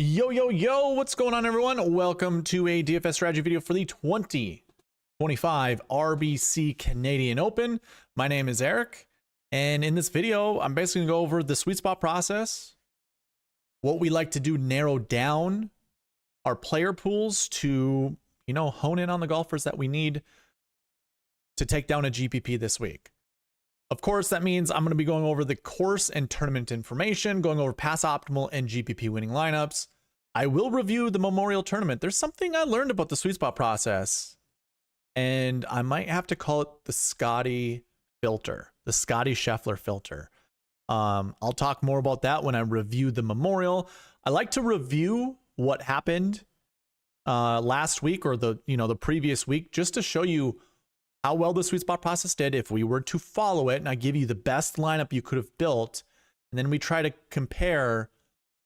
Yo, what's going on, everyone? Welcome to a DFS strategy video for the 2025 RBC Canadian Open. My name is Eric, and in this video, I'm basically going to go over the sweet spot process, what we like to do, narrow down our player pools to, hone in on the golfers that we need to take down a GPP this week. Of course, that means I'm going to be going over the course and tournament information, going over pass optimal and GPP winning lineups. I will review the Memorial Tournament. There's something I learned about the sweet spot process, and I might have to call it the Scotty filter, the Scotty Scheffler filter. I'll talk more about that when I review the Memorial. I like to review what happened last week or the previous week, just to show you how well the sweet spot process did if we were to follow it, and I give you the best lineup you could have built, and then we try to compare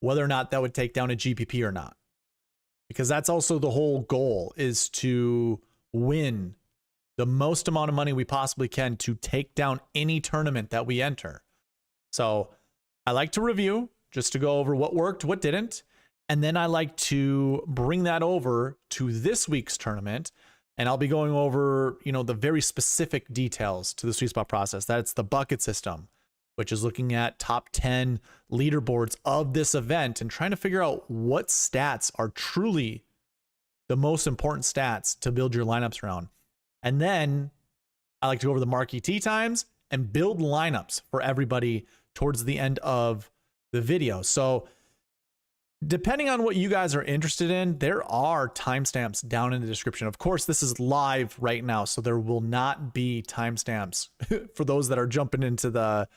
whether or not that would take down a GPP or not. Because that's also the whole goal, is to win the most amount of money we possibly can to take down any tournament that we enter. So I like to review just to go over what worked, what didn't, and then I like to bring that over to this week's tournament. And I'll be going over, the very specific details to the sweet spot process. That's the bucket system, which is looking at top 10 leaderboards of this event and trying to figure out what stats are truly the most important stats to build your lineups around. And then I like to go over the Marquee Tee Times and build lineups for everybody towards the end of the video. So depending on what you guys are interested in, there are timestamps down in the description. Of course, this is live right now, so there will not be timestamps for those that are jumping into the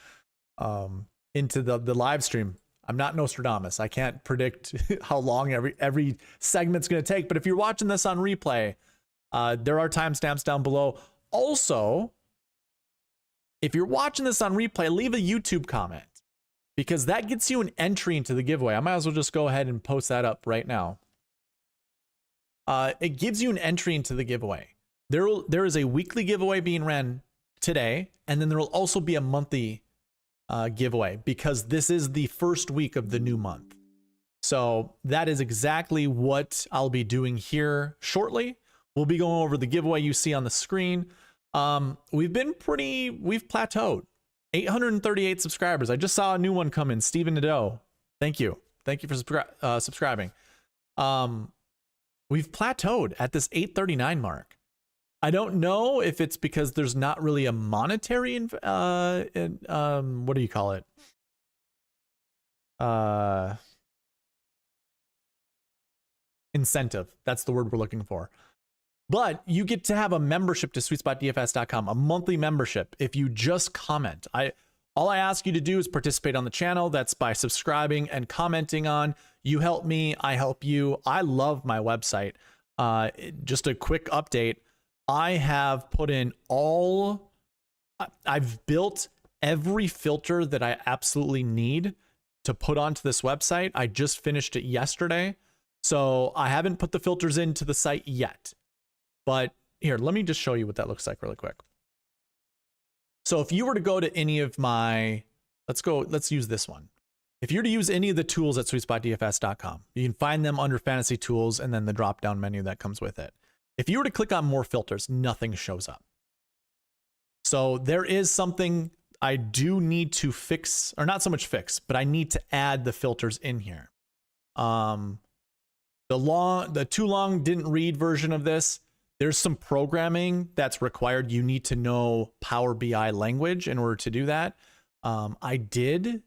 live stream. I'm not Nostradamus. I can't predict how long every segment's going to take. But if you're watching this on replay, there are timestamps down below. Also, if you're watching this on replay, leave a YouTube comment, because that gets you an entry into the giveaway. I might as well just go ahead and post that up right now. It gives you an entry into the giveaway. There is a weekly giveaway being ran today, and then there will also be a monthly giveaway, because this is the first week of the new month. So that is exactly what I'll be doing here shortly. We'll be going over the giveaway you see on the screen. We've plateaued. 838 subscribers. I just saw a new one come in, Stephen Nadeau. Thank you for subscribing. We've plateaued at this 839 mark. I don't know if it's because there's not really a monetary what do you call it? Incentive. That's the word we're looking for. But you get to have a membership to SweetSpotDFS.com, a monthly membership, if you just comment. All I ask you to do is participate on the channel. That's by subscribing and commenting on. You help me, I help you. I love my website. Just a quick update. I have put in I've built every filter that I absolutely need to put onto this website. I just finished it yesterday. So I haven't put the filters into the site yet. But here, let me just show you what that looks like really quick. So if you were to go to any of my, let's use this one. If you're to use any of the tools at SweetSpotDFS.com, you can find them under Fantasy Tools and then the drop-down menu that comes with it. If you were to click on more filters, nothing shows up. So there is something I do need to fix, or not so much fix, but I need to add the filters in here. The too long didn't read version of this, there's some programming that's required. You need to know Power BI language in order to do that. I did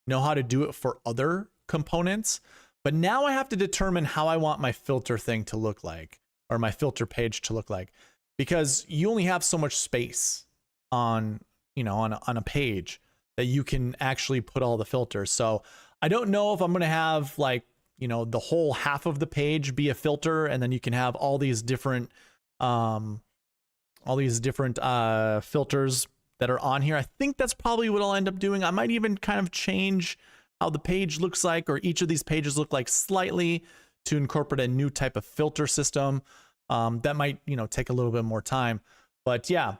know how to do it for other components, but now I have to determine how I want my filter thing to look like, or my filter page to look like, because you only have so much space on a page that you can actually put all the filters. So I don't know if I'm going to have the whole half of the page be a filter, and then you can have all these different filters that are on here. I think that's probably what I'll end up doing. I might even kind of change how the page looks like, or each of these pages look like, slightly to incorporate a new type of filter system. That might, take a little bit more time, but yeah,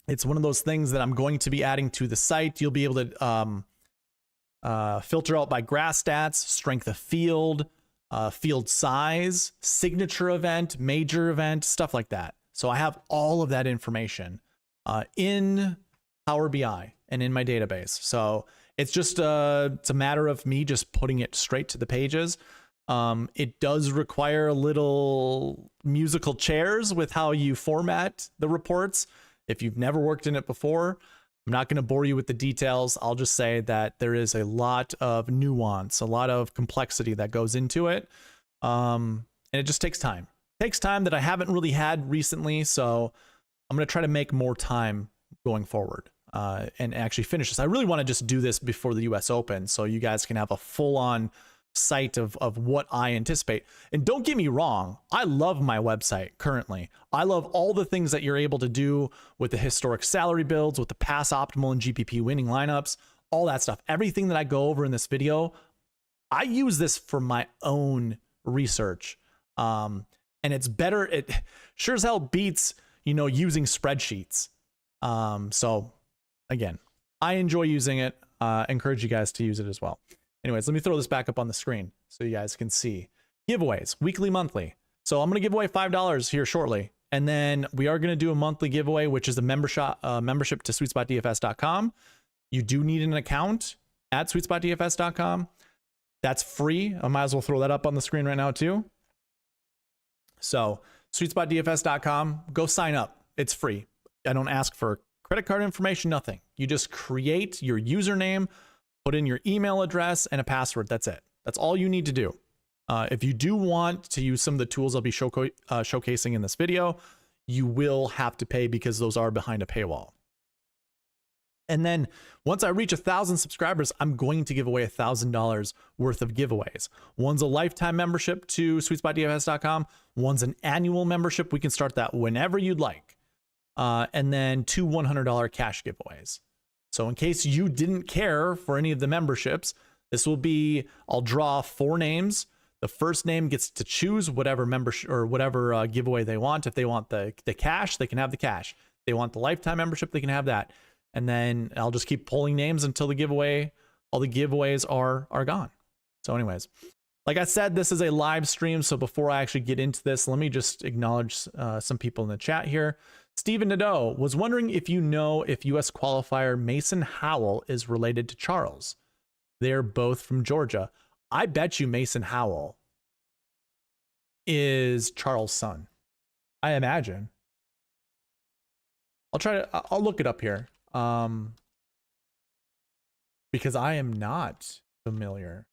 it's one of those things that I'm going to be adding to the site. You'll be able to filter out by grass stats, strength of field, field size, signature event, major event, stuff like that. So I have all of that information in Power BI and in my database. So it's just it's a matter of me just putting it straight to the pages. It does require a little musical chairs with how you format the reports. If you've never worked in it before, I'm not going to bore you with the details. I'll just say that there is a lot of nuance, a lot of complexity that goes into it. And it just takes time. It takes time that I haven't really had recently. So I'm going to try to make more time going forward and actually finish this. I really want to just do this before the US Open so you guys can have a full-on sight of what I anticipate. And don't get me wrong, I love my website currently. I love all the things that you're able to do with the historic salary builds, with the pass optimal and GPP winning lineups, all that stuff. Everything that I go over in this video, I use this for my own research. And it's better. It sure as hell beats, you know, using spreadsheets. So again, I enjoy using it. Encourage you guys to use it as well. Anyways, let me throw this back up on the screen so you guys can see. Giveaways, weekly, monthly. So I'm going to give away $5 here shortly. And then we are going to do a monthly giveaway, which is a membership to SweetSpotDFS.com. You do need an account at SweetSpotDFS.com. That's free. I might as well throw that up on the screen right now too. So SweetSpotDFS.com, go sign up. It's free. I don't ask for credit card information, nothing. You just create your username, put in your email address and a password. That's it. That's all you need to do. If you do want to use some of the tools I'll be showcasing in this video, you will have to pay because those are behind a paywall. And then once I reach 1,000 subscribers, I'm going to give away $1,000 worth of giveaways. One's a lifetime membership to SweetSpotDFS.com. One's an annual membership. We can start that whenever you'd like. And then 2 $100 cash giveaways. So in case you didn't care for any of the memberships, this will be, I'll draw 4 names. The first name gets to choose whatever membership or whatever giveaway they want. If they want the cash, they can have the cash. If they want the lifetime membership, they can have that. And then I'll just keep pulling names until all the giveaways are gone. So anyways, like I said, this is a live stream. So before I actually get into this, let me just acknowledge some people in the chat here. Stephen Nadeau was wondering if you know if U.S. qualifier Mason Howell is related to Charles. They're both from Georgia. I bet you Mason Howell is Charles' son. I imagine. I'll look it up here. Because I am not familiar.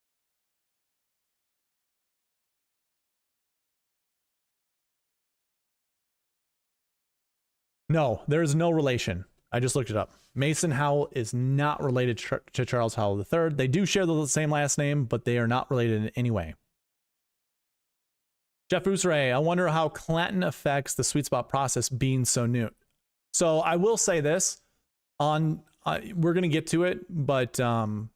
No, there is no relation. I just looked it up. Mason Howell is not related to Charles Howell III. They do share the same last name, but they are not related in any way. Jeff Usray, I wonder how Clanton affects the SweetSpot process being so new. So I will say this, we're going to get to it, but him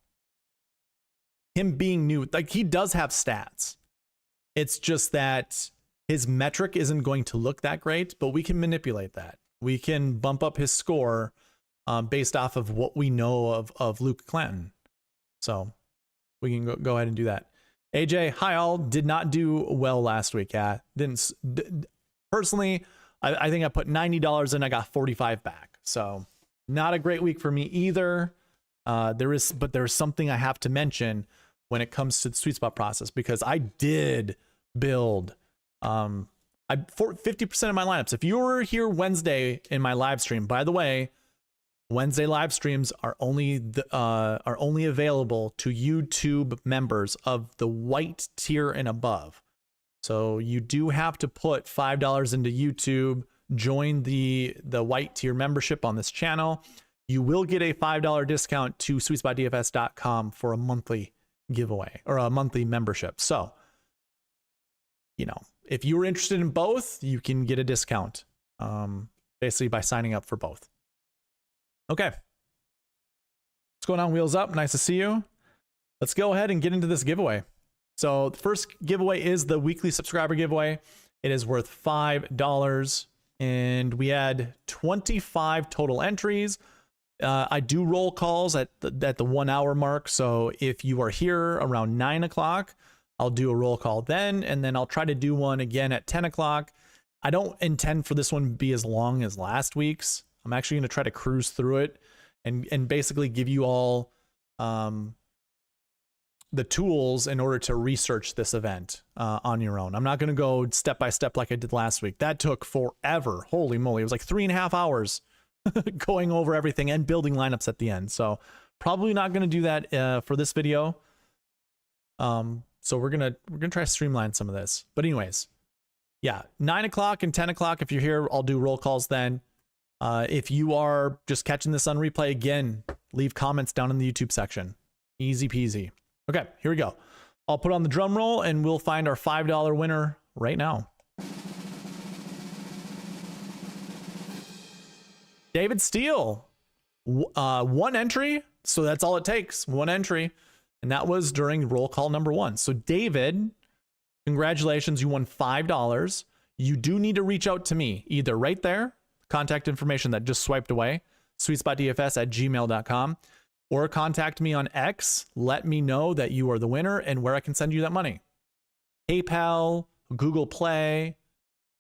being new, like he does have stats. It's just that his metric isn't going to look that great, but we can manipulate that. We can bump up his score based off of what we know of Luke Clanton. So we can go ahead and do that. AJ, hi all, did not do well last week. Yeah, personally, I think I put $90 in, I got 45 back. So not a great week for me either. But there's something I have to mention when it comes to the SweetSpot process, because I did build 50% of my lineups. If you were here Wednesday in my live stream, by the way, Wednesday live streams are only available to YouTube members of the white tier and above. So you do have to put $5 into YouTube, join the white tier membership on this channel. You will get a $5 discount to SweetSpotDFS.com for a monthly giveaway or a monthly membership. So, you know, if you were interested in both, you can get a discount basically by signing up for both. Okay. What's going on, Wheels Up? Nice to see you. Let's go ahead and get into this giveaway. So the first giveaway is the weekly subscriber giveaway. It is worth $5 and we had 25 total entries. I do roll calls at the 1 hour mark. So if you are here around 9 o'clock, I'll do a roll call then, and then I'll try to do one again at 10 o'clock. I don't intend for this one to be as long as last week's. I'm actually going to try to cruise through it and basically give you all the tools in order to research this event on your own. I'm not going to go step by step like I did last week. That took forever. Holy moly. It was like 3.5 hours going over everything and building lineups at the end. So probably not going to do that for this video. So we're going to try to streamline some of this. But anyways, yeah, 9 o'clock and 10 o'clock. If you're here, I'll do roll calls then. If you are just catching this on replay, again, leave comments down in the YouTube section. Easy peasy. Okay, here we go. I'll put on the drum roll and we'll find our $5 winner right now. David Steele, 1 entry. So that's all it takes, 1 entry. And that was during roll call number 1. So David, congratulations, you won $5. You do need to reach out to me either right there, contact information that just swiped away, SweetSpotDFS@gmail.com, or contact me on X. Let me know that you are the winner and where I can send you that money. PayPal, Google Play,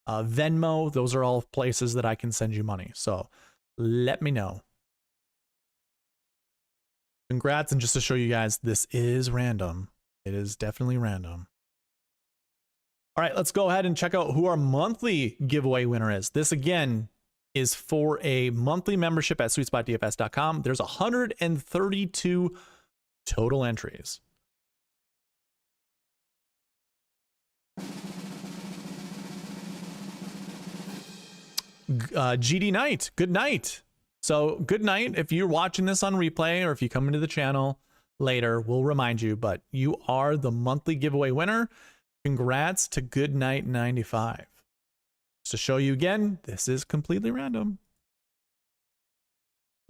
Venmo, those are all places that I can send you money. So let me know. Congrats, and just to show you guys, this is random. It is definitely random. All right, let's go ahead and check out who our monthly giveaway winner is. This, again, is for a monthly membership at SweetSpotDFS.com. There's 132 total entries. GD Knight, good night. So good night. If you're watching this on replay or if you come into the channel later, we'll remind you, but you are the monthly giveaway winner. Congrats to Good Night 95. Just to show you again, this is completely random.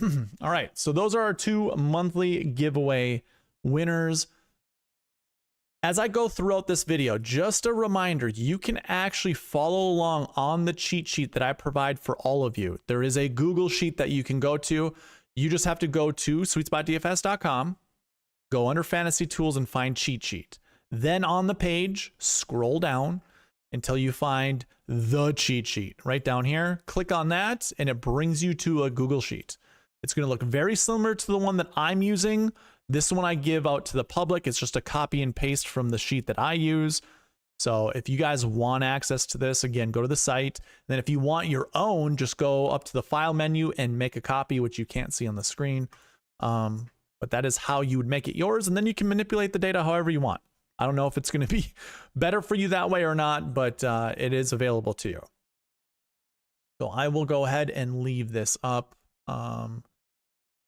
All right, so those are our 2 monthly giveaway winners. As I go throughout this video, just a reminder, you can actually follow along on the cheat sheet that I provide for all of you. There is a Google sheet that you can go to. You just have to go to SweetSpotDFS.com, go under Fantasy Tools and find Cheat Sheet. Then on the page, scroll down until you find the cheat sheet right down here. Click on that and it brings you to a Google sheet. It's going to look very similar to the one that I'm using. This one I give out to the public. It's just a copy and paste from the sheet that I use. So if you guys want access to this, again, go to the site. And then if you want your own, just go up to the file menu and make a copy, which you can't see on the screen. But that is how you would make it yours. And then you can manipulate the data however you want. I don't know if it's going to be better for you that way or not, but it is available to you. So I will go ahead and leave this up.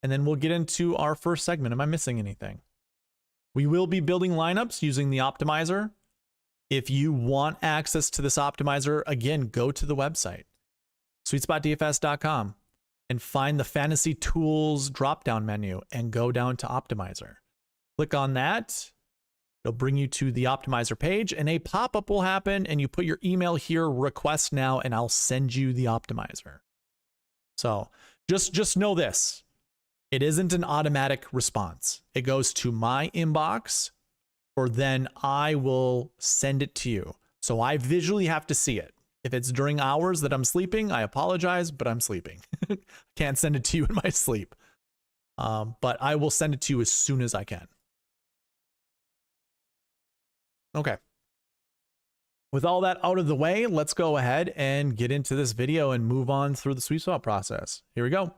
And then we'll get into our first segment. Am I missing anything? We will be building lineups using the optimizer. If you want access to this optimizer, again, go to the website, SweetSpotDFS.com, and find the Fantasy Tools drop-down menu and go down to Optimizer. Click on that. It'll bring you to the optimizer page and a pop-up will happen and you put your email here, request now, and I'll send you the optimizer. So just know this. It isn't an automatic response. It goes to my inbox or then I will send it to you. So I visually have to see it. If it's during hours that I'm sleeping, I apologize, but I'm sleeping. Can't send it to you in my sleep. But I will send it to you as soon as I can. Okay. With all that out of the way, let's go ahead and get into this video and move on through the SweetSpot process. Here we go.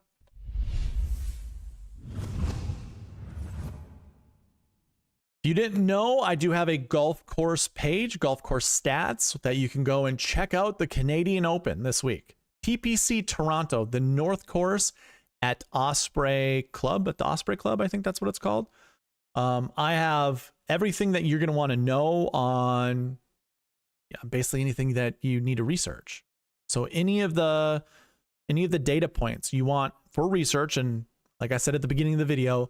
If you didn't know, I do have a golf course page, golf course stats, that you can go and check out the Canadian Open this week. TPC Toronto, the North Course at Osprey Club, I think that's what it's called. I have everything that you're going to want to know on basically anything that you need to research. So any of the data points you want for research, and like I said at the beginning of the video,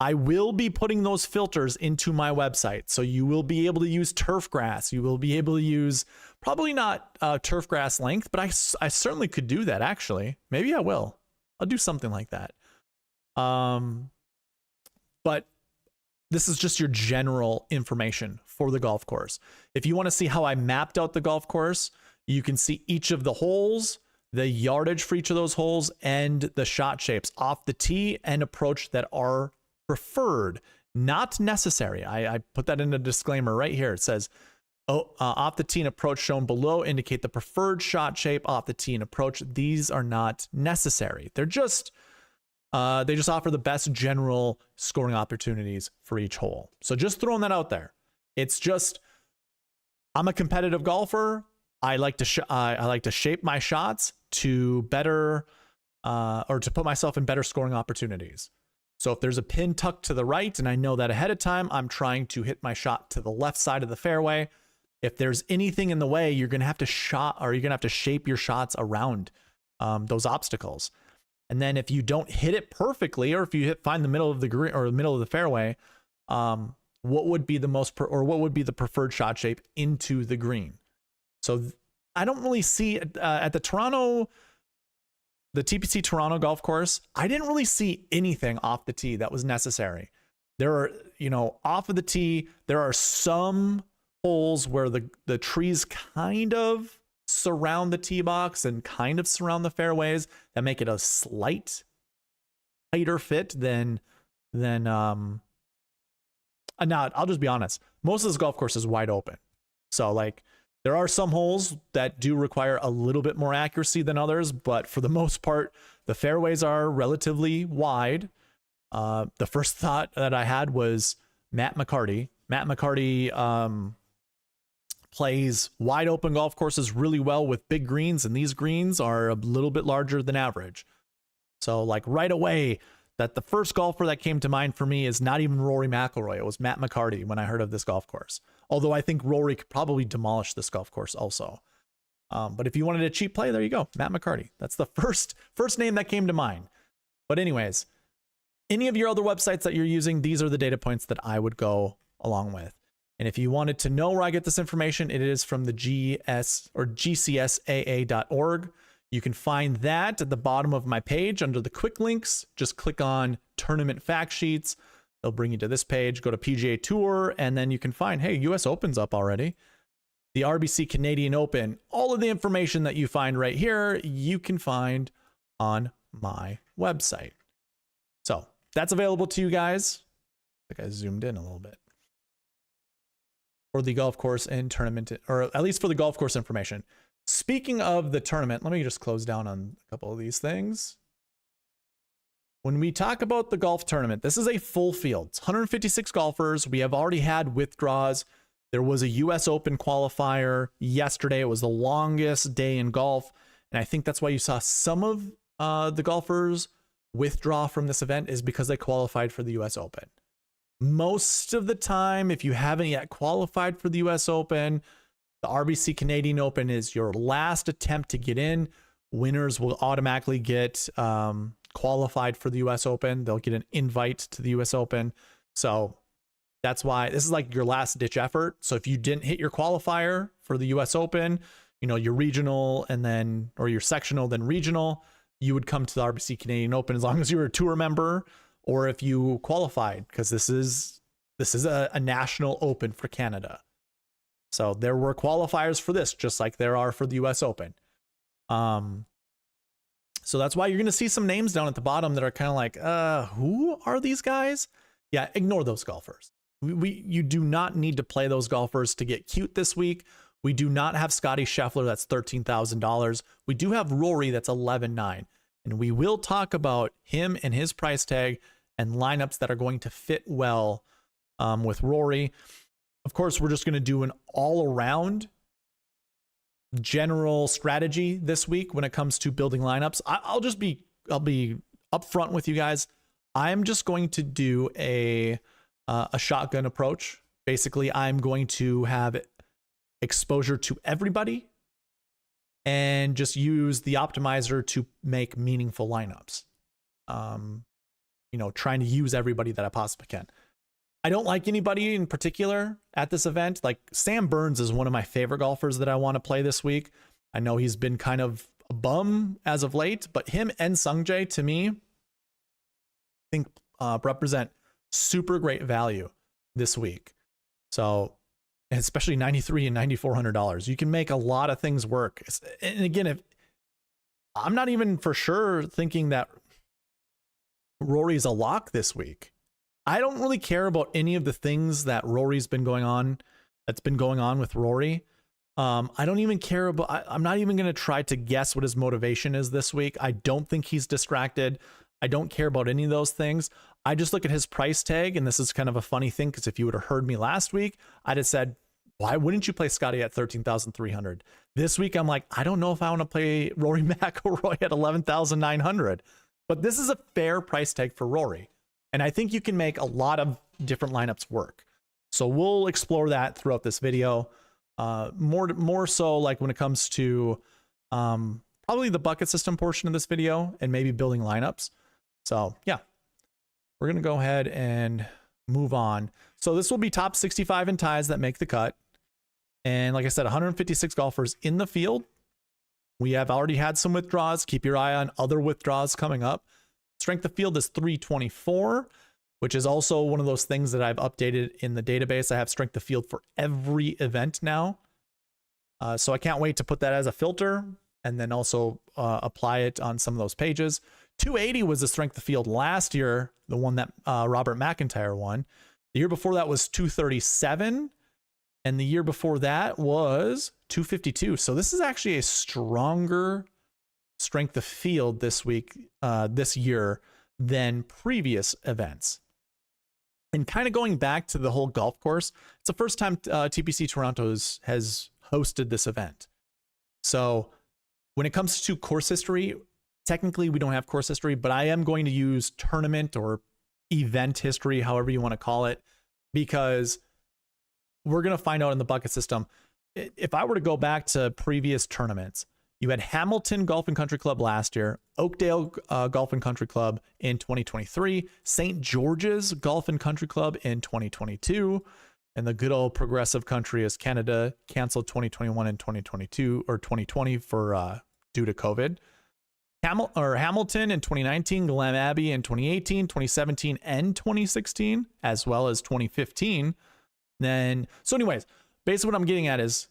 I will be putting those filters into my website. So you will be able to use turf grass. You will be able to use, probably not turf grass length, but I certainly could do that actually. Maybe I will. I'll do something like that. But this is just your general information for the golf course. If you want to see how I mapped out the golf course, you can see each of the holes, the yardage for each of those holes, and the shot shapes off the tee and approach that are preferred, not necessary. I put that in a disclaimer right here. It says, off the tee and approach shown below indicate the preferred shot shape off the tee and approach. These are not necessary. They're just, they just offer the best general scoring opportunities for each hole. So just throwing that out there. It's just, I'm a competitive golfer. I like to shape my shots to better, or to put myself in better scoring opportunities. So if there's a pin tucked to the right and I know that ahead of time, I'm trying to hit my shot to the left side of the fairway. If there's anything in the way, you're going to have to shape your shots around those obstacles. And then if you don't hit it perfectly, or if you find the middle of the green or the middle of the fairway, what would be the preferred shot shape into the green? So I don't really see at the TPC Toronto golf course, I didn't really see anything off the tee that was necessary. There are, off of the tee, there are some holes where the trees kind of surround the tee box and kind of surround the fairways that make it a slight tighter fit than now I'll just be honest. Most of this golf course is wide open. So like there are some holes that do require a little bit more accuracy than others, but for the most part, the fairways are relatively wide. The first thought that I had was Matt McCarty. Matt McCarty plays wide open golf courses really well with big greens, and these greens are a little bit larger than average. So like right away, that the first golfer that came to mind for me is not even Rory McIlroy. It was Matt McCarty when I heard of this golf course. Although I think Rory could probably demolish this golf course also. But if you wanted a cheap play, there you go. Matt McCarty. That's the first name that came to mind. But anyways, any of your other websites that you're using, these are the data points that I would go along with. And if you wanted to know where I get this information, it is from the gcsaa.org. You can find that at the bottom of my page under the quick links. Just click on tournament fact sheets. They'll bring you to this page, go to PGA Tour, and then you can find, hey, US Open's up already. The RBC Canadian Open, all of the information that you find right here, you can find on my website. So that's available to you guys. I think I zoomed in a little bit. For the golf course and tournament, or at least for the golf course information. Speaking of the tournament, let me just close down on a couple of these things. When we talk about the golf tournament, this is a full field. It's 156 golfers. We have already had withdraws. There was a US Open qualifier yesterday. It was the longest day in golf. And I think that's why you saw some of the golfers withdraw from this event, is because they qualified for the US Open. Most of the time, if you haven't yet qualified for the US Open, the RBC Canadian Open is your last attempt to get in. Winners will automatically get qualified for the US Open. They'll get an invite to the US Open. So that's why this is like your last ditch effort. So if you didn't hit your qualifier for the US Open, your regional and then, or your sectional, then regional, you would come to the RBC Canadian Open as long as you were a tour member, or if you qualified, because this is a national open for Canada. So there were qualifiers for this, just like there are for the US Open. So that's why you're going to see some names down at the bottom that are kind of like, who are these guys? Yeah, ignore those golfers. You do not need to play those golfers to get cute this week. We do not have Scotty Scheffler, that's $13,000. We do have Rory, that's $11,900. And we will talk about him and his price tag and lineups that are going to fit well with Rory. Of course, we're just going to do an all-around general strategy this week when it comes to building lineups. I'll be upfront with you guys. I'm just going to do a shotgun approach. Basically, I'm going to have exposure to everybody and just use the optimizer to make meaningful lineups. Trying to use everybody that I possibly can. I don't like anybody in particular at this event. Like Sam Burns is one of my favorite golfers that I want to play this week. I know he's been kind of a bum as of late, but him and Sungjae, to me, think represent super great value this week. So, especially $93 and $9,400, you can make a lot of things work. And again, if I'm not even for sure thinking that Rory's a lock this week. I don't really care about any of the things that Rory's been going on. That's been going on with Rory. I don't even care about, I'm not even going to try to guess what his motivation is this week. I don't think he's distracted. I don't care about any of those things. I just look at his price tag, and this is kind of a funny thing, because if you would have heard me last week, I'd have said, why wouldn't you play Scotty at 13,300? This week, I'm like, I don't know if I want to play Rory McIlroy at 11,900. But this is a fair price tag for Rory. And I think you can make a lot of different lineups work. So we'll explore that throughout this video. More so like when it comes to probably the bucket system portion of this video and maybe building lineups. So yeah, we're going to go ahead and move on. So this will be top 65 in ties that make the cut. And like I said, 156 golfers in the field. We have already had some withdrawals. Keep your eye on other withdrawals coming up. Strength of field is 324, which is also one of those things that I've updated in the database. I have strength of field for every event now. So I can't wait to put that as a filter and then also apply it on some of those pages. 280 was the strength of field last year, the one that Robert McIntyre won. The year before that was 237. And the year before that was 252. So this is actually a stronger strength of field this week, this year, than previous events. And kind of going back to the whole golf course, it's the first time TPC Toronto has hosted this event. So when it comes to course history, technically we don't have course history, but I am going to use tournament or event history, however you want to call it, because we're going to find out in the bucket system. If I were to go back to previous tournaments, you had Hamilton Golf and Country Club last year, Oakdale Golf and Country Club in 2023, St. George's Golf and Country Club in 2022, and the good old progressive country is Canada canceled 2021 and 2022 or 2020 for due to COVID. Hamilton in 2019, Glen Abbey in 2018, 2017, and 2016, as well as 2015. Then, so anyways, basically what I'm getting at is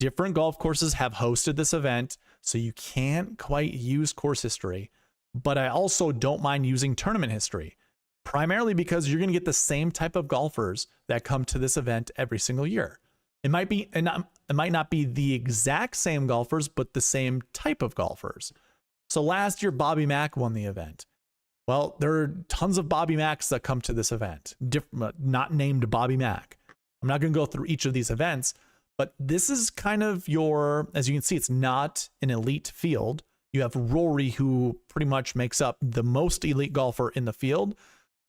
different golf courses have hosted this event, so you can't quite use course history, but I also don't mind using tournament history, primarily because you're going to get the same type of golfers that come to this event every single year. It might be, and it might not be the exact same golfers, but the same type of golfers. So last year, Bobby Mack won the event. Well, there are tons of Bobby Macks that come to this event, not named Bobby Mack. I'm not going to go through each of these events, but this is kind of your, as you can see, it's not an elite field. You have Rory, who pretty much makes up the most elite golfer in the field.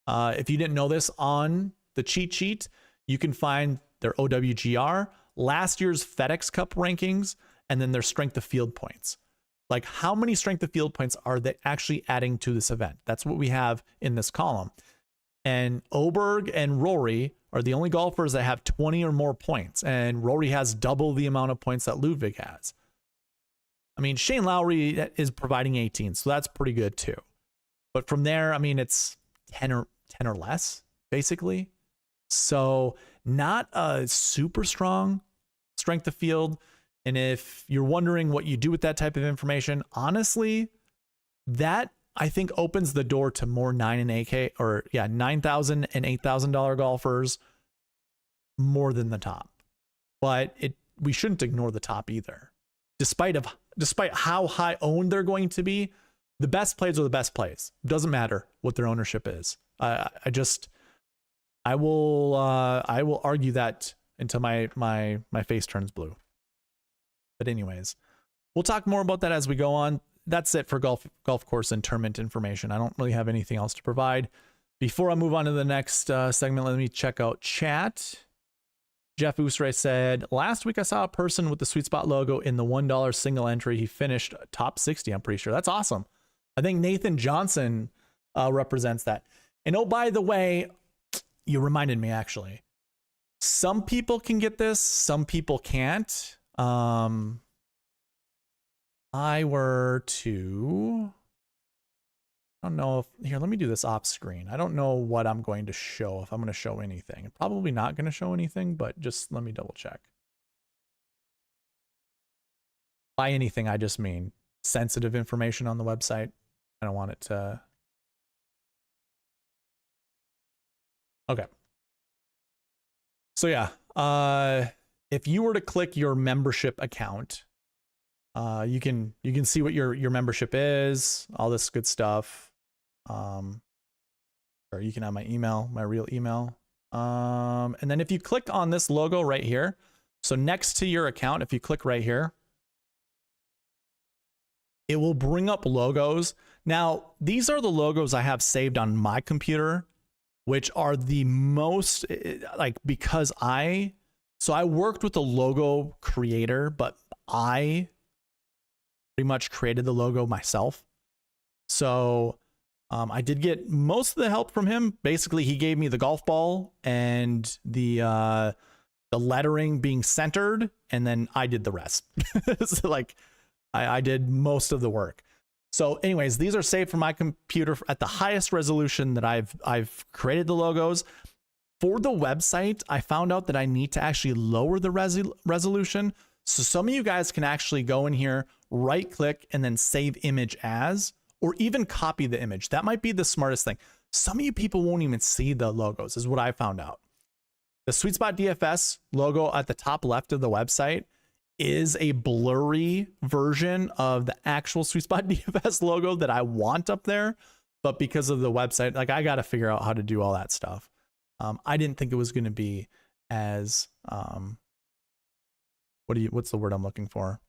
If you didn't know this, on the cheat sheet, you can find their OWGR, last year's FedEx Cup rankings, and then their strength of field points. Like, how many strength of field points are they actually adding to this event? That's what we have in this column. And Oberg and Rory are the only golfers that have 20 or more points. And Rory has double the amount of points that Ludwig has. I mean, Shane Lowry is providing 18, so that's pretty good too. But from there, I mean, it's 10 or less, basically. So not a super strong strength of field. And if you're wondering what you do with that type of information, honestly, that I think opens the door to more $9,000 and $8,000 golfers more than the top. But we shouldn't ignore the top either. Despite how high owned they're going to be, the best plays are the best plays. Doesn't matter what their ownership is. I will argue that until my face turns blue. But anyways, we'll talk more about that as we go on. That's it for golf course and tournament information. I don't really have anything else to provide. Before I move on to the next segment, let me check out chat. Jeff Usray said, last week I saw a person with the SweetSpot logo in the $1 single entry. He finished top 60, I'm pretty sure. That's awesome. I think Nathan Johnson represents that. And oh, by the way, you reminded me actually. Some people can get this, some people can't. I were to, I don't know if, here, let me do this off screen. I don't know what I'm going to show, if I'm going to show anything. I'm probably not going to show anything, but just let me double check. By anything, I just mean sensitive information on the website. I don't want it to. Okay. So yeah, if you were to click your membership account, you can see what your membership is, all this good stuff. Or you can have my email, my real email. And then if you click on this logo right here, so next to your account, if you click right here, it will bring up logos. Now, these are the logos I have saved on my computer, which are the most, like, because I worked with a logo creator, but I pretty much created the logo myself. So I did get most of the help from him. Basically, he gave me the golf ball and the lettering being centered, and then I did the rest. So like, I did most of the work. So anyways, these are saved from my computer at the highest resolution that I've created the logos. For the website, I found out that I need to actually lower the resolution. So some of you guys can actually go in here, right click, and then save image as, or even copy the image. That might be the smartest thing. Some of you people won't even see the logos, is what I found out. The SweetSpotDFS logo at the top left of the website is a blurry version of the actual SweetSpotDFS logo that I want up there. But because of the website, like, I got to figure out how to do all that stuff. I didn't think it was going to be as, what's the word I'm looking for?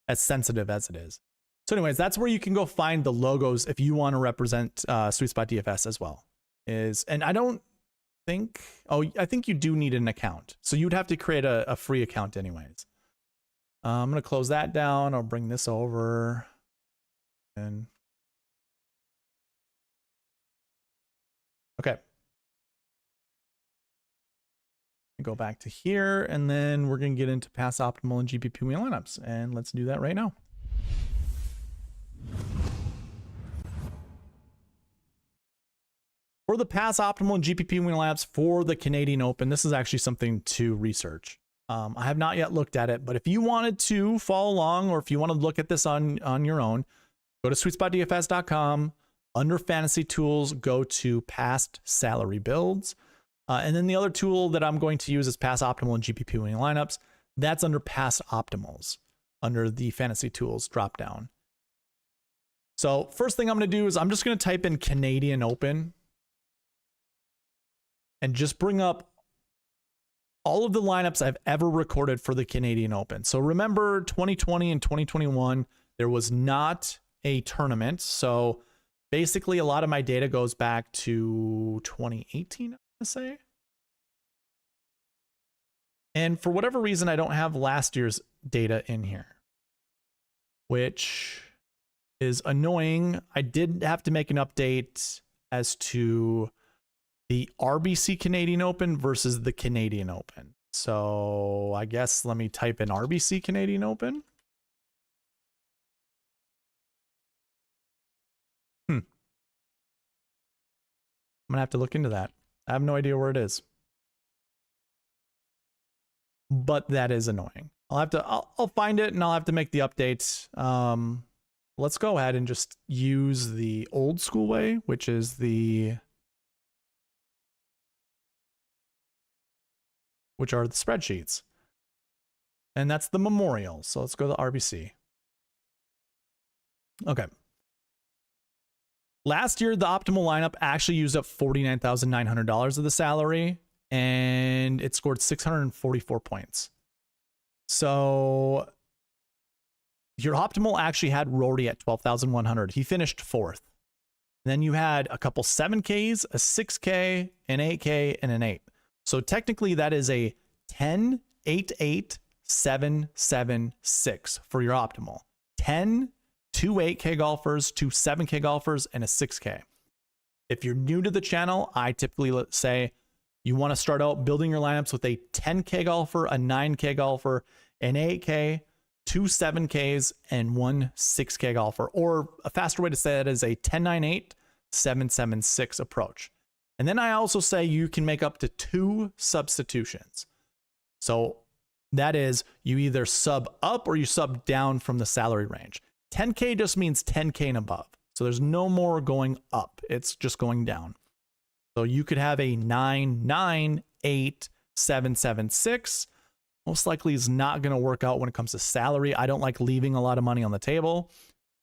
As sensitive as it is. So anyways, that's where you can go find the logos if you want to represent SweetSpotDFS as well. And I don't think, I think you do need an account. So you'd have to create a free account anyways. I'm going to close that down. I'll bring this over and okay. Go back to here, and then we're going to get into pass optimal and GPP wheel lineups, and let's do that right now. For the pass optimal and GPP wheel lineups for the Canadian Open, this is actually something to research. I have not yet looked at it, but if you wanted to follow along, or if you want to look at this on your own, go to SweetSpotDFS.com. Under Fantasy Tools, go to Past Salary Builds. And then the other tool that I'm going to use is Pass Optimal and GPP winning lineups. That's under Pass Optimals, under the Fantasy Tools dropdown. So first thing I'm going to do is I'm just going to type in Canadian Open and just bring up all of the lineups I've ever recorded for the Canadian Open. So remember 2020 and 2021, there was not a tournament. So basically a lot of my data goes back to 2018, I'm gonna say. And for whatever reason, I don't have last year's data in here, which is annoying. I did have to make an update as to the RBC Canadian Open versus the Canadian Open. So I guess let me type in RBC Canadian Open. I'm gonna have to look into that. I have no idea where it is, but that is annoying. I'll find it and I'll have to make the updates. Let's go ahead and just use the old school way, which is which are the spreadsheets. And that's the Memorial. So let's go to the RBC. Okay. Last year, the optimal lineup actually used up $49,900 of the salary, and it scored 644 points. So your optimal actually had Rory at 12,100. He finished fourth. Then you had a couple 7Ks, a 6K, an 8K, and an 8. So technically that is a 10, 8, 8, 7, 7, 6 for your optimal. 10, 2 8K golfers, 2 7K golfers, and a 6K. If you're new to the channel, I typically say you want to start out building your lineups with a 10K golfer, a 9K golfer, an 8K, 2 7Ks, and 1 6K golfer. Or a faster way to say that is a 10, 9, 8, 776 approach. And then I also say you can make up to 2 substitutions. So that is, you either sub up or you sub down from the salary range. 10K just means 10K and above. So there's no more going up. It's just going down. So you could have a 9,9,8,776. Most likely is not going to work out when it comes to salary. I don't like leaving a lot of money on the table.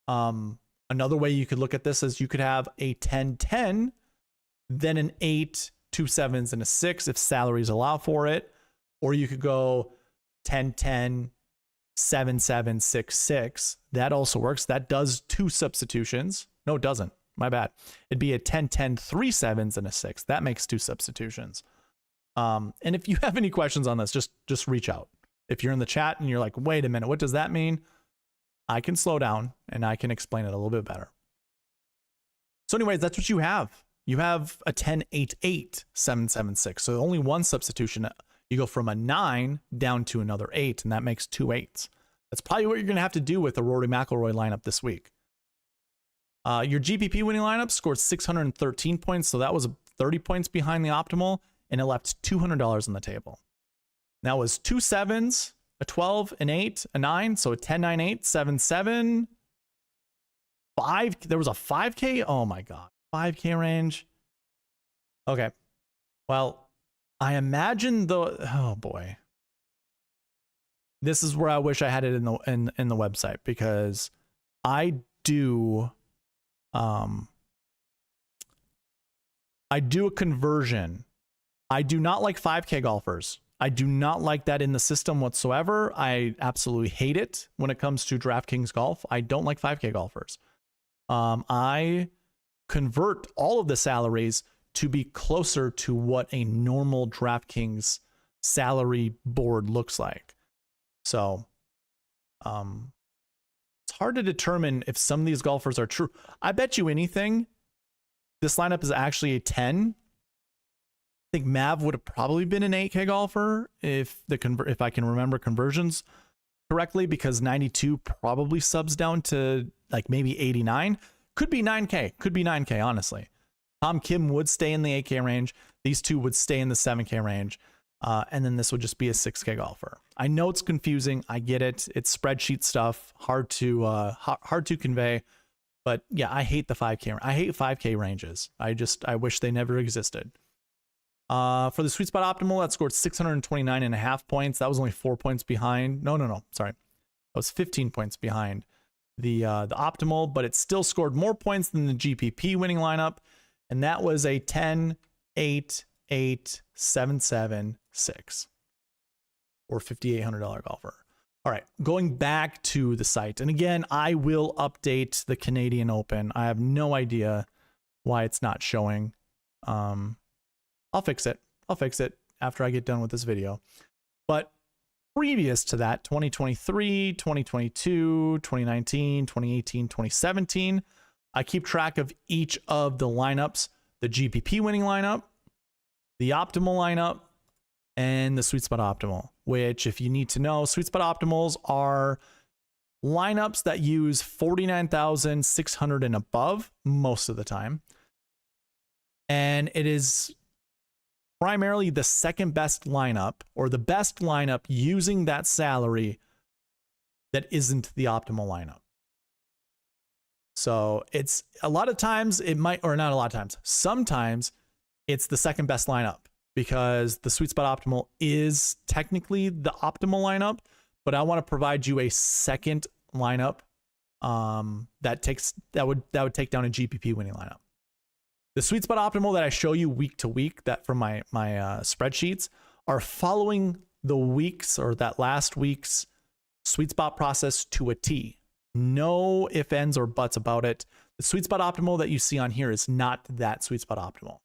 Another way you could look at this is you could have a 10-10, then an 8, 2 7s, and a 6 if salaries allow for it. Or you could go 10-10, 7-7, 6-6. That also works. That does 2 substitutions. No, it doesn't. My bad. It'd be a 10-10, 3 7s, and a 6. That makes 2 substitutions. And if you have any questions on this, just reach out. If you're in the chat and you're like, wait a minute, what does that mean? I can slow down and I can explain it a little bit better. So anyways, that's what you have. You have a 10-8-8, 7-7-6. So only 1 substitution. You go from a 9 down to another 8, and that makes 2 8s. That's probably what you're going to have to do with the Rory McIlroy lineup this week. Your GPP winning lineup scored 613 points, so that was 30 points behind the optimal, and it left $200 on the table. That was 2 7s, a 12, an 8, a 9, so a 10-9-8, 7-7, 5. There was a 5K. Oh my God, 5K range. Okay, well, I imagine oh boy, this is where I wish I had it in the website, because I do a conversion. I do not like 5K golfers. I do not like that in the system whatsoever. I absolutely hate it when it comes to DraftKings golf. I don't like 5K golfers. I convert all of the salaries to be closer to what a normal DraftKings salary board looks like. So it's hard to determine if some of these golfers are true. I bet you anything, this lineup is actually a 10. I think Mav would have probably been an 8K golfer if I can remember conversions correctly, because 92 probably subs down to like maybe 89. Could be 9K. Could be 9K, honestly. Tom Kim would stay in the 8K range. These two would stay in the 7K range. And then this would just be a 6K golfer. I know it's confusing. I get it. It's spreadsheet stuff. Hard to convey. But yeah, I hate the 5K. I hate 5K ranges. I wish they never existed. For the Sweet Spot Optimal, that scored 629.5 points. That was only 4 points behind. No. Sorry. That was 15 points behind the Optimal, but it still scored more points than the GPP winning lineup. And that was a 10, 8, 8, 7, 7, 6. Or $5,800 golfer. All right, going back to the site. And again, I will update the Canadian Open. I have no idea why it's not showing. I'll fix it. I'll fix it after I get done with this video. But previous to that, 2023, 2022, 2019, 2018, 2017, I keep track of each of the lineups, the GPP winning lineup, the optimal lineup, and the Sweet Spot Optimal, which, if you need to know, Sweet Spot Optimals are lineups that use 49,600 and above most of the time. And it is primarily the second best lineup, or the best lineup using that salary that isn't the optimal lineup. So it's a lot of times it might, or not a lot of times, sometimes it's the second best lineup, because the Sweet Spot Optimal is technically the optimal lineup, but I want to provide you a second lineup that would take down a GPP winning lineup. The Sweet Spot Optimal that I show you week to week, that from my spreadsheets, are following the week's, or that last week's, Sweet Spot process to a T. No ifs, ands, or buts about it. The Sweet Spot Optimal that you see on here is not that Sweet Spot Optimal.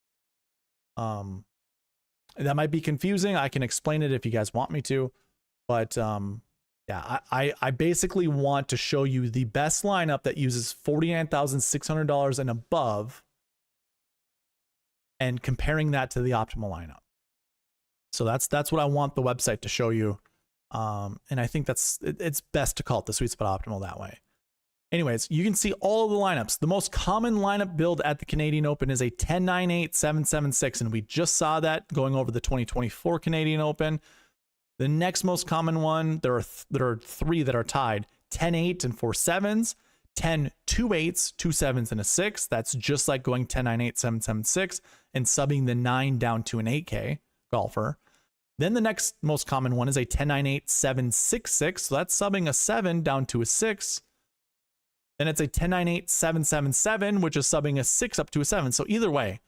That might be confusing. I can explain it if you guys want me to, but yeah, I basically want to show you the best lineup that uses $49,600 and above, and comparing that to the optimal lineup. So that's what I want the website to show you. And I think it's best to call it the Sweet Spot Optimal that way. Anyways, you can see all of the lineups. The most common lineup build at the Canadian Open is a 10-9-8-7-7-6, and we just saw that going over the 2024 Canadian Open. The next most common one, there are three that are tied: 10-8 and 4 7s, 10 2 8s, 2 7s, and a 6. That's just like going 10-9-8-7-7-6 and subbing the 9 down to an 8K golfer. Then the next most common one is a 10-9-8-7-6-6. So that's subbing a 7 down to a 6. Then it's a 10-9-8-7-7-7, which is subbing a 6 up to a 7. So either way,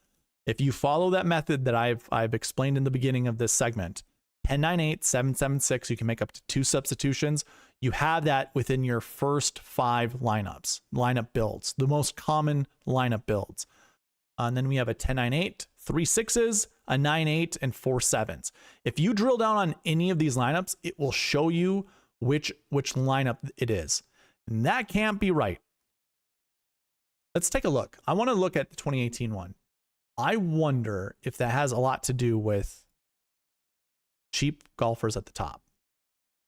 if you follow that method that I've explained in the beginning of this segment, 10-9-8-7-7-6, you can make up to 2 substitutions. You have that within your first 5 lineup builds, the most common lineup builds. And then we have a 10-9-8, 3 6s, a 9-8, and 4 7s. If you drill down on any of these lineups, it will show you which lineup it is. And that can't be right. Let's take a look. I want to look at the 2018 one. I wonder if that has a lot to do with cheap golfers at the top.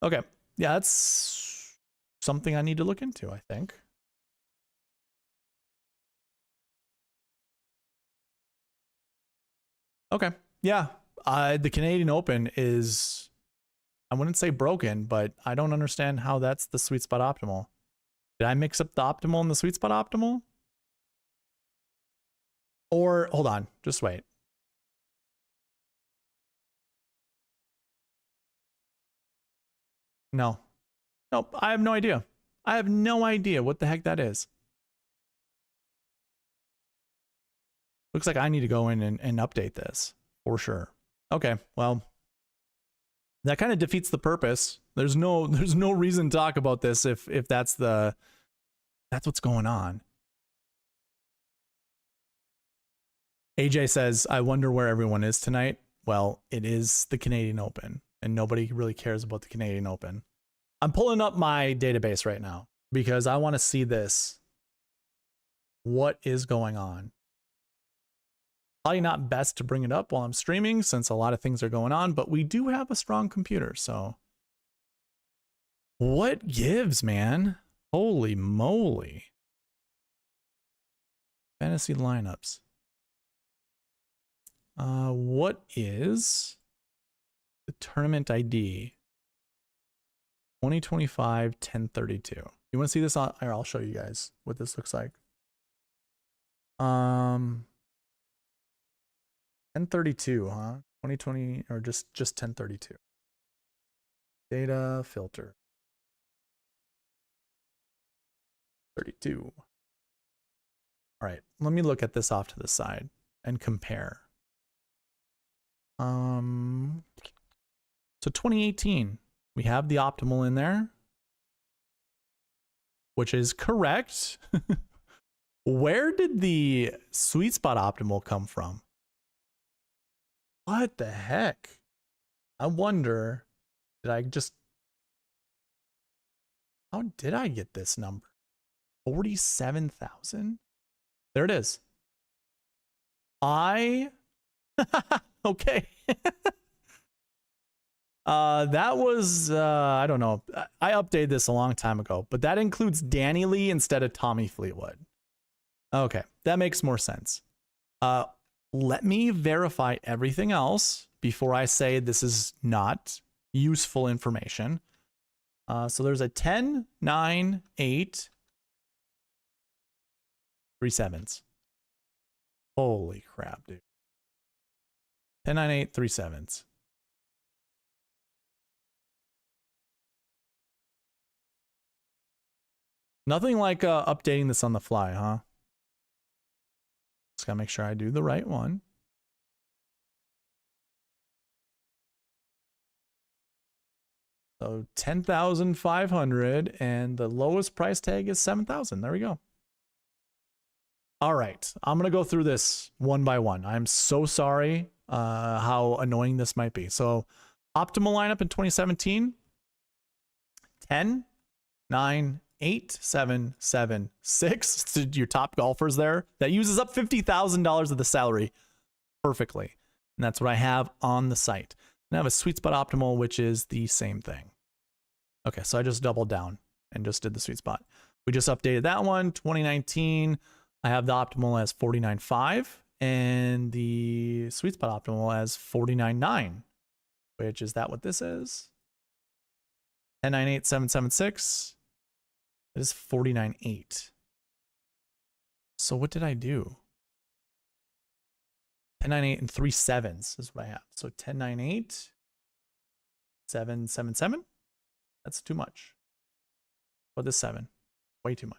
Okay. Yeah, that's something I need to look into, I think. Okay. Yeah. The Canadian Open is, I wouldn't say broken, but I don't understand how that's the Sweet Spot Optimal. Did I mix up the Optimal and the Sweet Spot Optimal? Or, hold on, just wait. No. Nope, I have no idea. I have no idea what the heck that is. Looks like I need to go in and update this for sure. Okay, well, that kind of defeats the purpose. There's no reason to talk about this if that's what's going on. AJ says, I wonder where everyone is tonight. Well, it is the Canadian Open, and nobody really cares about the Canadian Open. I'm pulling up my database right now because I want to see this. What is going on? Probably not best to bring it up while I'm streaming since a lot of things are going on, but we do have a strong computer, so what gives, man? Holy moly. Fantasy lineups. What is the tournament ID? 2025 1032. You want to see this on? Here, I'll show you guys what this looks like. 1032, huh? 2020 or just 1032. Data filter. 32. All right, let me look at this off to the side and compare. So 2018, we have the optimal in there, which is correct. Where did the Sweet Spot Optimal come from? What the heck? I wonder, how did I get this number? 47,000? There it is. Okay. That was, I don't know. I updated this a long time ago, but that includes Danny Lee instead of Tommy Fleetwood. Okay, that makes more sense. Let me verify everything else before I say this is not useful information. So there's a 10, 9, 8, 3 7s. Holy crap, dude. 10, 9, 8, 3 7s. Nothing like updating this on the fly, huh? Just gotta make sure I do the right one. So 10,500 and the lowest price tag is 7,000. There we go. All right, I'm gonna go through this one by one. I'm so sorry how annoying this might be. So optimal lineup in 2017, 10, 9, 8, 7, 7, 6. Your top golfers there. That uses up $50,000 of the salary perfectly. And that's what I have on the site. And I have a Sweet Spot Optimal, which is the same thing. Okay, so I just doubled down and just did the Sweet Spot. We just updated that one. 2019, I have the optimal as 49.5 and the SweetSpot optimal as 49.9, which is that what this is? 10.98.776. It is 49.8. So what did I do? 10.98 and 3 sevens is what I have. So 10.98, 7.77. That's too much. What is 7? Way too much.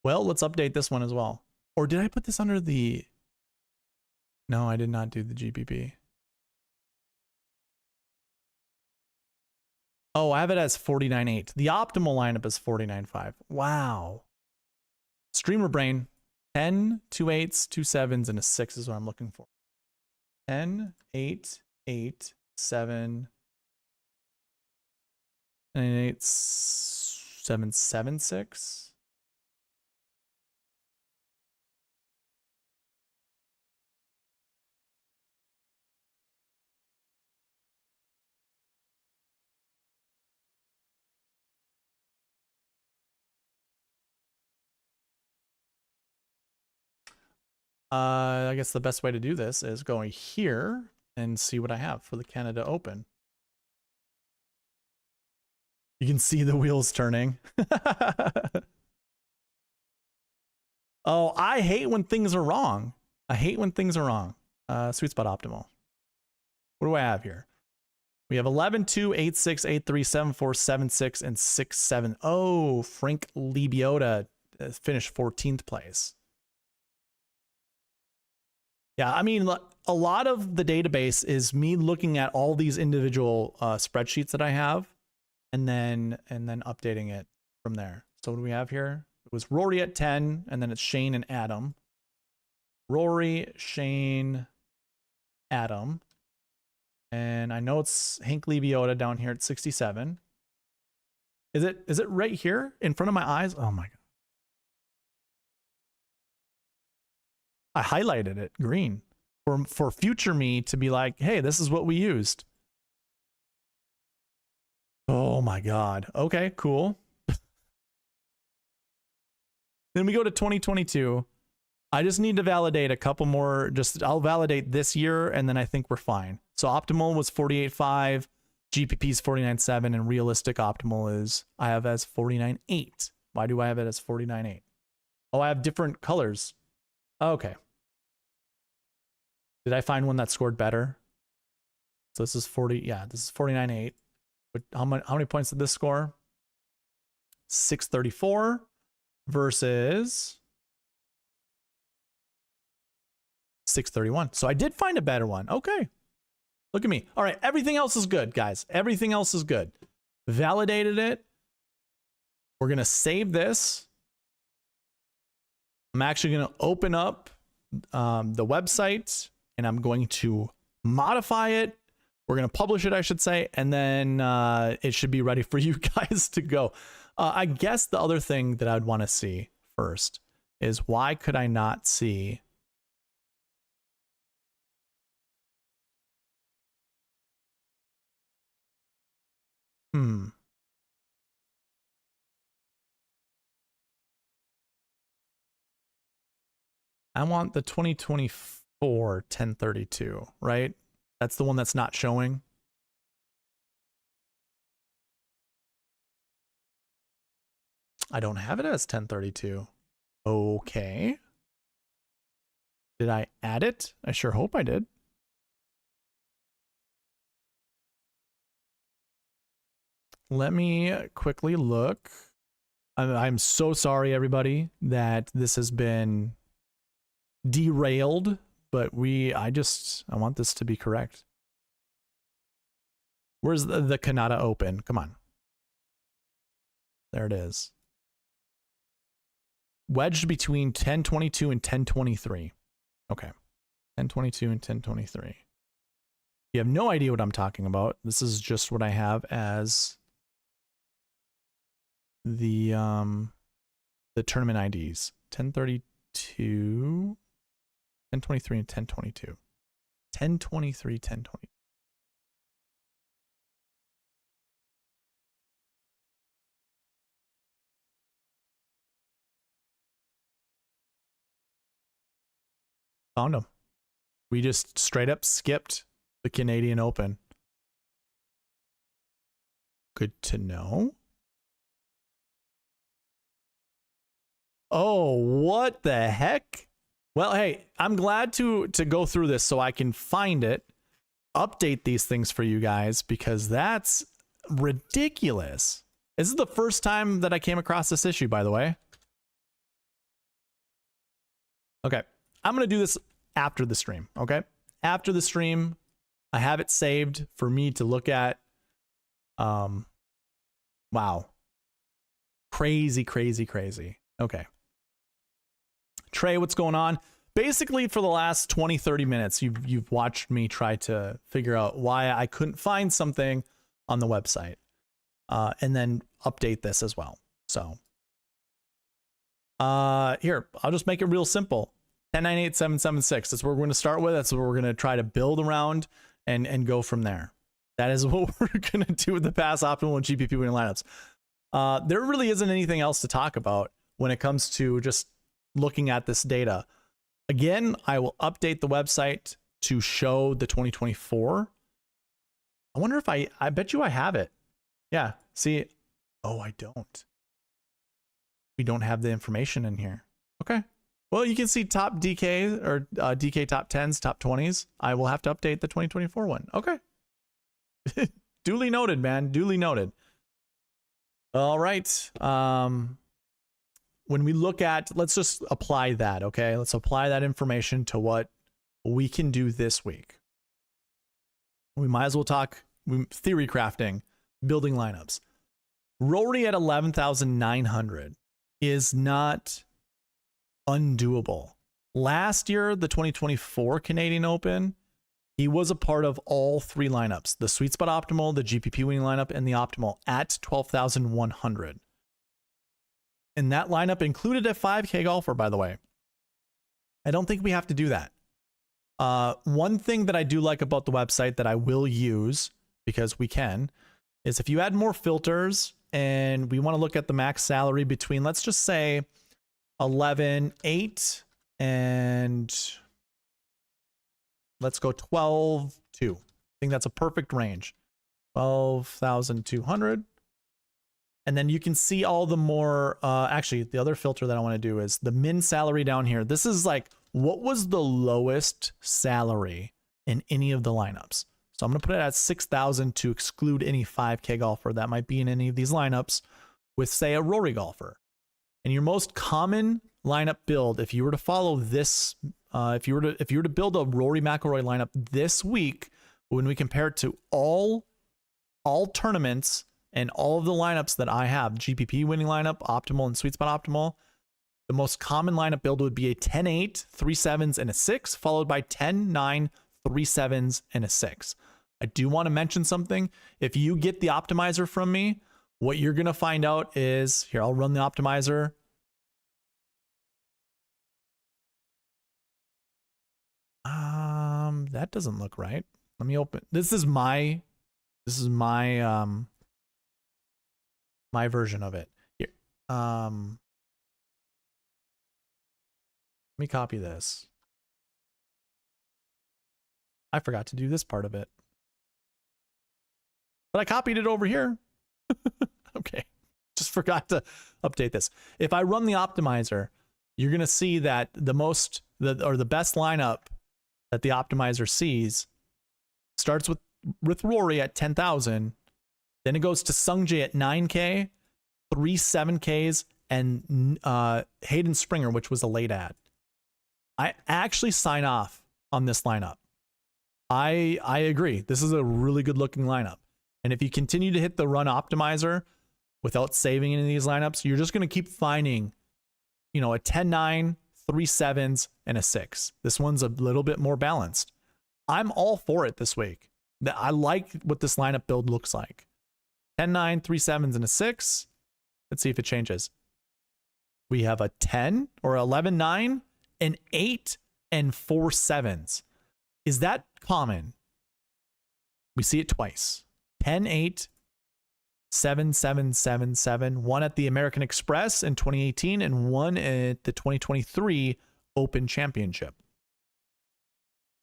Well, let's update this one as well. Or did I put this under the... No, I did not do the GPP. Oh, I have it as 49.8. The optimal lineup is 49.5. Wow. Streamer brain. 10, 2 8s, 2 7s, and a 6 is what I'm looking for. 10, 8, 8, 7, and 8, 7, 7, 6. I guess the best way to do this is going here and see what I have for the Canada Open. You can see the wheels turning. Oh, I hate when things are wrong. I hate when things are wrong. SweetSpot optimal. What do I have here? We have 11, 2, 8, 6, 8, 3, 7, 4, 7, 6, and 6, 7. Oh, Frank Libiota finished 14th place. Yeah, I mean, a lot of the database is me looking at all these individual spreadsheets that I have, and then updating it from there. So what do we have here? It was Rory at 10, and then it's Shane and Adam. Rory, Shane, Adam. And I know it's Hank Libiota down here at 67. Is it right here in front of my eyes? Oh my God. I highlighted it green for future me to be like, hey, this is what we used. Oh my God. Okay, cool. Then we go to 2022. I just need to validate a couple more. I'll validate this year, and then I think we're fine. So optimal was 48.5, GPP is 49.7, and realistic optimal is I have as 49.8. Why do I have it as 49.8? Oh, I have different colors. Okay. Did I find one that scored better? So this is 40. Yeah, this is 49.8. But how many points did this score? 634 versus 631. So I did find a better one. Okay. Look at me. All right. Everything else is good, guys. Everything else is good. Validated it. We're going to save this. I'm actually going to open up the website, and I'm going to modify it. We're going to publish it, I should say, and then it should be ready for you guys to go. I guess the other thing that I'd want to see first is why could I not see I want the 2024 1032, right? That's the one that's not showing. I don't have it as 1032. Okay. Did I add it? I sure hope I did. Let me quickly look. I'm so sorry, everybody, that this has been derailed, but I want this to be correct. Where's the Canada Open? Come on. There it is. Wedged between 1022 and 1023. Okay. 1022 and 1023. You have no idea what I'm talking about. This is just what I have as the the tournament IDs. 1032, 1023, and 1022. 1023, 1020. Found them. We just straight up skipped the Canadian Open. Good to know. Oh, what the heck? Well, hey, I'm glad to go through this so I can find it, update these things for you guys, because that's ridiculous. This is the first time that I came across this issue, by the way. Okay, I'm going to do this after the stream, okay? After the stream, I have it saved for me to look at. Wow. Crazy, crazy, crazy. Okay. Trey, what's going on? Basically, for the last 20-30 minutes, you've watched me try to figure out why I couldn't find something on the website, and then update this as well. So here, I'll just make it real simple. 1098,776. That's what we're going to start with. That's what we're going to try to build around and go from there. That is what we're going to do with the pass optimal and GPP winning lineups. There really isn't anything else to talk about when it comes to just looking at this data. Again, I will update the website to show the 2024. I wonder if I bet you I have it. Yeah, see, oh, I don't. We don't have the information in here. Okay. Well, you can see top DK or DK top 10s, top 20s. I will have to update the 2024 one. Okay. Duly noted, man. Duly noted. All right. When we look at, let's just apply that, okay? Let's apply that information to what we can do this week. We might as well talk theory crafting, building lineups. Rory at 11,900 is not undoable. Last year, the 2024 Canadian Open, he was a part of all three lineups, the SweetSpot Optimal, the GPP winning lineup, and the Optimal at 12,100. And that lineup included a 5K golfer, by the way. I don't think we have to do that. One thing that I do like about the website that I will use, because we can, is if you add more filters and we want to look at the max salary between, let's just say 11,800 and let's go 12,200. I think that's a perfect range. 12,200. And then you can see all the more, actually, the other filter that I want to do is the min salary down here. This is like, what was the lowest salary in any of the lineups? So I'm going to put it at 6,000 to exclude any 5K golfer that might be in any of these lineups with, say, a Rory golfer. And your most common lineup build, if you were to follow this, if you were to build a Rory McIlroy lineup this week, when we compare it to all tournaments and all of the lineups that I have, GPP winning lineup, optimal, and SweetSpot optimal, the most common lineup build would be a 10-8, 3-7s, and a 6, followed by 10-9, 3-7s, and a 6. I do want to mention something. If you get the optimizer from me, what you're going to find out is, here, I'll run the optimizer. That doesn't look right. Let me open. This is my my version of it. Here. Let me copy this. I forgot to do this part of it. But I copied it over here. Okay. Just forgot to update this. If I run the optimizer, you're going to see that the best lineup that the optimizer sees starts with Rory at 10,000. Then it goes to Sungjae at 9K, 3 7Ks, and Hayden Springer, which was a late ad. I actually sign off on this lineup. I agree. This is a really good looking lineup. And if you continue to hit the run optimizer without saving any of these lineups, you're just going to keep finding, you know, a 10-9, 3 7s, and a 6. This one's a little bit more balanced. I'm all for it this week. I like what this lineup build looks like. 10-9, 3 7s, and a 6. Let's see if it changes. We have a 10 or 11-9, an 8, and 4 7s. Is that common? We see it twice. 10-8, 7-7-7-7. One at the American Express in 2018 and one at the 2023 Open Championship.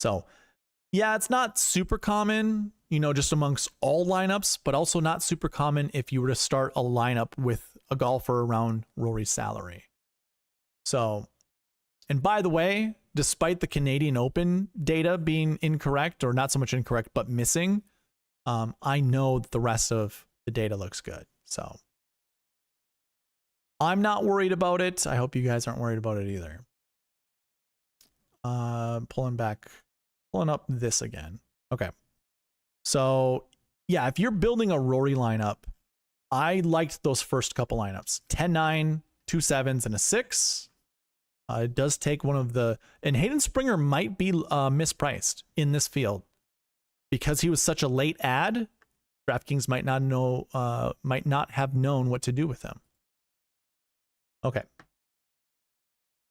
So, yeah, it's not super common, you know, just amongst all lineups, but also not super common if you were to start a lineup with a golfer around Rory's salary. So, and by the way, despite the Canadian Open data being incorrect, or not so much incorrect, but missing, I know that the rest of the data looks good. So I'm not worried about it. I hope you guys aren't worried about it either. Pulling up this again. Okay. So yeah, if you're building a Rory lineup, I liked those first couple lineups. 10-9, 2 7s, and a 6. It does take one of the, and Hayden Springer might be mispriced in this field because he was such a late ad. DraftKings might not have known what to do with him. Okay,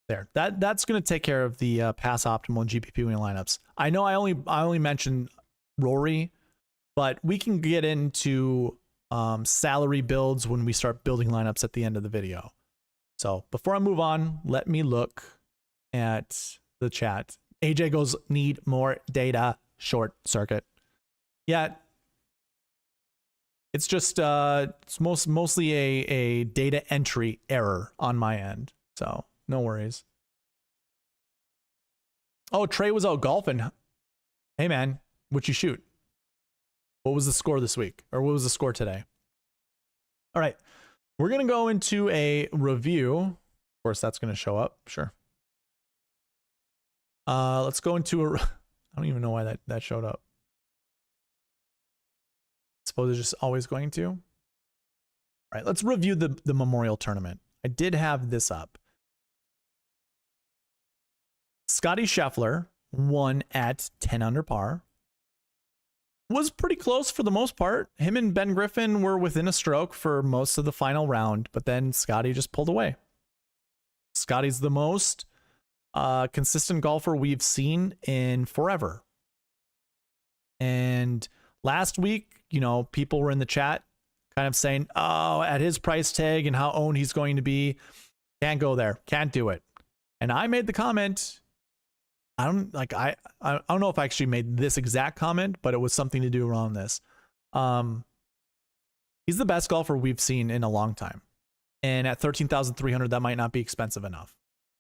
there. That's going to take care of the pass optimal and GPP winning lineups. I know I only mentioned Rory, but we can get into salary builds when we start building lineups at the end of the video. So before I move on, let me look at the chat. AJ goes, need more data, short circuit. Yeah, it's just it's mostly a data entry error on my end. So no worries. Oh, Trey was out golfing. Hey man, what'd you shoot? What was the score this week? Or what was the score today? All right. We're going to go into a review. Of course, that's going to show up. Sure. Let's go into a... I don't even know why that showed up. I suppose it's just always going to. All right, let's review the Memorial Tournament. I did have this up. Scottie Scheffler won at 10 under par. Was pretty close for the most part. Him and Ben Griffin were within a stroke for most of the final round, but then Scottie just pulled away. Scottie's the most consistent golfer we've seen in forever. And last week, you know, people were in the chat kind of saying, oh, at his price tag and how owned he's going to be, can't go there, can't do it. And I made the comment, I don't know if I actually made this exact comment, but it was something to do around this. He's the best golfer we've seen in a long time. And at 13,300, that might not be expensive enough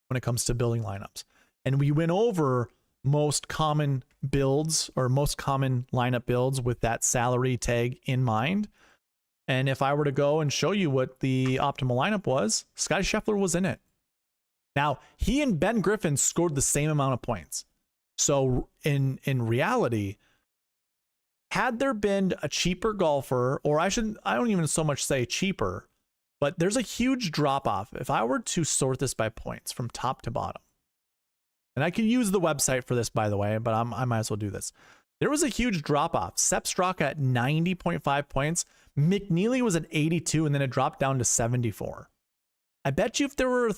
when it comes to building lineups. And we went over most common builds or most common lineup builds with that salary tag in mind. And if I were to go and show you what the optimal lineup was, Scottie Scheffler was in it. Now, he and Ben Griffin scored the same amount of points. So in reality, had there been a cheaper golfer, or I don't even so much say cheaper, but there's a huge drop off. If I were to sort this by points from top to bottom, and I can use the website for this, by the way, but I might as well do this. There was a huge drop off. Sepp Straka at 90.5 points. McNeely was at 82, and then it dropped down to 74. I bet you if there were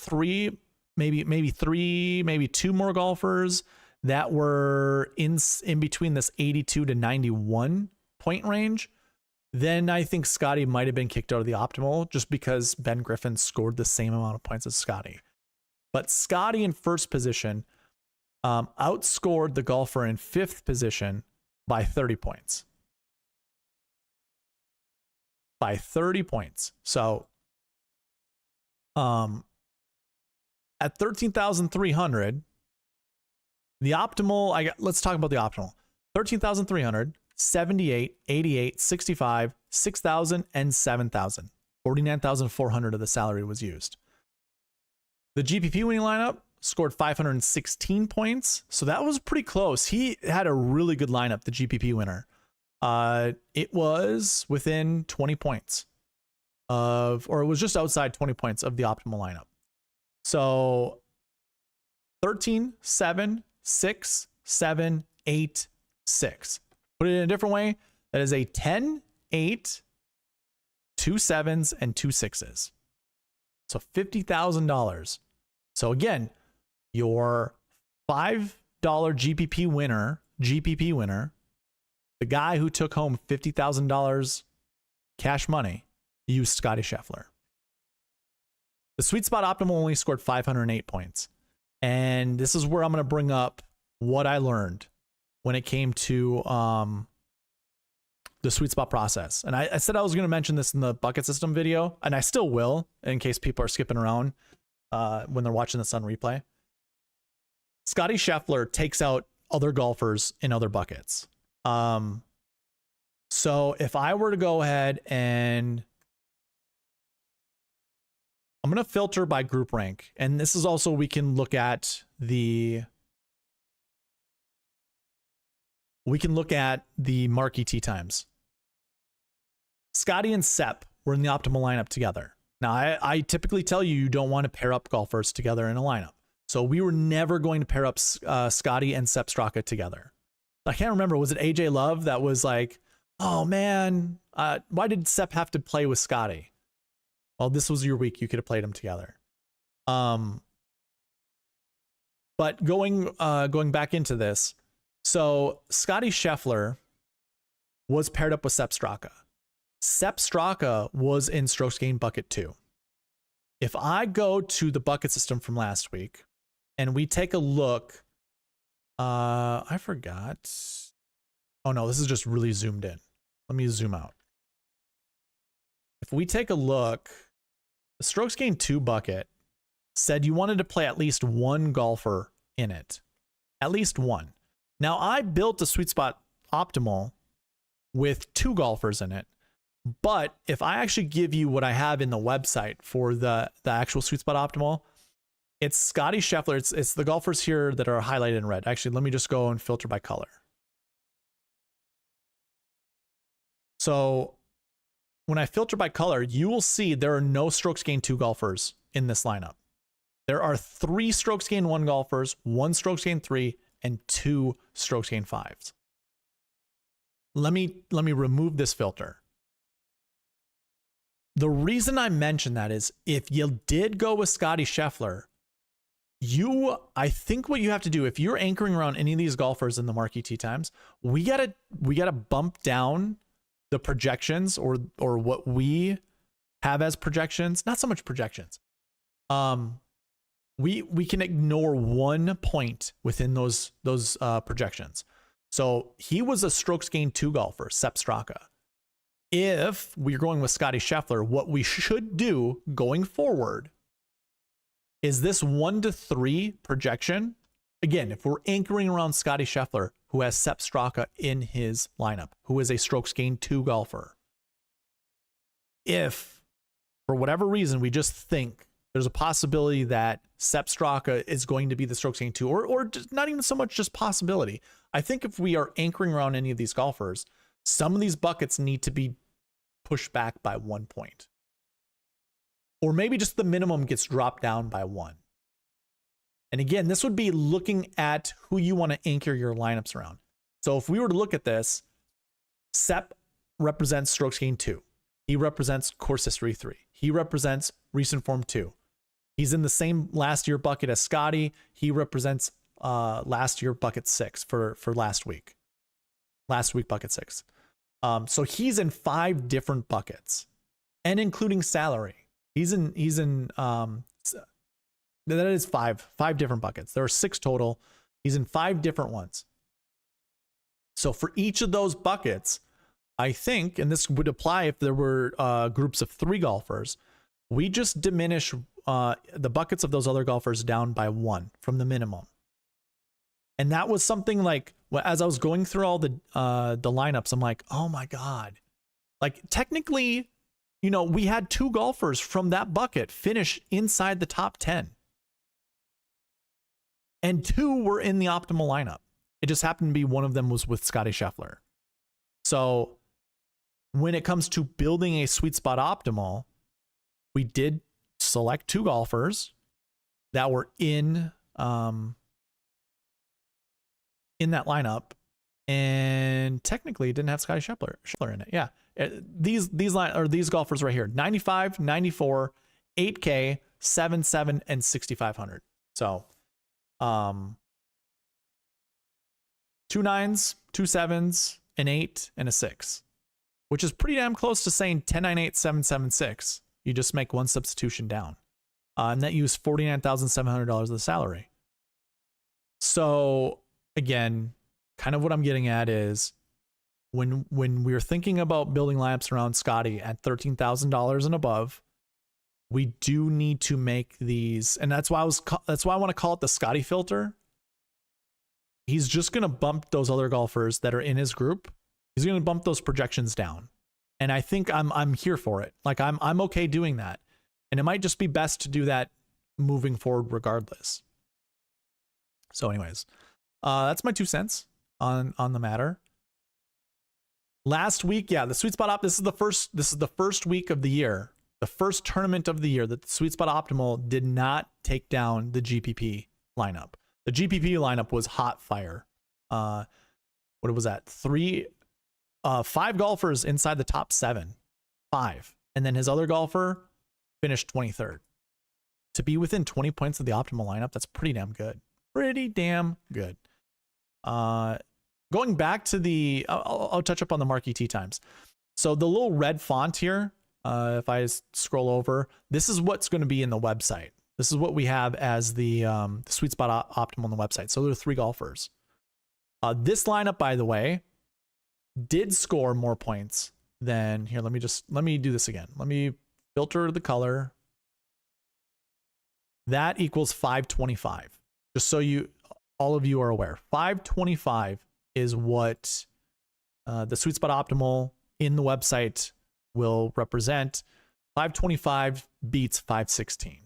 maybe two more golfers that were in between this 82 to 91 point range, then I think Scottie might have been kicked out of the optimal just because Ben Griffin scored the same amount of points as Scottie. But Scottie in first position outscored the golfer in fifth position by 30 points. By 30 points. So at 13,300, the optimal, let's talk about the optimal. 13,300, 78, 88, 65, 6,000, and 7,000. 49,400 of the salary was used. The GPP winning lineup scored 516 points, so that was pretty close. He had a really good lineup, the GPP winner. It was within 20 points or it was just outside 20 points of the optimal lineup. So 13, 7, 6, 7, 8, 6. Put it in a different way, that is a 10, 8, 2 7s, and 2 6s. So $50,000. So again, your $5 GPP winner, the guy who took home $50,000 cash money, used Scottie Scheffler. The SweetSpot Optimal only scored 508 points. And this is where I'm going to bring up what I learned when it came to the SweetSpot process. And I said I was going to mention this in the bucket system video, and I still will in case people are skipping around when they're watching this on replay. Scottie Scheffler takes out other golfers in other buckets. So if I were to go ahead and I'm going to filter by group rank, and this is also, we can look at the Marquee Tee Times. Scottie and Sepp were in the optimal lineup together. Now, I typically tell you, you don't want to pair up golfers together in a lineup. So we were never going to pair up Scottie and Sepp Straka together. I can't remember, was it AJ Love that was like, oh man, why did Sepp have to play with Scottie? Well, this was your week. You could have played them together. But going back into this, so Scottie Scheffler was paired up with Sepp Straka. Sepp Straka was in strokes gained bucket 2. If I go to the bucket system from last week and we take a look, I forgot. Oh no, this is just really zoomed in. Let me zoom out. If we take a look, the strokes gained 2 bucket said you wanted to play at least one golfer in it. At least one. Now, I built a SweetSpot Optimal with 2 golfers in it, but if I actually give you what I have in the website for the actual SweetSpot Optimal, it's Scottie Scheffler. It's the golfers here that are highlighted in red. Actually, let me just go and filter by color. So when I filter by color, you will see there are no strokes gained 2 golfers in this lineup. There are 3 strokes gained 1 golfers, 1 strokes gained 3, and 2 strokes gained 5s. Let me remove this filter. The reason I mention that is if you did go with Scottie Scheffler, I think what you have to do, if you're anchoring around any of these golfers in the Marquee Tee Times, we gotta bump down the projections or what we have as projections. Not so much projections. We can ignore 1 point within those projections. So he was a strokes gained 2 golfer, Sepp Straka. If we're going with Scottie Scheffler, what we should do going forward is this 1 to 3 projection. Again, if we're anchoring around Scottie Scheffler, who has Sepp Straka in his lineup, who is a strokes gained 2 golfer. If, for whatever reason, we just think there's a possibility that Sepp Straka is going to be the strokes gained 2, or just not even so much just possibility. I think if we are anchoring around any of these golfers, some of these buckets need to be pushed back by 1 point. Or maybe just the minimum gets dropped down by 1. And again, this would be looking at who you want to anchor your lineups around. So if we were to look at this, Sepp represents strokes gained 2. He represents course history 3. He represents recent form 2. He's in the same last year bucket as Scottie. He represents last year bucket 6 for last week. Last week bucket 6. So he's in 5 different buckets, and including salary. He's in that is 5 different buckets. There are 6 total. He's in 5 different ones. So for each of those buckets, I think, and this would apply if there were groups of 3 golfers, we just diminish the buckets of those other golfers down by 1 from the minimum. And that was something like, as I was going through all the lineups, I'm like, oh my God. Like technically, you know, we had 2 golfers from that bucket finish inside the top 10. And 2 were in the optimal lineup. It just happened to be one of them was with Scottie Scheffler. So when it comes to building a SweetSpot Optimal, we did select 2 golfers that were in that lineup, and technically it didn't have Scottie Scheffler in it. Yeah, these golfers right here, 95, 94, 8K, 7, 7, and 6,500. So, 2 9s, 2 7s, an 8, and a 6, which is pretty damn close to saying 10, 9, 8, 7, 7, 6. You just make one substitution down. And that used $49,700 of the salary. So again, kind of what I'm getting at is when we're thinking about building lineups around Scotty at $13,000 and above, we do need to make these, and that's why I want to call it the Scotty filter. He's just going to bump those other golfers that are in his group. He's going to bump those projections down. And I think I'm here for it. Like I'm okay doing that. And it might just be best to do that moving forward regardless. So anyways, that's my 2 cents on the matter. Last week, yeah, the SweetSpot Op, this is the first week of the year, the first tournament of the year that the SweetSpot Optimal did not take down the GPP lineup. The GPP lineup was hot fire. What was that? 5 golfers inside the top 7. 5. And then his other golfer finished 23rd. To be within 20 points of the optimal lineup, that's pretty damn good. Pretty damn good. Going back to the, I'll touch up on the Marquee Tee Times. So the little red font here, if I scroll over, this is what's going to be in the website. This is what we have as the SweetSpot Optimal on the website. So there are 3 golfers. This lineup, by the way, did score more points than, here, let me do this again. Let me filter the color. That equals 525. Just so all of you are aware, 525 is what the SweetSpot Optimal in the website will represent. 525 beats 516.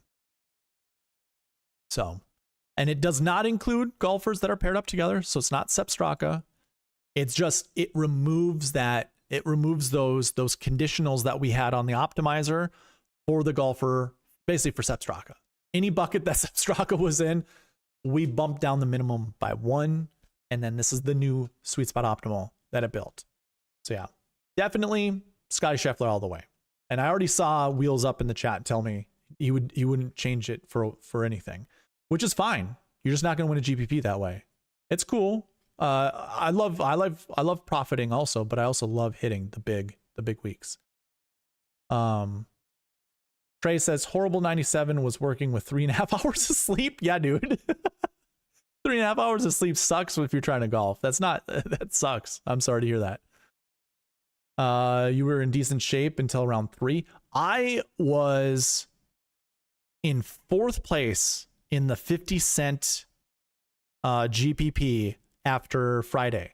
So, and it does not include golfers that are paired up together. So it's not Sepp Straka. It's just, it removes those conditionals that we had on the optimizer for the golfer, basically for Sepp Straka. Any bucket that Sepp Straka was in, we bumped down the minimum by 1. And then this is the new SweetSpot Optimal that it built. So yeah, definitely Scotty Scheffler all the way. And I already saw Wheels Up in the chat tell me he wouldn't change it for anything, which is fine. You're just not going to win a GPP that way. It's cool. I love profiting also, but I also love hitting the big weeks. Trey says horrible 97 was working with 3.5 hours of sleep. Yeah, dude. 3.5 hours of sleep sucks if you're trying to golf. That sucks. I'm sorry to hear that. You were in decent shape until round 3. I was in 4th place in the 50 cent GPP after Friday.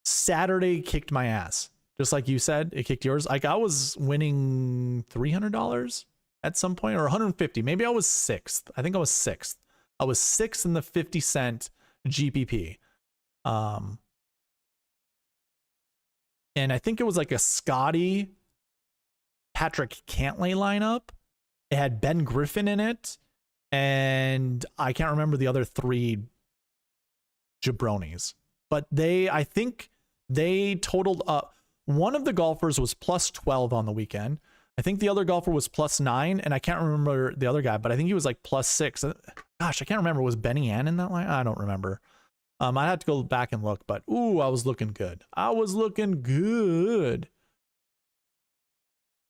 Saturday kicked my ass. Just like you said, it kicked yours. Like I was winning $300 at some point, or 150. Maybe I was 6th. I think I was 6th. I was 6th in the 50 cent GPP. And I think it was like a Scotty Patrick Cantlay lineup. It had Ben Griffin in it. And I can't remember the other 3 jabronis. But I think they totaled up. One of the golfers was plus 12 on the weekend. I think the other golfer was plus 9, and I can't remember the other guy, but I think he was like plus 6. Gosh, I can't remember. Was Benny Ann in that line? I don't remember. I had to go back and look, but ooh, I was looking good.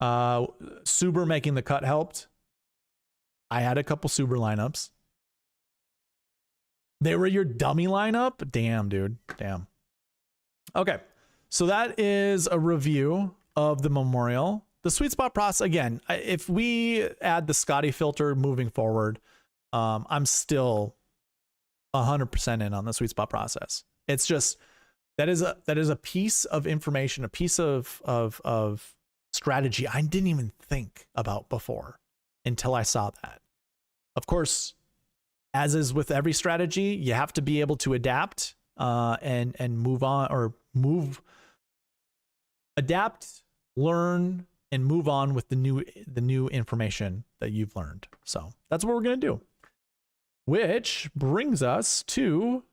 Suber making the cut helped. I had a couple Suber lineups. They were your dummy lineup? Damn, dude. Damn. Okay. So that is a review of the Memorial. The SweetSpot process, again, if we add the Scotty filter moving forward, I'm still 100% in on the SweetSpot process. It's just, that is a piece of information, a piece of strategy I didn't even think about before until I saw that. Of course, as is with every strategy, you have to be able to adapt and move on, or adapt, learn, and move on with the new information that you've learned. So that's what we're going to do. Which brings us to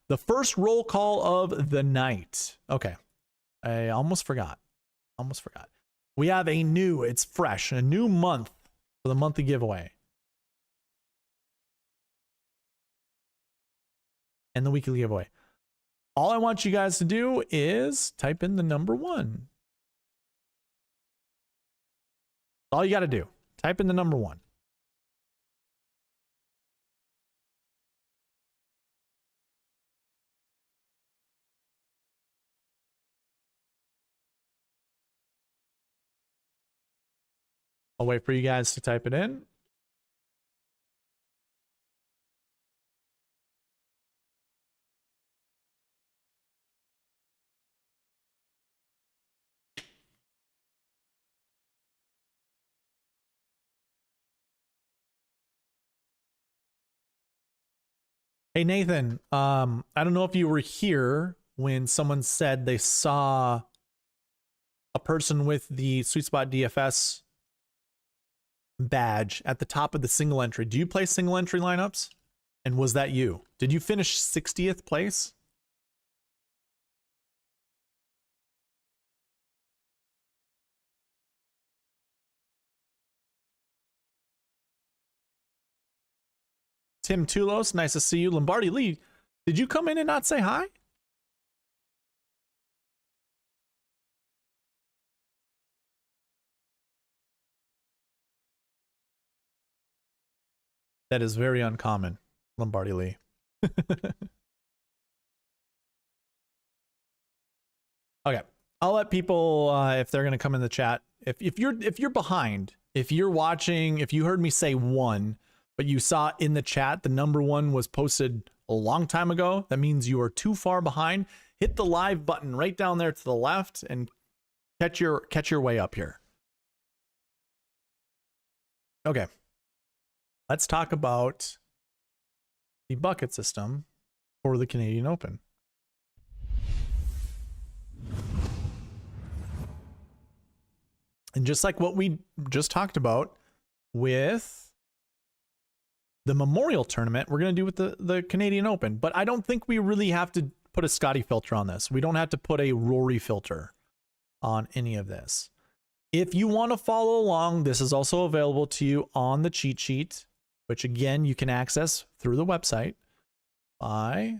the first roll call of the night. Okay. I almost forgot. We have it's fresh, a new month for the monthly giveaway. And the weekly giveaway. All I want you guys to do is type in the number 1. All you got to do. Type in the number 1. I'll wait for you guys to type it in. Hey, Nathan, I don't know if you were here when someone said they saw a person with the SweetSpotDFS badge at the top of the single entry. Do you play single entry lineups? And was that you? Did you finish 60th place? Tim Tulos, nice to see you. Lombardi Lee, did you come in and not say hi? That is very uncommon, Lombardi Lee. Okay, I'll let people if they're gonna come in the chat. If you're behind, if you're watching, if you heard me say 1, but you saw in the chat the number 1 was posted a long time ago, that means you are too far behind. Hit the live button right down there to the left and catch your way up here. Okay. Let's talk about the bucket system for the Canadian Open. And just like what we just talked about with the Memorial Tournament, we're going to do with the Canadian Open. But I don't think we really have to put a Scotty filter on this. We don't have to put a Rory filter on any of this. If you want to follow along, this is also available to you on the cheat sheet, which again, you can access through the website by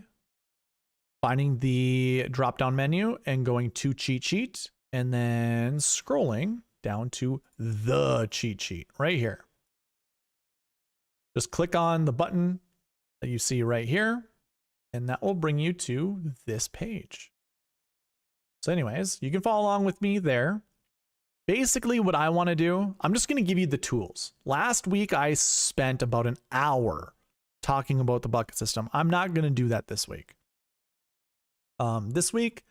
finding the drop-down menu and going to cheat sheet and then scrolling down to the cheat sheet right here. Just click on the button that you see right here, and that will bring you to this page. So anyways, you can follow along with me there. Basically what I want to do, I'm just going to give you the tools. Last week, I spent about an hour talking about the bucket system. I'm not going to do that this week. This week,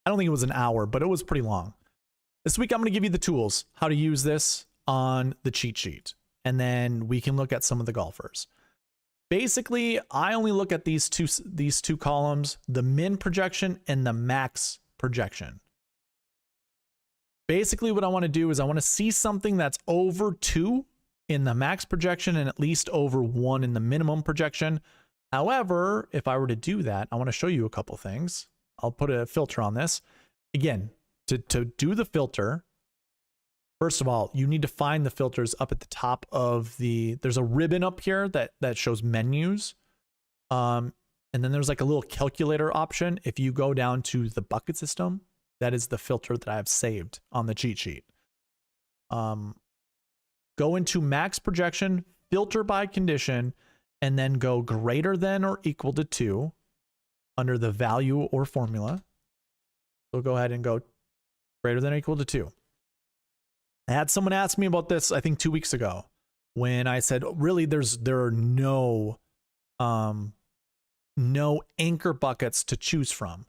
I don't think it was an hour, but it was pretty long. This week, I'm going to give you the tools, how to use this on the cheat sheet. And then we can look at some of the golfers. Basically, I only look at these two columns, the min projection and the max projection. Basically, what I want to do is I want to see something that's over 2 in the max projection and at least over 1 in the minimum projection. However, if I were to do that, I want to show you a couple things. I'll put a filter on this. Again, to do the filter, first of all, you need to find the filters up at the top of there's a ribbon up here that shows menus. And then there's like a little calculator option. If you go down to the bucket system, that is the filter that I have saved on the cheat sheet. Go into max projection, filter by condition, and then go greater than or equal to 2 under the value or formula. So go ahead and go greater than or equal to 2. I had someone ask me about this, I think 2 weeks ago, when I said, really, there are no anchor buckets to choose from.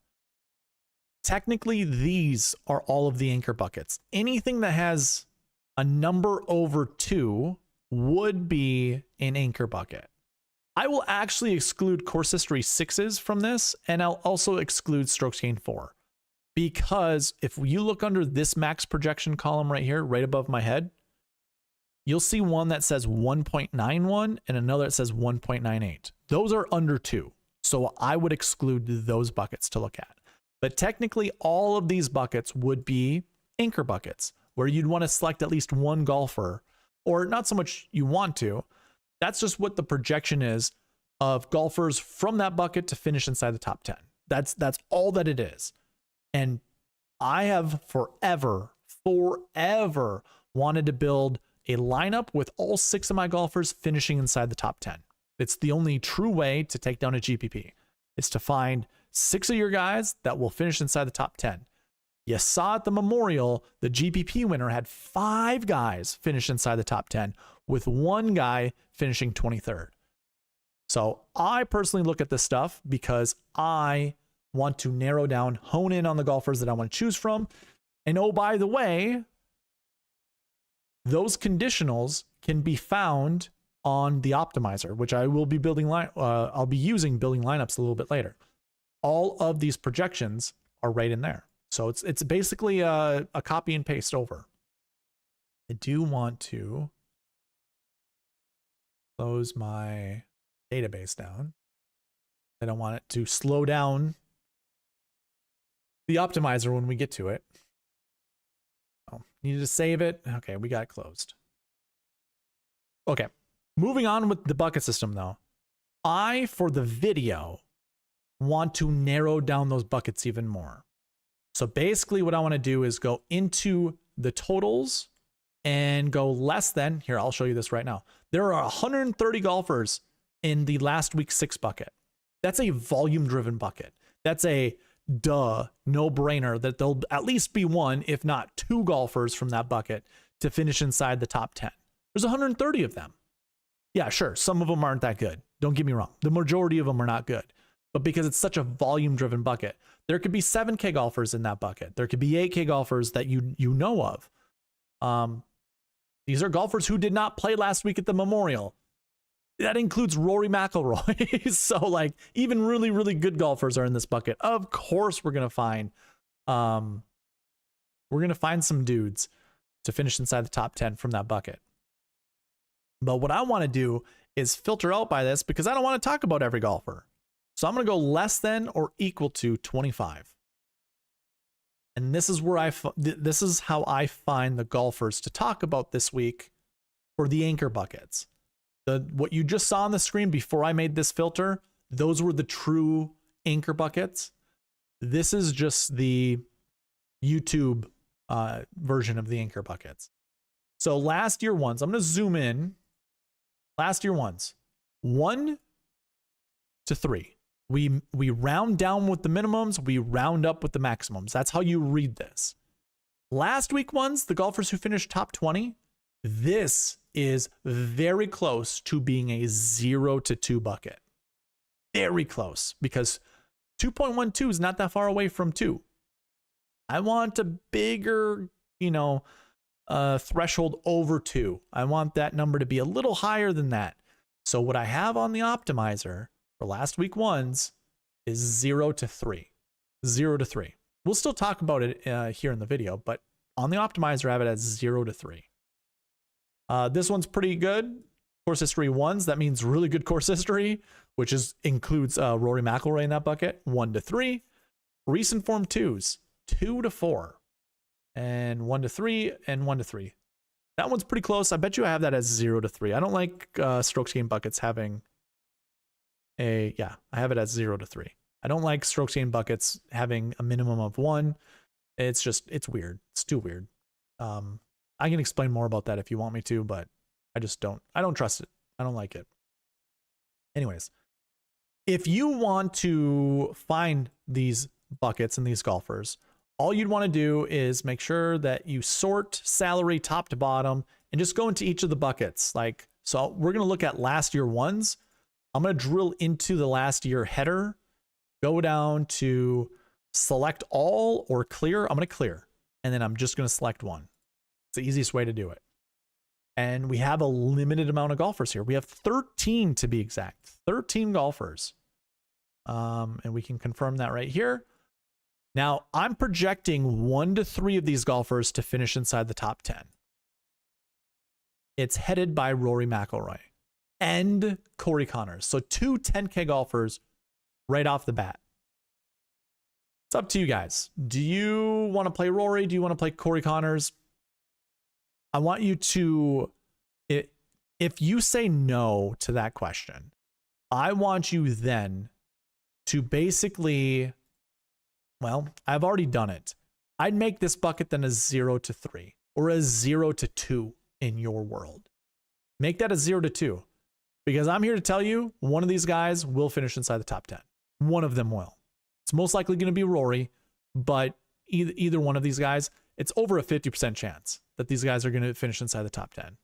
Technically, these are all of the anchor buckets. Anything that has a number over 2 would be an anchor bucket. I will actually exclude course history 6s from this, and I'll also exclude strokes gained 4. Because if you look under this max projection column right here, right above my head, you'll see one that says 1.91 and another that says 1.98. Those are under 2. So I would exclude those buckets to look at. But technically, all of these buckets would be anchor buckets. where you'd want to select at least one golfer, or not so much you want to. That's just what the projection is of golfers from that bucket to finish inside the top 10. That's all that it is. And I have forever wanted to build a lineup with all 6 of my golfers finishing inside the top 10. It's the only true way to take down a GPP. It's to find 6 of your guys that will finish inside the top 10. You saw at the Memorial, the GPP winner had 5 guys finish inside the top 10, with 1 guy finishing 23rd. So I personally look at this stuff because I want to narrow down, hone in on the golfers that I want to choose from. And oh, by the way, those conditionals can be found on the optimizer, which I will be building. I'll be using building lineups a little bit later. All of these projections are right in there. So it's basically a copy and paste over. I do want to close my database down. I don't want it to slow down the optimizer when we get to it. Oh, needed to save it. Okay, we got it closed. Okay, moving on with the bucket system though. I, for the video, want to narrow down those buckets even more. So basically what I want to do is go into the totals and go less than, here, I'll show you this right now. There are 130 golfers in the last week 6 bucket. That's a volume driven bucket. That's a no-brainer that there'll at least be 1, if not 2 golfers from that bucket to finish inside the top 10. There's 130 of them. Yeah, sure, some of them aren't that good. Don't get me wrong. The majority of them are not good. But because it's such a volume driven bucket, there could be 7K golfers in that bucket. There could be 8K golfers that you know of. These are golfers who did not play last week at the Memorial. That includes Rory McIlroy. So like even really, really good golfers are in this bucket. Of course, we're going to find some dudes to finish inside the top 10 from that bucket. But what I want to do is filter out by this because I don't want to talk about every golfer. So I'm going to go less than or equal to 25. And this is where this is how I find the golfers to talk about this week for the anchor buckets. What you just saw on the screen before I made this filter, those were the true anchor buckets. This is just the YouTube version of the anchor buckets. So last year ones, I'm going to zoom in. Last year ones, 1 to 3. We round down with the minimums, we round up with the maximums. That's how you read this. Last week ones, the golfers who finished top 20, this is very close to being a 0 to 2 bucket. Very close, because 2.12 is not that far away from 2. I want a bigger, threshold over 2. I want that number to be a little higher than that. So what I have on the optimizer for last week ones is 0 to 3. 0 to 3. We'll still talk about it here in the video, but on the optimizer, I have it as 0 to 3. This one's pretty good. Course history 1s. That means really good course history, which includes Rory McIlroy in that bucket. 1 to 3. Recent form 2s. 2 to 4. And 1 to 3 and 1 to 3. That one's pretty close. I bet you I have that as 0 to 3. I don't like strokes gained buckets having I have it as 0 to 3. I don't like strokes gained buckets having a minimum of 1. It's weird. It's too weird. I can explain more about that if you want me to, but I don't trust it. I don't like it. Anyways, if you want to find these buckets and these golfers, all you'd want to do is make sure that you sort salary top to bottom and just go into each of the buckets. So we're going to look at last year ones. I'm going to drill into the last year header, go down to select all or clear. I'm going to clear, and then I'm just going to select one. It's the easiest way to do it. And we have a limited amount of golfers here. We have 13 to be exact, 13 golfers. And we can confirm that right here. Now I'm projecting 1 to 3 of these golfers to finish inside the top 10. It's headed by Rory McIlroy and Corey Connors. So 2 10K golfers right off the bat. It's up to you guys. Do you want to play Rory? Do you want to play Corey Connors? I want you to, if you say no to that question, I want you then to basically, well, I've already done it. I'd make this bucket then a 0 to 3 or a 0 to 2 in your world. Make that a 0 to 2 because I'm here to tell you one of these guys will finish inside the top 10. One of them will. It's most likely going to be Rory, but either one of these guys, it's over a 50% chance that these guys are going to finish inside the top 10.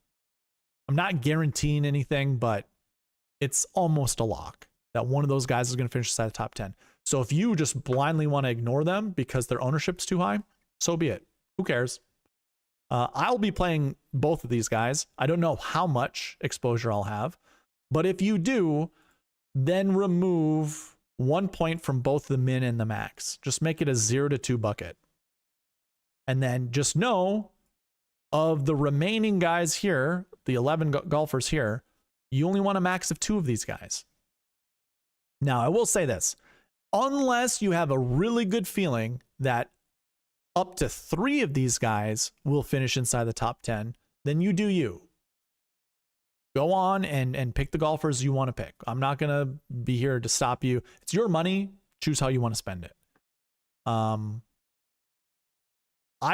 I'm not guaranteeing anything, but it's almost a lock that one of those guys is going to finish inside the top 10. So if you just blindly want to ignore them because their ownership's too high, so be it. Who cares? I'll be playing both of these guys. I don't know how much exposure I'll have, but if you do, then remove 1 point from both the min and the max. Just make it a 0 to 2 bucket. And then just know of the remaining guys here, the 11 golfers here, you only want a max of 2 of these guys. Now, I will say this. Unless you have a really good feeling that up to 3 of these guys will finish inside the top 10, then you do you. Go on and pick the golfers you want to pick. I'm not going to be here to stop you. It's your money. Choose how you want to spend it. I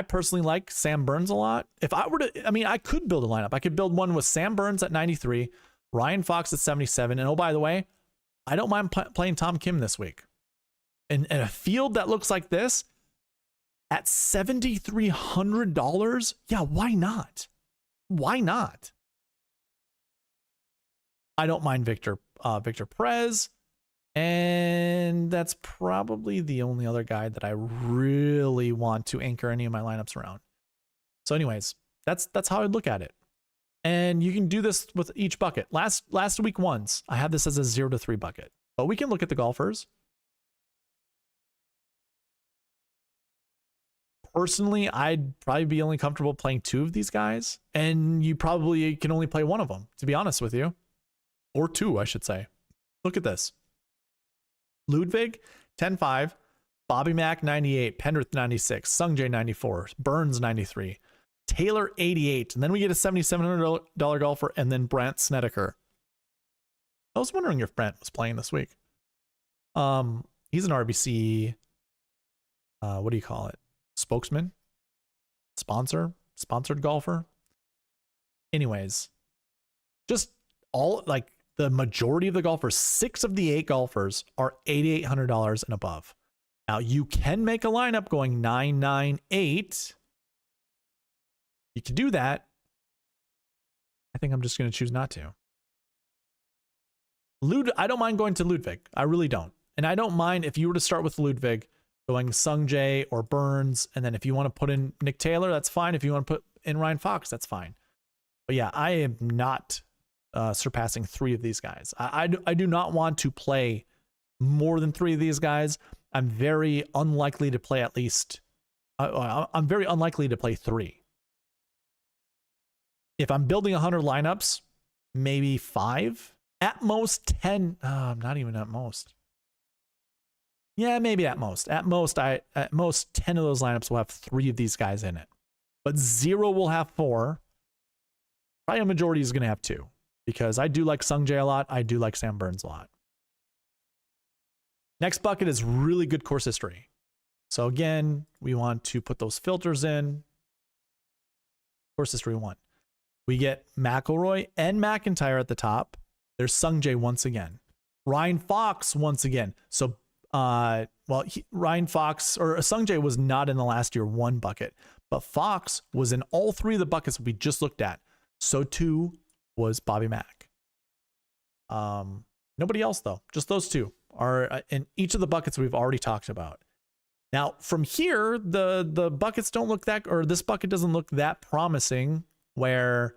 personally like Sam Burns a lot. If I were to, I mean, I could build a lineup. I could build one with Sam Burns at 93, Ryan Fox at 77. And oh, by the way, I don't mind playing Tom Kim this week. And a field that looks like this at $7,300, yeah, why not? Why not? I don't mind Victor Perez, and that's probably the only other guy that I really want to anchor any of my lineups around. So, anyways, that's how I look at it. And you can do this with each bucket. Last week ones, I have this as a 0 to 3 bucket, but we can look at the golfers. Personally, I'd probably be only comfortable playing 2 of these guys, and you probably can only play 1 of them, to be honest with you. Or 2, I should say. Look at this. Ludwig, 10.5. Bobby Mack, 98. Pendrith, 96. Sungjae, 94. Burns, 93. Taylor, 88. And then we get a $7,700 golfer, and then Brandt Snedeker. I was wondering if Brandt was playing this week. He's an RBC, what do you call it? Spokesman? Sponsored golfer? Anyways, just all, like, the majority of the golfers, 6 of the 8 golfers are $8,800 and above. Now, you can make a lineup going 998. You can do that. I think I'm just going to choose not to. I don't mind going to Ludwig. I really don't. And I don't mind if you were to start with Ludwig, going Sungjae or Burns, and then if you want to put in Nick Taylor, that's fine. If you want to put in Ryan Fox, that's fine. But yeah, I am not surpassing 3 of these guys. I do not want to play more than 3 of these guys. I'm very unlikely to play at least. I'm very unlikely to play 3. If I'm building 100 lineups, maybe 5, at most 10. Not even at most. Yeah, maybe at most. At most 10 of those lineups will have 3 of these guys in it, but 0 will have 4. Probably a majority is going to have 2. Because I do like Sungjae a lot. I do like Sam Burns a lot. Next bucket is really good course history. So again, we want to put those filters in. Course history 1. We get McIlroy and McIntyre at the top. There's Sungjae once again. Ryan Fox once again. So, Ryan Fox or Sungjae was not in the last year 1 bucket, but Fox was in all 3 of the buckets we just looked at. So too was Bobby Mack. Nobody else though. Just those 2 are in each of the buckets we've already talked about. Now from here, the buckets don't look that, or this bucket doesn't look that promising. Where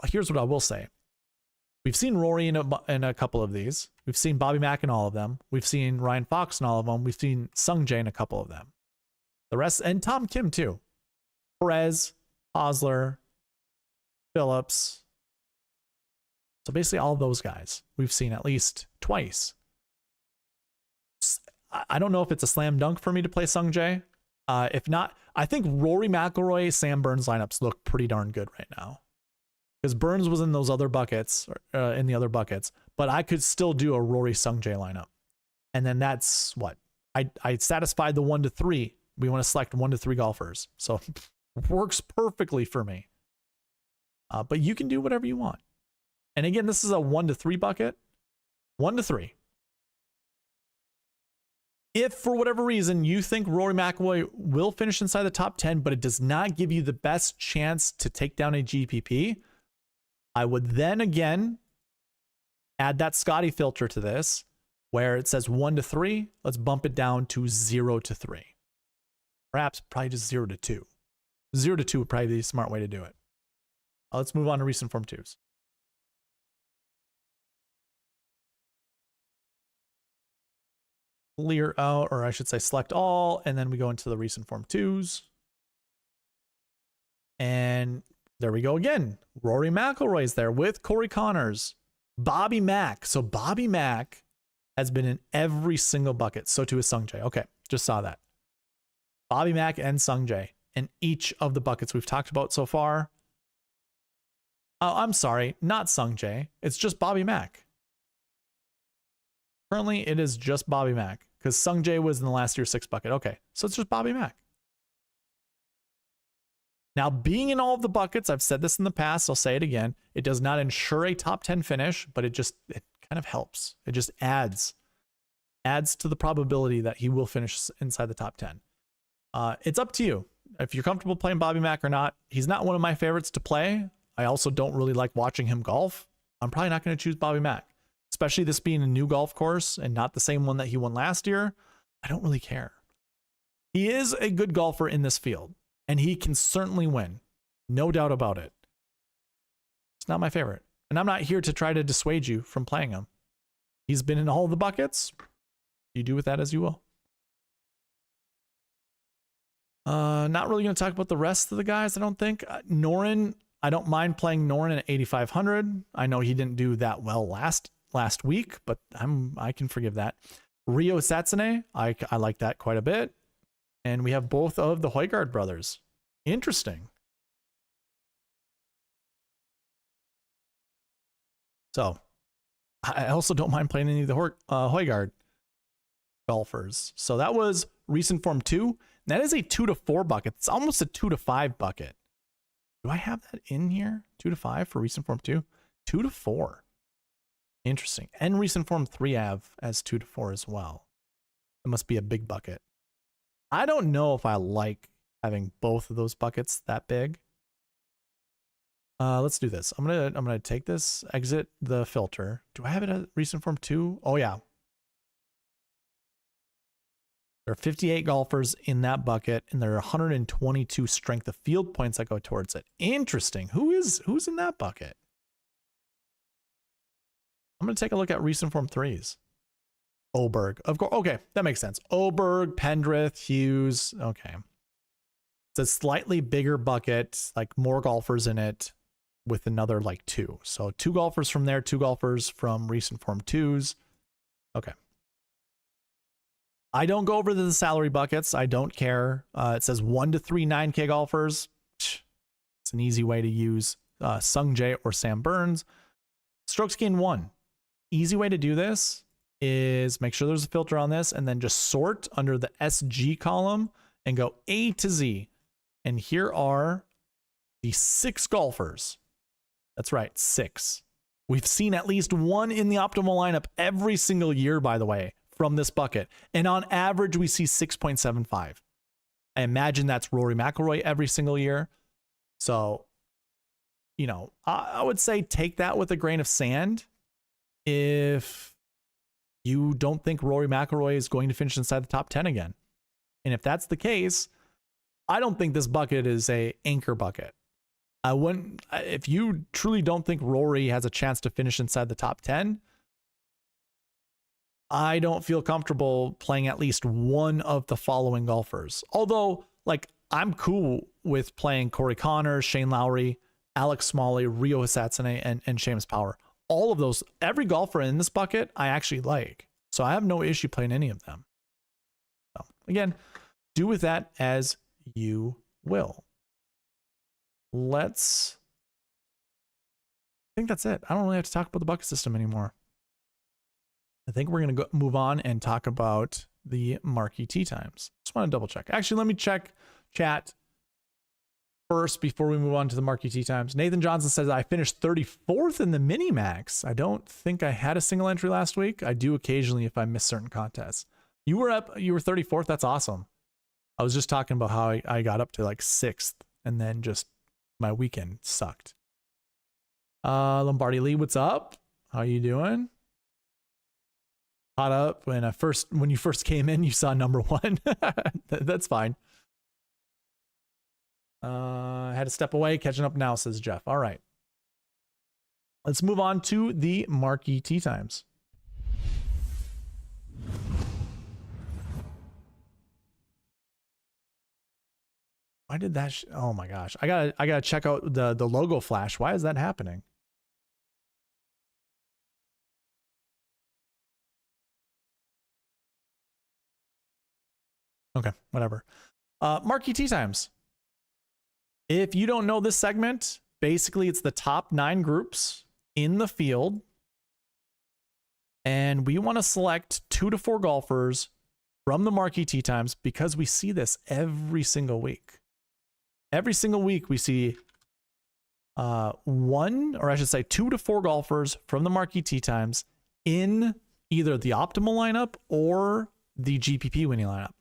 here's what I will say: we've seen Rory in a couple of these. We've seen Bobby Mack in all of them. We've seen Ryan Fox in all of them. We've seen Sungjae in a couple of them. The rest, and Tom Kim too. Perez, Hosler, Phillips. So basically all those guys we've seen at least twice. I don't know if it's a slam dunk for me to play Sungjae. If not, I think Rory McIlroy, Sam Burns lineups look pretty darn good right now. Because Burns was in those other buckets, in the other buckets, but I could still do a Rory Sungjae lineup. And then that's what? I satisfied the 1 to 3. We want to select 1 to 3 golfers. So works perfectly for me. But you can do whatever you want. And again, this is a 1 to 3 bucket. 1 to 3. If for whatever reason you think Rory McIlroy will finish inside the top 10, but it does not give you the best chance to take down a GPP, I would then again add that Scotty filter to this where it says 1 to 3. Let's bump it down to 0 to 3. Perhaps probably just 0 to 2. 0 to 2 would probably be a smart way to do it. Let's move on to recent form 2s. Clear out, or I should say select all, and then we go into the recent form 2s. And there we go again. Rory McIlroy's there with Corey Connors. Bobby Mack. So Bobby Mack has been in every single bucket. So too is Sungjae. Okay, just saw that. Bobby Mack and Sungjae in each of the buckets we've talked about so far. Oh, I'm sorry, not Sungjae. It's just Bobby Mack. Currently, it is just Bobby Mack because Sungjae was in the last year 6 bucket. Okay, so it's just Bobby Mack. Now, being in all of the buckets, I've said this in the past, I'll say it again, it does not ensure a top 10 finish, but it kind of helps. It just adds to the probability that he will finish inside the top 10. It's up to you. If you're comfortable playing Bobby Mack or not, he's not one of my favorites to play. I also don't really like watching him golf. I'm probably not going to choose Bobby Mack, especially this being a new golf course and not the same one that he won last year. I don't really care. He is a good golfer in this field. And he can certainly win. No doubt about it. It's not my favorite. And I'm not here to try to dissuade you from playing him. He's been in all the buckets. You do with that as you will. Not really going to talk about the rest of the guys, I don't think. Noren, I don't mind playing Noren at 8,500. I know he didn't do that well last week, but I can forgive that. Ryo Satsune, I like that quite a bit. And we have both of the Højgaard brothers. Interesting. So, I also don't mind playing any of the Højgaard golfers. So that was recent form 2. That is a 2 to 4 bucket. It's almost a 2 to 5 bucket. Do I have that in here? 2 to 5 for recent form 2? 2 to 4. Interesting. And recent form 3 I have as 2 to 4 as well. It must be a big bucket. I don't know if I like having both of those buckets that big. Let's do this. I'm gonna take this, exit the filter. Do I have it at recent form 2? Oh yeah. There are 58 golfers in that bucket, and there are 122 strength of field points that go towards it. Interesting. Who's in that bucket? I'm gonna take a look at recent form 3s. Oberg, of course. Okay, that makes sense. Oberg, Pendrith, Hughes. Okay. It's a slightly bigger bucket, like more golfers in it with another like 2. So 2 golfers from there, 2 golfers from recent form 2s. Okay. I don't go over the salary buckets. I don't care. It says 1 to 3 9K golfers. It's an easy way to use Sungjae or Sam Burns. Strokes gain 1. Easy way to do this is make sure there's a filter on this and then just sort under the SG column and go A to Z. And here are the 6 golfers. That's right, 6. We've seen at least 1 in the optimal lineup every single year, by the way, from this bucket. And on average, we see 6.75. I imagine that's Rory McIlroy every single year. So, you know, I would say take that with a grain of sand. If you don't think Rory McIlroy is going to finish inside the top 10 again. And if that's the case, I don't think this bucket is a anchor bucket. If you truly don't think Rory has a chance to finish inside the top 10, I don't feel comfortable playing at least one of the following golfers. Although, like, I'm cool with playing Corey Connors, Shane Lowry, Alex Smalley, Ryo Satsune, and Seamus Power. All of those, every golfer in this bucket, I actually like. So I have no issue playing any of them. So again, do with that as you will. I think that's it. I don't really have to talk about the bucket system anymore. I think we're going to move on and talk about the Marquee Tee Times. Just want to double check. Actually, let me check chat first before we move on to the Marquee Tee Times. Nathan Johnson says, I finished 34th in the mini-max. I don't think I had a single entry last week. I do occasionally if I miss certain contests. You were 34th. That's awesome. I was just talking about how I got up to like 6th and then just my weekend sucked. Lombardi Lee, what's up? How you doing? Caught up when you first came in, you saw number 1. That's fine. I had to step away, catching up now, says Jeff. All right. Let's move on to the Marquee Tee Times. Why did that? Oh my gosh. I gotta check out the logo flash. Why is that happening? Okay, whatever. Marquee Tee Times. If you don't know this segment, basically it's the top 9 groups in the field. And we want to select 2 to 4 golfers from the Marquee Tee Times because we see this every single week. Every single week we see 2 to 4 golfers from the Marquee Tee Times in either the optimal lineup or the GPP winning lineup.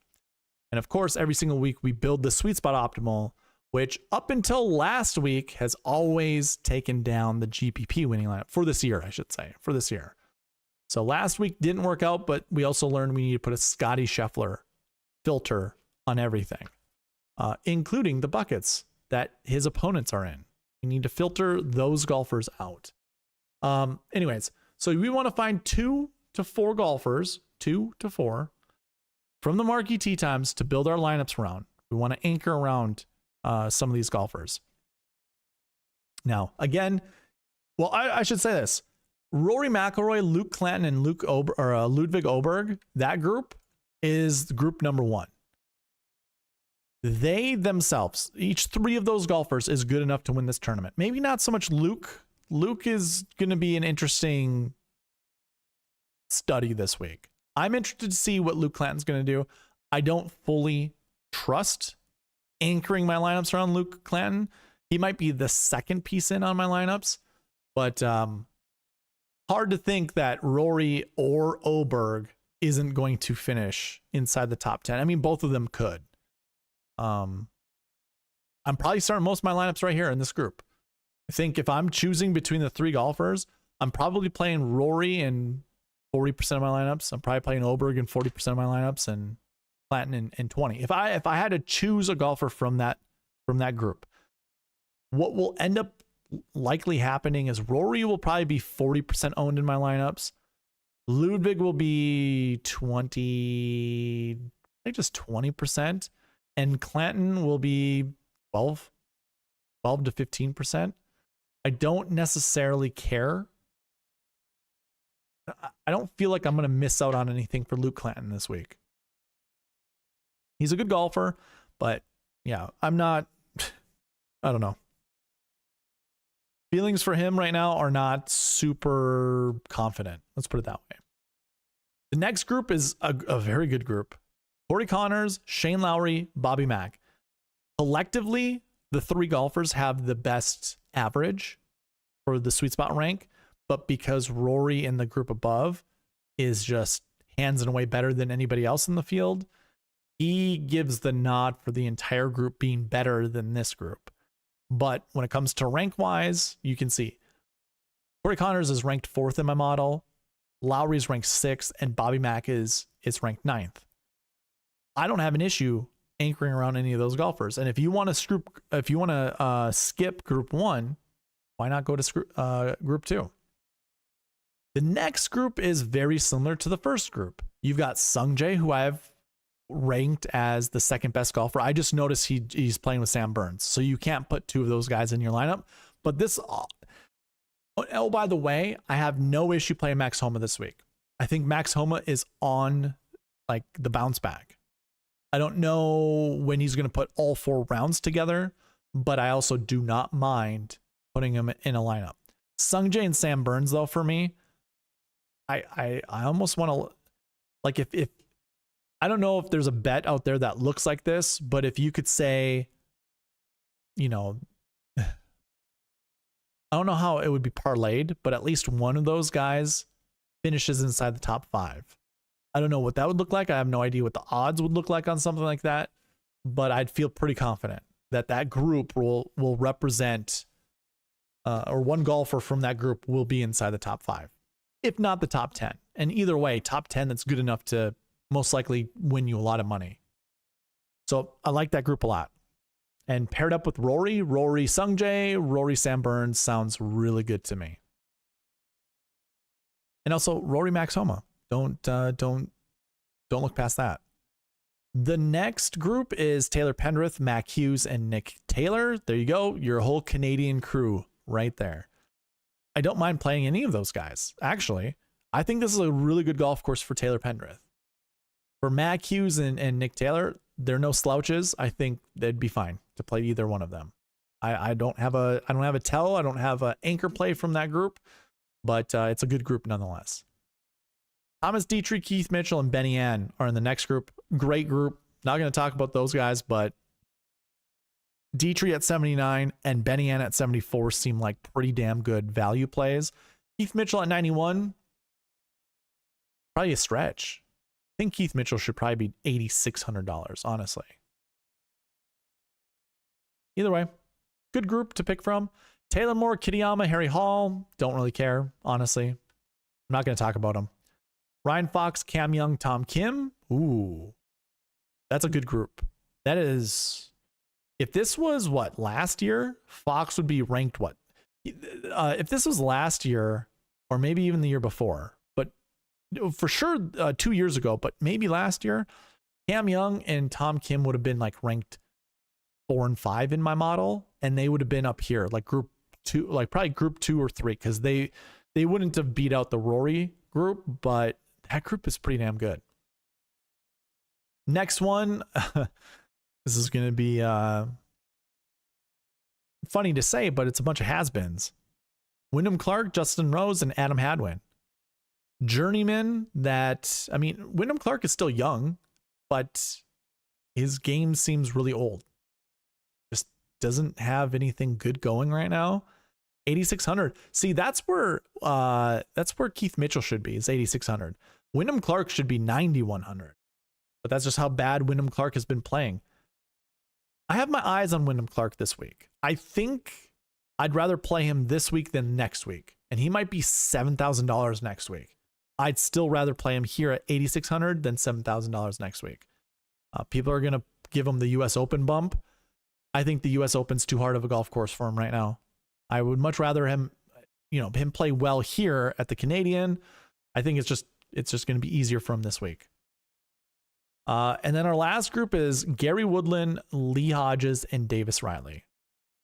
And of course, every single week we build the SweetSpot optimal, which up until last week has always taken down the GPP winning lineup for this year, I should say, for this year. So last week didn't work out, but we also learned we need to put a Scotty Scheffler filter on everything, including the buckets that his opponents are in. We need to filter those golfers out. Anyways, so we want to find 2 to 4 golfers, 2 to 4, from the Marquee Tee Times to build our lineups around. We want to anchor around some of these golfers. Now, again, well, I should say this. Rory McIlroy, Luke Clanton, and Ludwig Oberg, that group is group number 1. They themselves, each 3 of those golfers is good enough to win this tournament. Maybe not so much Luke. Luke is going to be an interesting study this week. I'm interested to see what Luke Clanton's going to do. I don't fully trust anchoring my lineups around Luke Clanton. He might be the second piece in on my lineups, but hard to think that Rory or Oberg isn't going to finish inside the top 10. I mean, both of them could. I'm probably starting most of my lineups right here in this group. I think if I'm choosing between the 3 golfers, I'm probably playing Rory in 40% of my lineups. I'm probably playing Oberg in 40% of my lineups and Clanton in 20. If I had to choose a golfer from that group, what will end up likely happening is Rory will probably be 40% owned in my lineups. Ludwig will be 20%, and Clanton will be 12 to 15%. I don't necessarily care. I don't feel like I'm going to miss out on anything for Luke Clanton this week. He's a good golfer, but yeah, I don't know. Feelings for him right now are not super confident. Let's put it that way. The next group is a very good group. Corey Connors, Shane Lowry, Bobby Mack. Collectively, the 3 golfers have the best average for the SweetSpot rank, but because Rory in the group above is just hands and away better than anybody else in the field, he gives the nod for the entire group being better than this group. But when it comes to rank wise, you can see Corey Connors is ranked 4th in my model, Lowry's ranked 6th, and Bobby Mack is ranked 9th. I don't have an issue anchoring around any of those golfers. And if you want to skip group 1, why not go to group 2? The next group is very similar to the first group. You've got Sungjae, who I have ranked as the 2nd best golfer. I just noticed he's playing with Sam Burns, so you can't put 2 of those guys in your lineup. But this, oh, by the way, I have no issue playing Max Homa this week. I think Max Homa is on like the bounce back. I don't know when he's going to put all 4 rounds together, but I also do not mind putting him in a lineup. Sungjae and Sam Burns, though, for me, I almost want to, like, if I don't know if there's a bet out there that looks like this, but if you could say, you know, I don't know how it would be parlayed, but at least one of those guys finishes inside the top 5. I don't know what that would look like. I have no idea what the odds would look like on something like that, but I'd feel pretty confident that that group will represent, or one golfer from that group will be inside the top 5, if not the top 10. And either way, top 10, that's good enough to most likely win you a lot of money. So I like that group a lot. And paired up with Rory Sungjae, Rory Sam Burns sounds really good to me. And also Rory Max Homa. Don't look past that. The next group is Taylor Pendrith, Mac Hughes, and Nick Taylor. There you go. Your whole Canadian crew right there. I don't mind playing any of those guys. Actually, I think this is a really good golf course for Taylor Pendrith. For Mac Hughes and Nick Taylor, they're no slouches. I think they'd be fine to play either one of them. I don't have a tell. I don't have an anchor play from that group, but it's a good group nonetheless. Thomas Dietrich, Keith Mitchell, and Benny Ann are in the next group. Great group. Not going to talk about those guys, but Dietrich at 79 and Benny Ann at 74 seem like pretty damn good value plays. Keith Mitchell at 91, probably a stretch. I think Keith Mitchell should probably be $8,600, honestly. Either way, good group to pick from. Taylor Moore, Kitayama, Harry Hall, don't really care, honestly. I'm not going to talk about them. Ryan Fox, Cam Young, Tom Kim. Ooh, that's a good group. That is, if this was what, last year, Fox would be ranked what? If this was last year, or maybe even the year before, but for sure 2 years ago, but maybe last year, Cam Young and Tom Kim would have been like ranked 4 and 5 in my model, and they would have been up here, like group 2, like probably group 2 or 3, because they wouldn't have beat out the Rory group, but that group is pretty damn good. Next one, this is going to be funny to say, but it's a bunch of has-beens. Wyndham Clark, Justin Rose, and Adam Hadwin. Journeyman that, I mean, Wyndham Clark is still young, but his game seems really old. Just doesn't have anything good going right now. 8,600. See, that's where Keith Mitchell should be, is 8,600. Wyndham Clark should be 9,100. But that's just how bad Wyndham Clark has been playing. I have my eyes on Wyndham Clark this week. I think I'd rather play him this week than next week. And he might be $7,000 next week. I'd still rather play him here at 8,600 than $7,000 next week. People are going to give him the US Open bump. I think the US Open's too hard of a golf course for him right now. I would much rather him play well here at the Canadian. I think it's just going to be easier for him this week. And then our last group is Gary Woodland, Lee Hodges, and Davis Riley.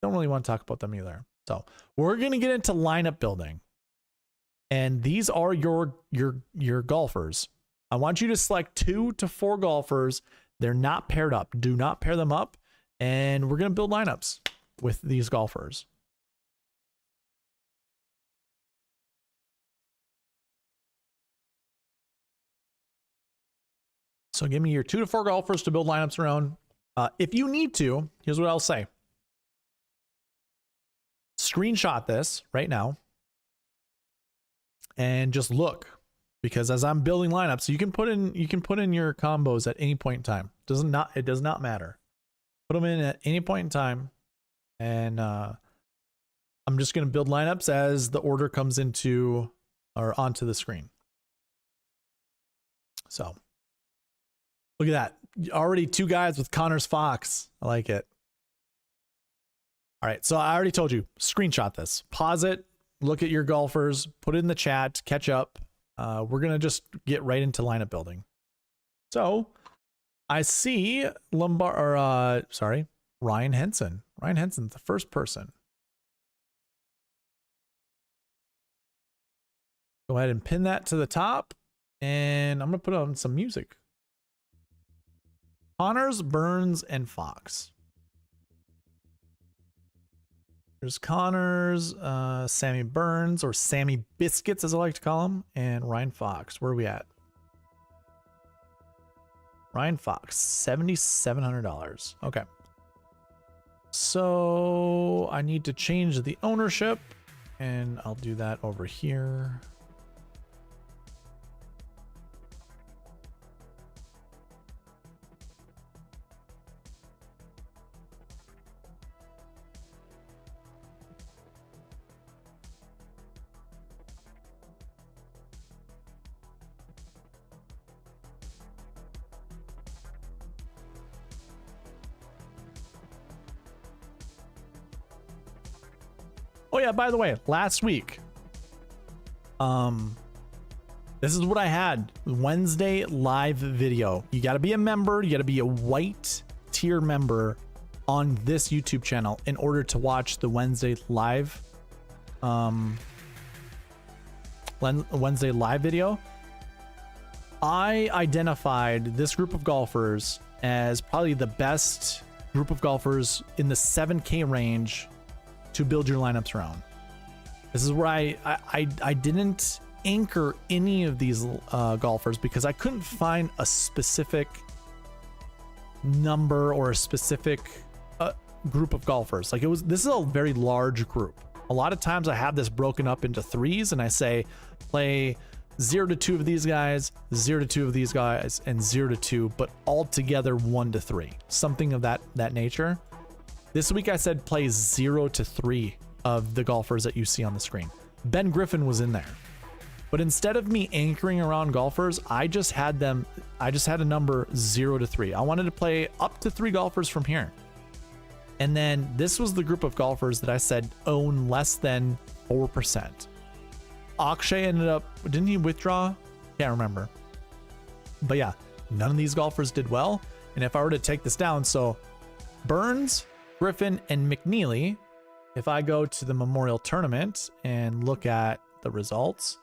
Don't really want to talk about them either. So we're going to get into lineup building. And these are your golfers. I want you to select 2 to 4 golfers. They're not paired up. Do not pair them up. And we're going to build lineups with these golfers. So give me your 2 to 4 golfers to build lineups around. If you need to, here's what I'll say. Screenshot this right now and just look, because as I'm building lineups, you can put in your combos at any point in time. It does not matter. Put them in at any point in time, and I'm just going to build lineups as the order comes into or onto the screen. So look at that. Already 2 guys with Connors Fox. I like it. All right. So I already told you, screenshot this, pause it, look at your golfers, put it in the chat, catch up. We're going to just get right into lineup building. So I see Ryan Henson. Ryan Henson's the first person. Go ahead and pin that to the top, and I'm going to put on some music. Connors, Burns, and Fox. There's Connors, Sammy Burns, or Sammy Biscuits, as I like to call him, and Ryan Fox. Where are we at? Ryan Fox, $7,700. Okay. So I need to change the ownership, and I'll do that over here. Oh yeah, by the way, last week, this is what I had. Wednesday live video. You got to be a member. You got to be a white tier member on this YouTube channel in order to watch the Wednesday live, Wednesday live video. I identified this group of golfers as probably the best group of golfers in the 7K range to build your lineups around. This is where I didn't anchor any of these golfers because I couldn't find a specific number or a specific group of golfers. Like this is a very large group. A lot of times I have this broken up into threes and I say play 0 to 2 of these guys, 0 to 2 of these guys, and 0 to 2, but all together 1 to 3, something of that nature. This week I said play 0 to 3 of the golfers that you see on the screen. Ben Griffin was in there. But instead of me anchoring around golfers, I just had a number 0 to 3. I wanted to play up to 3 golfers from here. And then this was the group of golfers that I said own less than 4%. Akshay ended up, didn't he withdraw? Can't remember. But yeah, none of these golfers did well. And if I were to take this down, so Burns, Griffin, and McNeely, if I go to the Memorial Tournament and look at the results,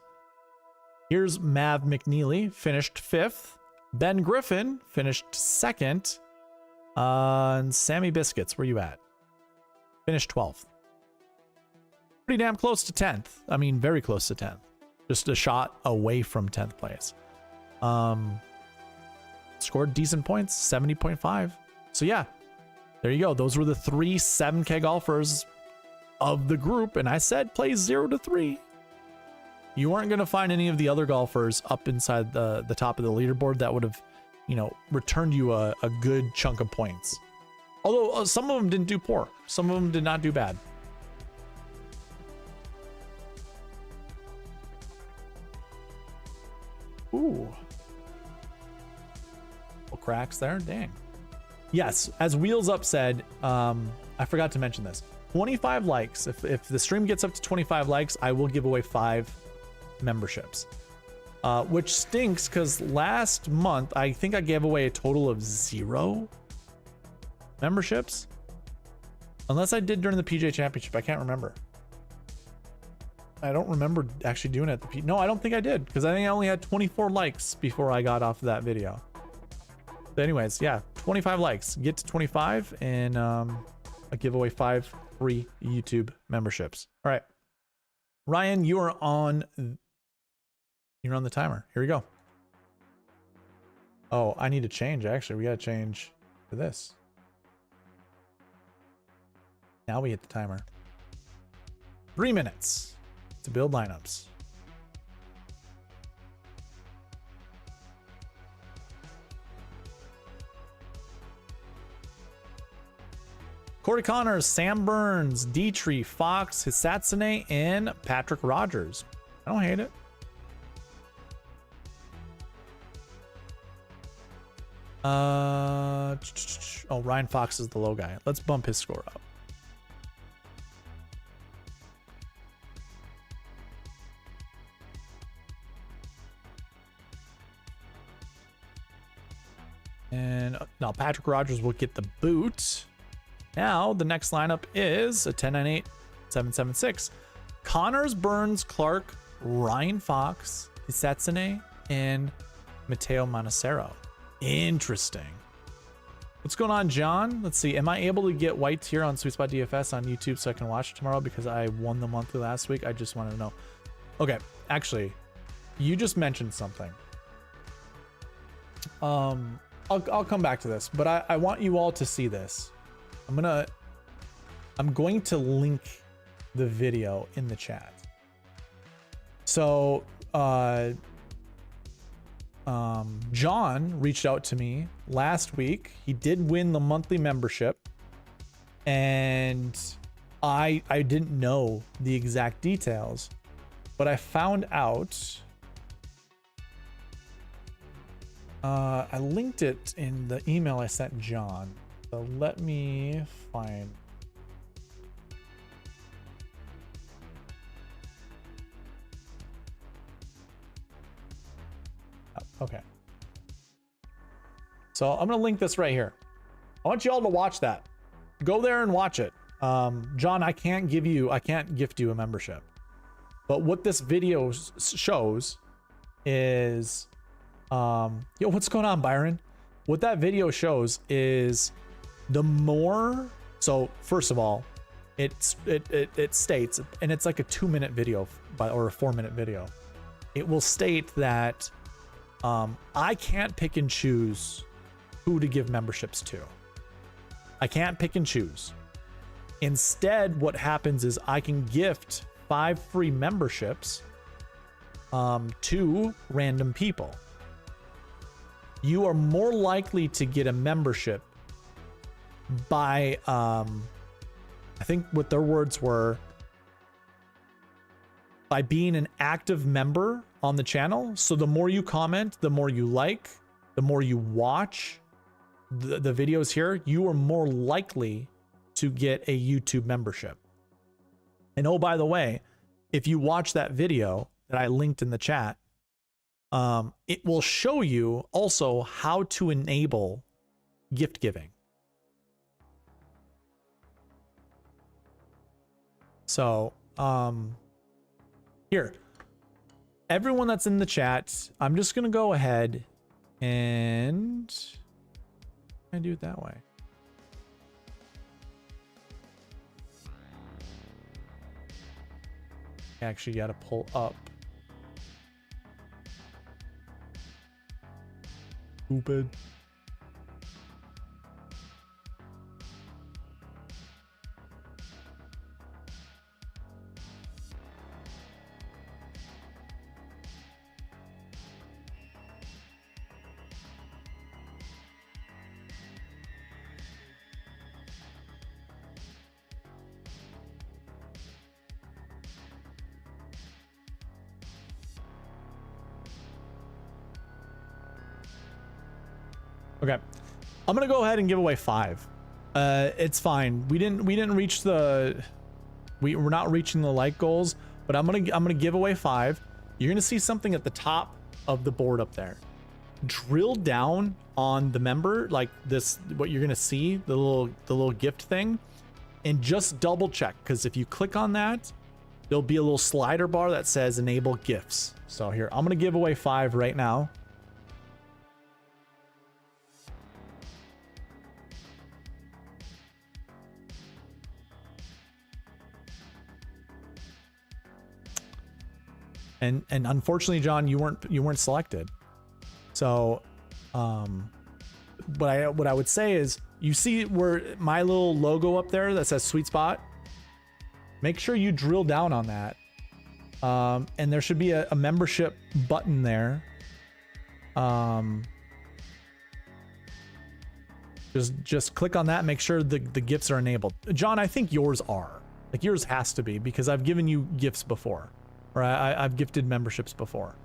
here's Mav McNeely, finished 5th. Ben Griffin finished 2nd. And Sammy Biscuits, where you at? Finished 12th. Pretty damn close to 10th. I mean, very close to 10th. Just a shot away from 10th place. Scored decent points, 70.5. So yeah, there you go. Those were the 3 7K golfers of the group. And I said play 0 to 3. You weren't going to find any of the other golfers up inside the top of the leaderboard that would have, you know, returned you a good chunk of points. Although some of them didn't do poor. Some of them did not do bad. Ooh. Well, cracks there. Dang. Yes, as Wheels Up said, I forgot to mention this. 25 likes. If the stream gets up to 25 likes, I will give away 5 memberships. Which stinks because last month, I think I gave away a total of 0 memberships. Unless I did during the PGA Championship. I can't remember. I don't remember actually doing it at the No, I don't think I did because I think I only had 24 likes before I got off of that video. But anyways, yeah, 25 likes. Get to 25 and I give away 5 free YouTube memberships. All right. Ryan, you're on the timer. Here we go. Oh, I need to change. Actually, we got to change to this. Now we hit the timer. 3 minutes to build lineups. Corey Connors, Sam Burns, Dietrich, Fox, Hisatsune, and Patrick Rogers. I don't hate it. Oh, Ryan Fox is the low guy. Let's bump his score up. And now Patrick Rogers will get the boot. Now the next lineup is a 10-9-8, 7-7-6. Connors, Burns, Clark, Ryan Fox, Hisatsune, and Mateo Manacero. Interesting. What's going on, John? Let's see. Am I able to get white tier on SweetSpotDFS on YouTube so I can watch tomorrow because I won the monthly last week? I just want to know. Okay, actually, you just mentioned something. I'll come back to this, but I want you all to see this. I'm going to link the video in the chat. So, John reached out to me last week. He did win the monthly membership, and I didn't know the exact details, but I found out. I linked it in the email I sent John. So let me find. Okay. So I'm going to link this right here. I want you all to watch that. Go there and watch it. John, I can't gift you a membership. But what this video shows is, what's going on, Byron? What that video shows is the more, so first of all, it states, and it's like a 2-minute video or a 4-minute video. It will state that I can't pick and choose who to give memberships to. I can't pick and choose. Instead, what happens is I can gift 5 free memberships to random people. You are more likely to get a membership by, I think what their words were, by being an active member on the channel. So the more you comment, the more you like, the more you watch the videos here, you are more likely to get a YouTube membership. And oh, by the way, if you watch that video that I linked in the chat, it will show you also how to enable gift giving. So, here, everyone that's in the chat, I'm just going to go ahead and I do it that way. Actually, got to pull up. Stupid. Okay, I'm gonna go ahead and give away 5. It's fine. We didn't reach the, we're not reaching the like goals, but I'm gonna give away 5. You're gonna see something at the top of the board up there. Drill down on the member, like this, what you're gonna see, the little gift thing, and just double check, because if you click on that, there'll be a little slider bar that says enable gifts. So here, I'm gonna give away 5 right now. And unfortunately, John, you weren't selected. So, what I would say is, you see where my little logo up there that says SweetSpot? Make sure you drill down on that. And there should be a membership button there. Just click on that. Make sure the gifts are enabled. John, I think yours are. Like, yours has to be, because I've given you gifts before. Or I've gifted memberships before.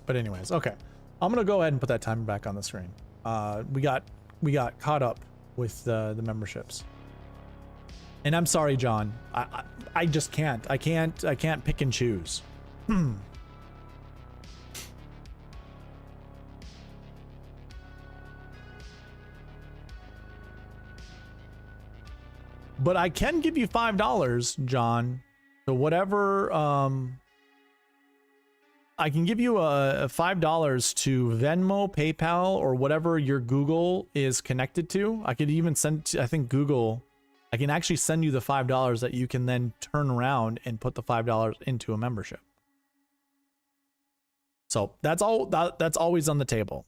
But anyways, okay. I'm gonna go ahead and put that timer back on the screen. We got caught up with the memberships. And I'm sorry, John. I just can't. I can't pick and choose. But I can give you $5, John. So whatever I can give you a $5 to Venmo, PayPal, or whatever your Google is connected to. I could even send, I think Google, I can actually send you the $5 that you can then turn around and put the $5 into a membership. So that's all, that's always on the table.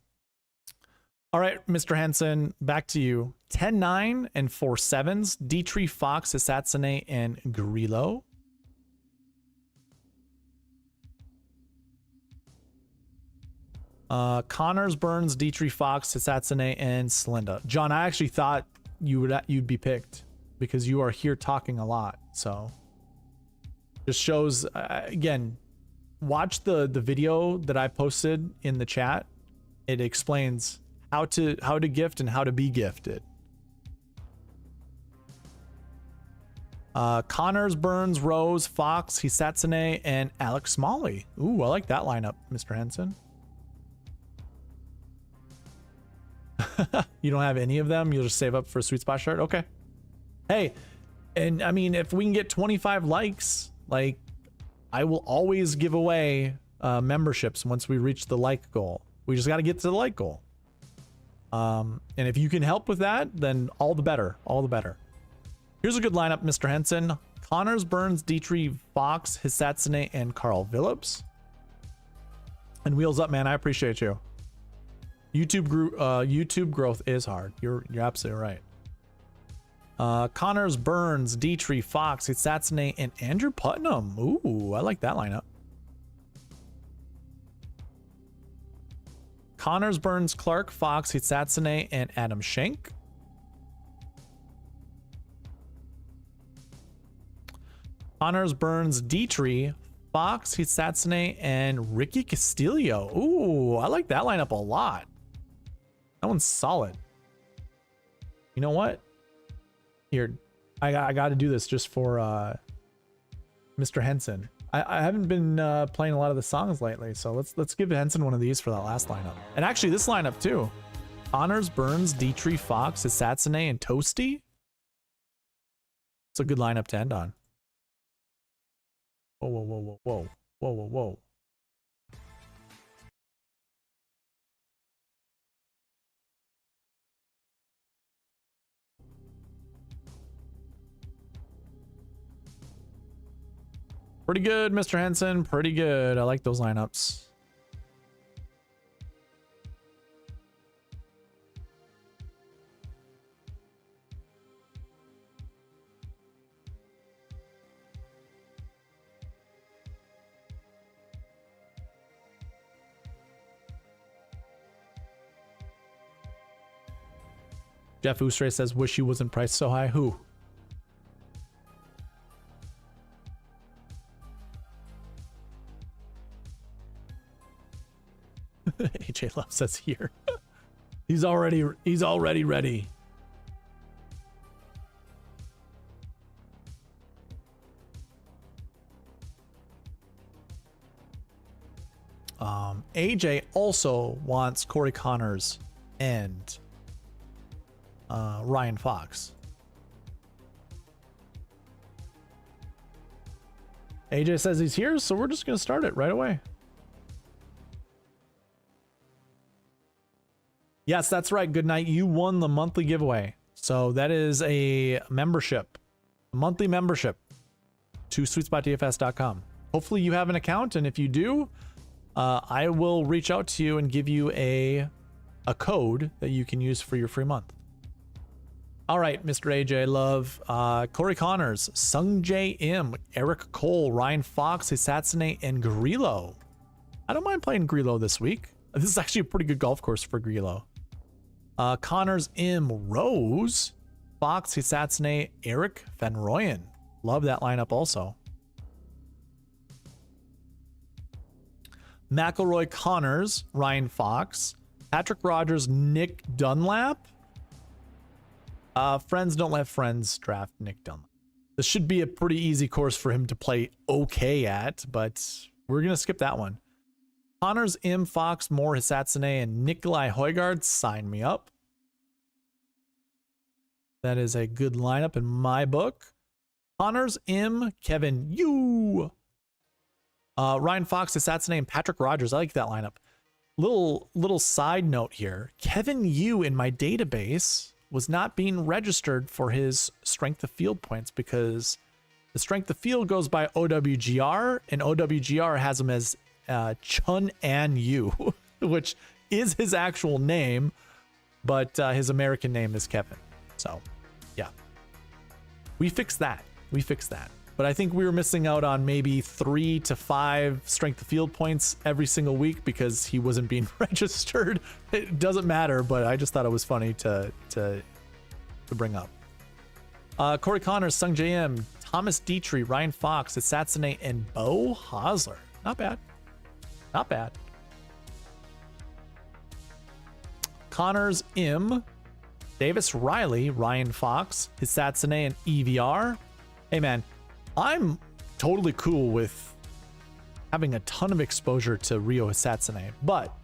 All right, Mr. Henson, back to you. 10-9 and 4 sevens. Dietrich, Fox, Hisatsune, and Grillo. Connors, Burns, Dietrich, Fox, Hisatsune, and Slinda. John, I actually thought you'd be picked because you are here talking a lot. So just shows again. Watch the video that I posted in the chat. It explains how to gift and how to be gifted. Connors, Burns, Rose, Fox, Hisatsune, and Alex Smalley. Ooh, I like that lineup, Mr. Henson. You don't have any of them? You'll just save up for a Sweet Spot shirt? Okay. Hey, and I mean, if we can get 25 likes, like, I will always give away memberships once we reach the like goal. We just got to get to the like goal. And if you can help with that, then all the better. All the better. Here's a good lineup, Mr. Henson. Connors, Burns, Dietrich, Fox, Hisatsune, and Carl Phillips. And wheels up, man. I appreciate you. YouTube growth is hard. You're absolutely right. Connors, Burns, Dietrich, Fox, Hisatsune, and Andrew Putnam. Ooh, I like that lineup. Connors, Burns, Clark, Fox, Hisatsune, and Adam Schenk. Connors, Burns, Dietrich, Fox, Hisatsune, and Ricky Castillo. Ooh, I like that lineup a lot. That one's solid. You know what? Here, I got to do this just for Mr. Henson. I haven't been playing a lot of the songs lately, so let's give Henson one of these for that last lineup. And actually, this lineup too: Connors, Burns, Dietrich, Fox, Hisatsune, and Toasty. It's a good lineup to end on. Whoa, whoa, whoa, whoa, whoa, whoa, whoa, whoa. Pretty good, Mr. Henson. Pretty good. I like those lineups. Jeff Oostray says, wish he wasn't priced so high. Who? AJ Love says here. He's already ready. AJ also wants Corey Connors and Ryan Fox. AJ says he's here, so we're just gonna start it right away. Yes, that's right. Good night. You won the monthly giveaway. So that is a membership, a monthly membership to SweetSpotDFS.com. Hopefully you have an account, and if you do, I will reach out to you and give you a code that you can use for your free month. All right, Mr. AJ Love, Corey Connors, Sung J M, Eric Cole, Ryan Fox, Hisatsune, and Grillo. I don't mind playing Grillo this week. This is actually a pretty good golf course for Grillo. Connors M, Rose, Fox, Hisatsune, Eric Van Rooyen. Love that lineup also. McElroy, Connors, Ryan Fox, Patrick Rogers, Nick Dunlap. Friends don't let friends draft Nick Dunlap. This should be a pretty easy course for him to play okay at, but we're going to skip that one. Connors, M, Fox, Moore, Hisatsune, and Nikolai Højgaard. Sign me up. That is a good lineup in my book. Connors, M, Kevin Yu, Ryan Fox, Assassine, and Patrick Rogers. I like that lineup. Little side note here. Kevin Yu in my database was not being registered for his strength of field points because the strength of field goes by OWGR, and OWGR has him as Chun An Yu, which is his actual name, but his American name is Kevin. So, yeah. We fixed that. But I think we were missing out on maybe 3 to 5 strength of field points every single week because he wasn't being registered. It doesn't matter, but I just thought it was funny to bring up. Corey Connors, Sung JM, Thomas Dietrich, Ryan Fox, Assassine, and Bo Hosler. Not bad. Not bad. Connors M, Davis Riley, Ryan Fox, Assassine, and EVR. Hey man, I'm totally cool with having a ton of exposure to Rio Assassine, but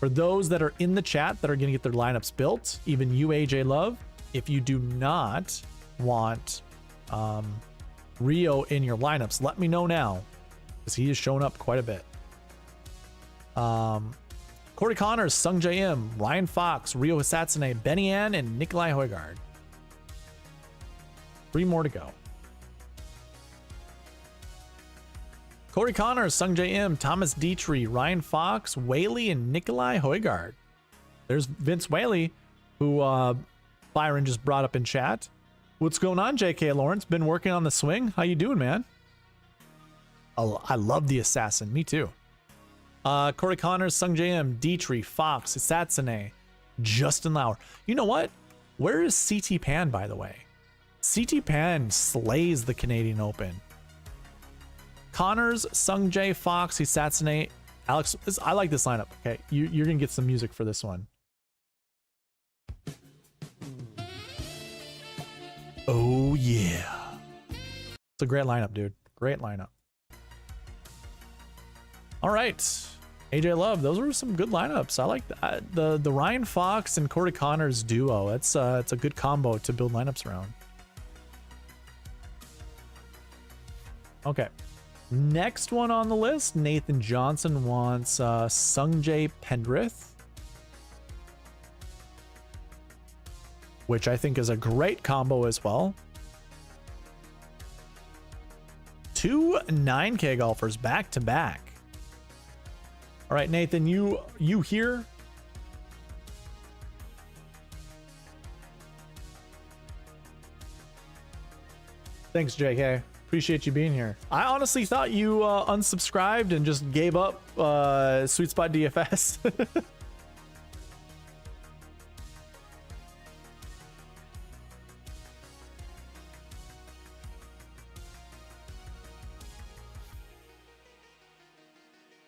for those that are in the chat that are going to get their lineups built, even you, AJ Love, if you do not want Rio in your lineups, let me know now, because he has shown up quite a bit. Corey Connors, Sung JM, Ryan Fox, Rio Assassine, Benny Ann, and Nikolai Højgaard. 3 more to go. Corey Connors, Sung JM, Thomas Dietrich, Ryan Fox, Whaley, and Nikolai Højgaard. There's Vince Whaley, who Byron just brought up in chat. What's going on, JK Lawrence? Been working on the swing? How you doing, man? Oh, I love the Assassin. Me too. Corey Connors, Sung JM, Dietrich, Fox, Assassine, Justin Lauer. You know what? Where is CT Pan, by the way? CT Pan slays the Canadian Open. Connors, Sung J, Fox, Assassine, Alex. I like this lineup. Okay, you're gonna get some music for this one. Oh yeah, it's a great lineup, dude. Great lineup. All right, AJ Love. Those were some good lineups. I like the Ryan Fox and Corey Connors duo. It's a good combo to build lineups around. Okay. Next one on the list, Nathan Johnson wants Sungjae Pendrith, which I think is a great combo as well. 2 9K golfers back to back. All right, Nathan, you here? Thanks, JK. Appreciate you being here. I honestly thought you unsubscribed and just gave up SweetSpot DFS.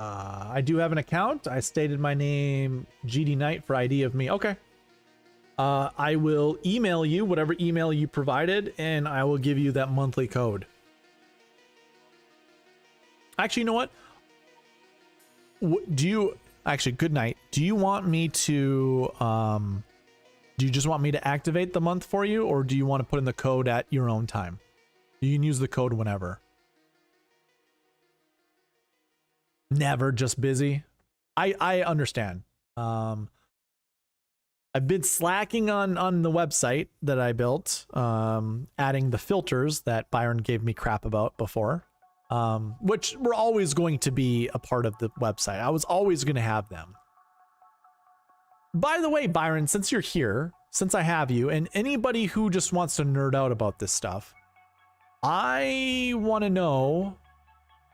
I do have an account. I stated my name, GD Knight, for ID of me. Okay. I will email you whatever email you provided, and I will give you that monthly code. Actually, you know what? Actually, good night. Do you want me to, do you just want me to activate the month for you, or do you want to put in the code at your own time? You can use the code whenever. Never, just busy. I understand. I've been slacking on the website that I built, adding the filters that Byron gave me crap about before. Which were always going to be a part of the website. I was always going to have them. By the way, Byron, since you're here, since I have you, and anybody who just wants to nerd out about this stuff, I want to know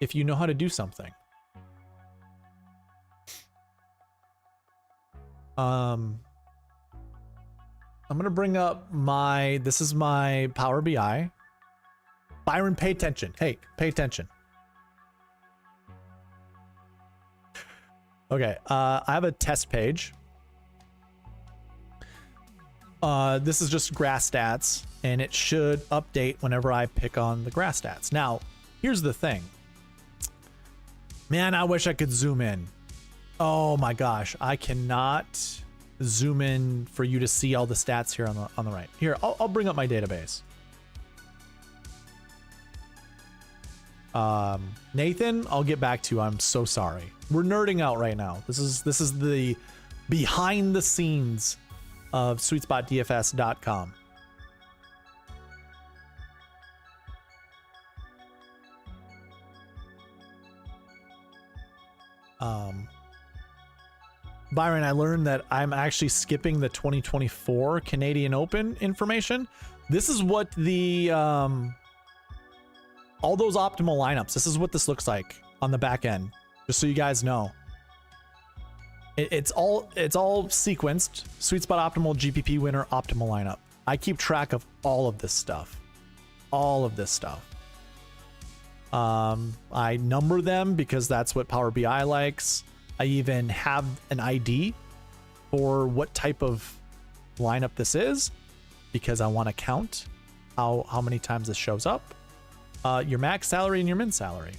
if you know how to do something. I'm going to bring up this is my Power BI. Byron, pay attention. Hey, pay attention. Okay, I have a test page. This is just grass stats, and it should update whenever I pick on the grass stats. Now, here's the thing. Man, I wish I could zoom in. Oh my gosh, I cannot zoom in for you to see all the stats here on the right. Here, I'll bring up my database. Nathan, I'll get back to you. I'm so sorry. We're nerding out right now. This is the behind the scenes of SweetSpotDFS.com. Byron, I learned that I'm actually skipping the 2024 Canadian Open information. This is what the all those optimal lineups. This is what this looks like on the back end, just so you guys know. It's all sequenced. SweetSpot optimal, GPP winner, optimal lineup. I keep track of all of this stuff. All of this stuff. I number them because that's what Power BI likes. I even have an ID for what type of lineup this is because I want to count how many times this shows up. Your max salary and your min salary.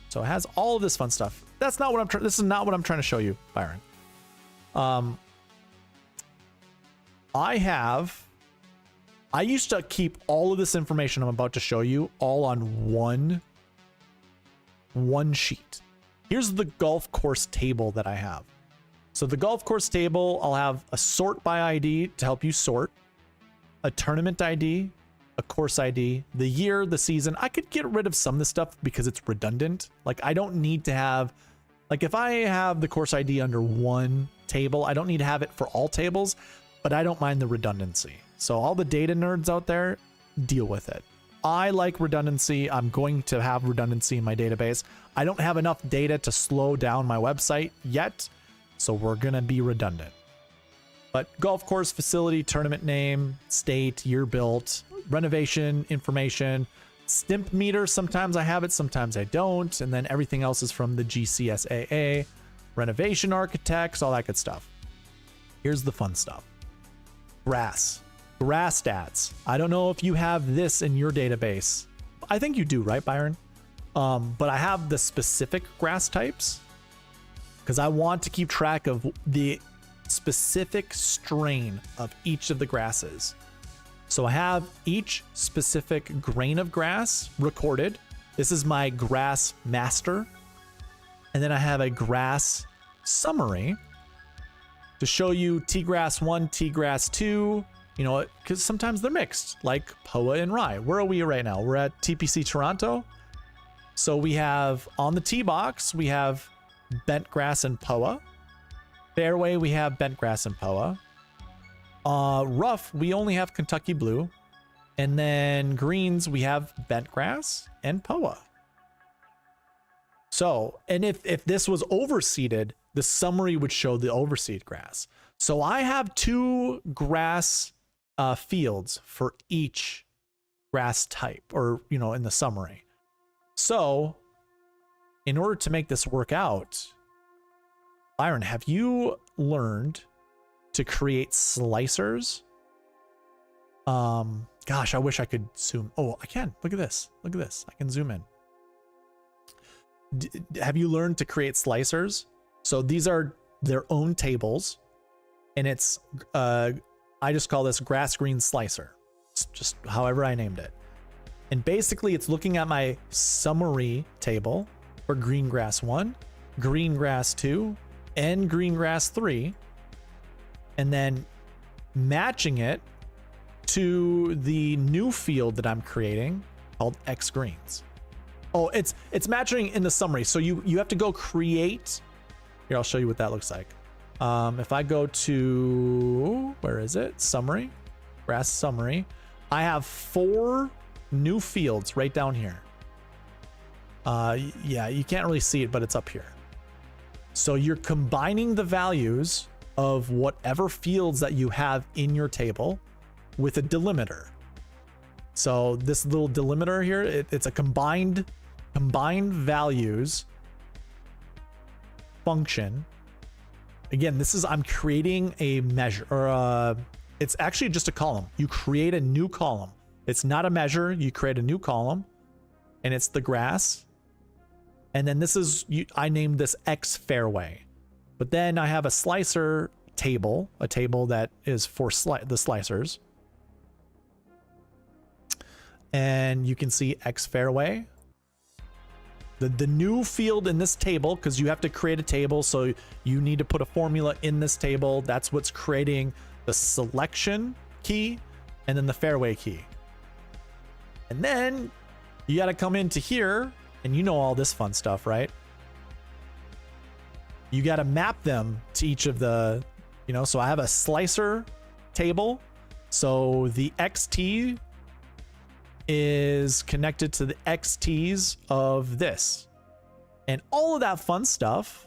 So it has all of this fun stuff. That's not what I'm trying. This is not what I'm trying to show you, Byron. I used to keep all of this information I'm about to show you all on one sheet. Here's the golf course table that I have. So the golf course table, I'll have a sort by ID to help you sort, a tournament ID, a course ID, the year, the season. I could get rid of some of this stuff because it's redundant. Like I don't need to have, like if I have the course ID under one table, I don't need to have it for all tables, but I don't mind the redundancy. So all the data nerds out there, deal with it. I like redundancy. I'm going to have redundancy in my database. I don't have enough data to slow down my website yet, so we're gonna be redundant. But golf course, facility, tournament name, state, year built, renovation information, stimp meter. Sometimes I have it, sometimes I don't. And then everything else is from the GCSAA, renovation architects, all that good stuff. Here's the fun stuff. Grass stats. I don't know if you have this in your database. I think you do, right, Byron? But I have the specific grass types because I want to keep track of the specific strain of each of the grasses. So I have each specific grain of grass recorded. This is my grass master. And then I have a grass summary to show you Tea Grass 1, Tea Grass 2, you know, because sometimes they're mixed, like POA and Rye. Where are we right now? We're at TPC Toronto. So we have on the tee box, we have bent grass and POA. Fairway, we have bent grass and POA. Rough, we only have Kentucky Blue. And then greens, we have bent grass and POA. So, and if this was overseeded, the summary would show the overseed grass. So I have 2 grass fields for each grass type, or, you know, in the summary. So in order to make this work out, Byron, have you learned to create slicers? Gosh, I wish I could zoom. Oh, I can. Look at this. Look at this. I can zoom in. Have you learned to create slicers? So these are their own tables, and it's I just call this grass green slicer. It's just however I named it. And basically it's looking at my summary table for green grass 1, green grass 2, and green grass 3, and then matching it to the new field that I'm creating called X greens. Oh, it's matching in the summary. So you have to go create. Here, I'll show you what that looks like. If I go to, where is it? Summary, grass summary. I have 4 new fields right down here. Yeah, you can't really see it, but it's up here. So you're combining the values of whatever fields that you have in your table with a delimiter. So this little delimiter here, it's a combined values function. Again, I'm creating a measure, or it's actually just a column. You create a new column. It's not a measure. You create a new column, and it's the grass. And then I named this X fairway. But then I have a slicer table, a table that is for the slicers. And you can see X fairway. The new field in this table, because you have to create a table, so you need to put a formula in this table. That's what's creating the selection key and then the fairway key. And then you got to come into here, and you know all this fun stuff, right? You got to map them to each of the, you know, so I have a slicer table. So the XT is connected to the XTs of this. And all of that fun stuff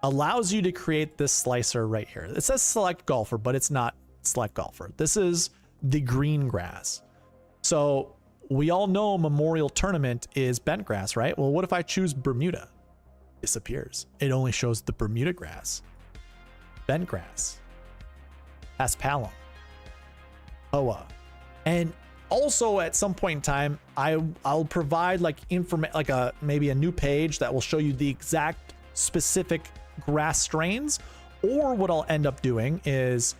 allows you to create this slicer right here. It says select golfer, but it's not select golfer. This is the green grass. So we all know Memorial Tournament is bent grass, right? Well, what if I choose Bermuda? Disappears. It only shows the Bermuda grass. Bent grass. Paspalum. Hoa. And also at some point in time, I'll provide like maybe a new page that will show you the exact specific grass strains. Or what I'll end up doing is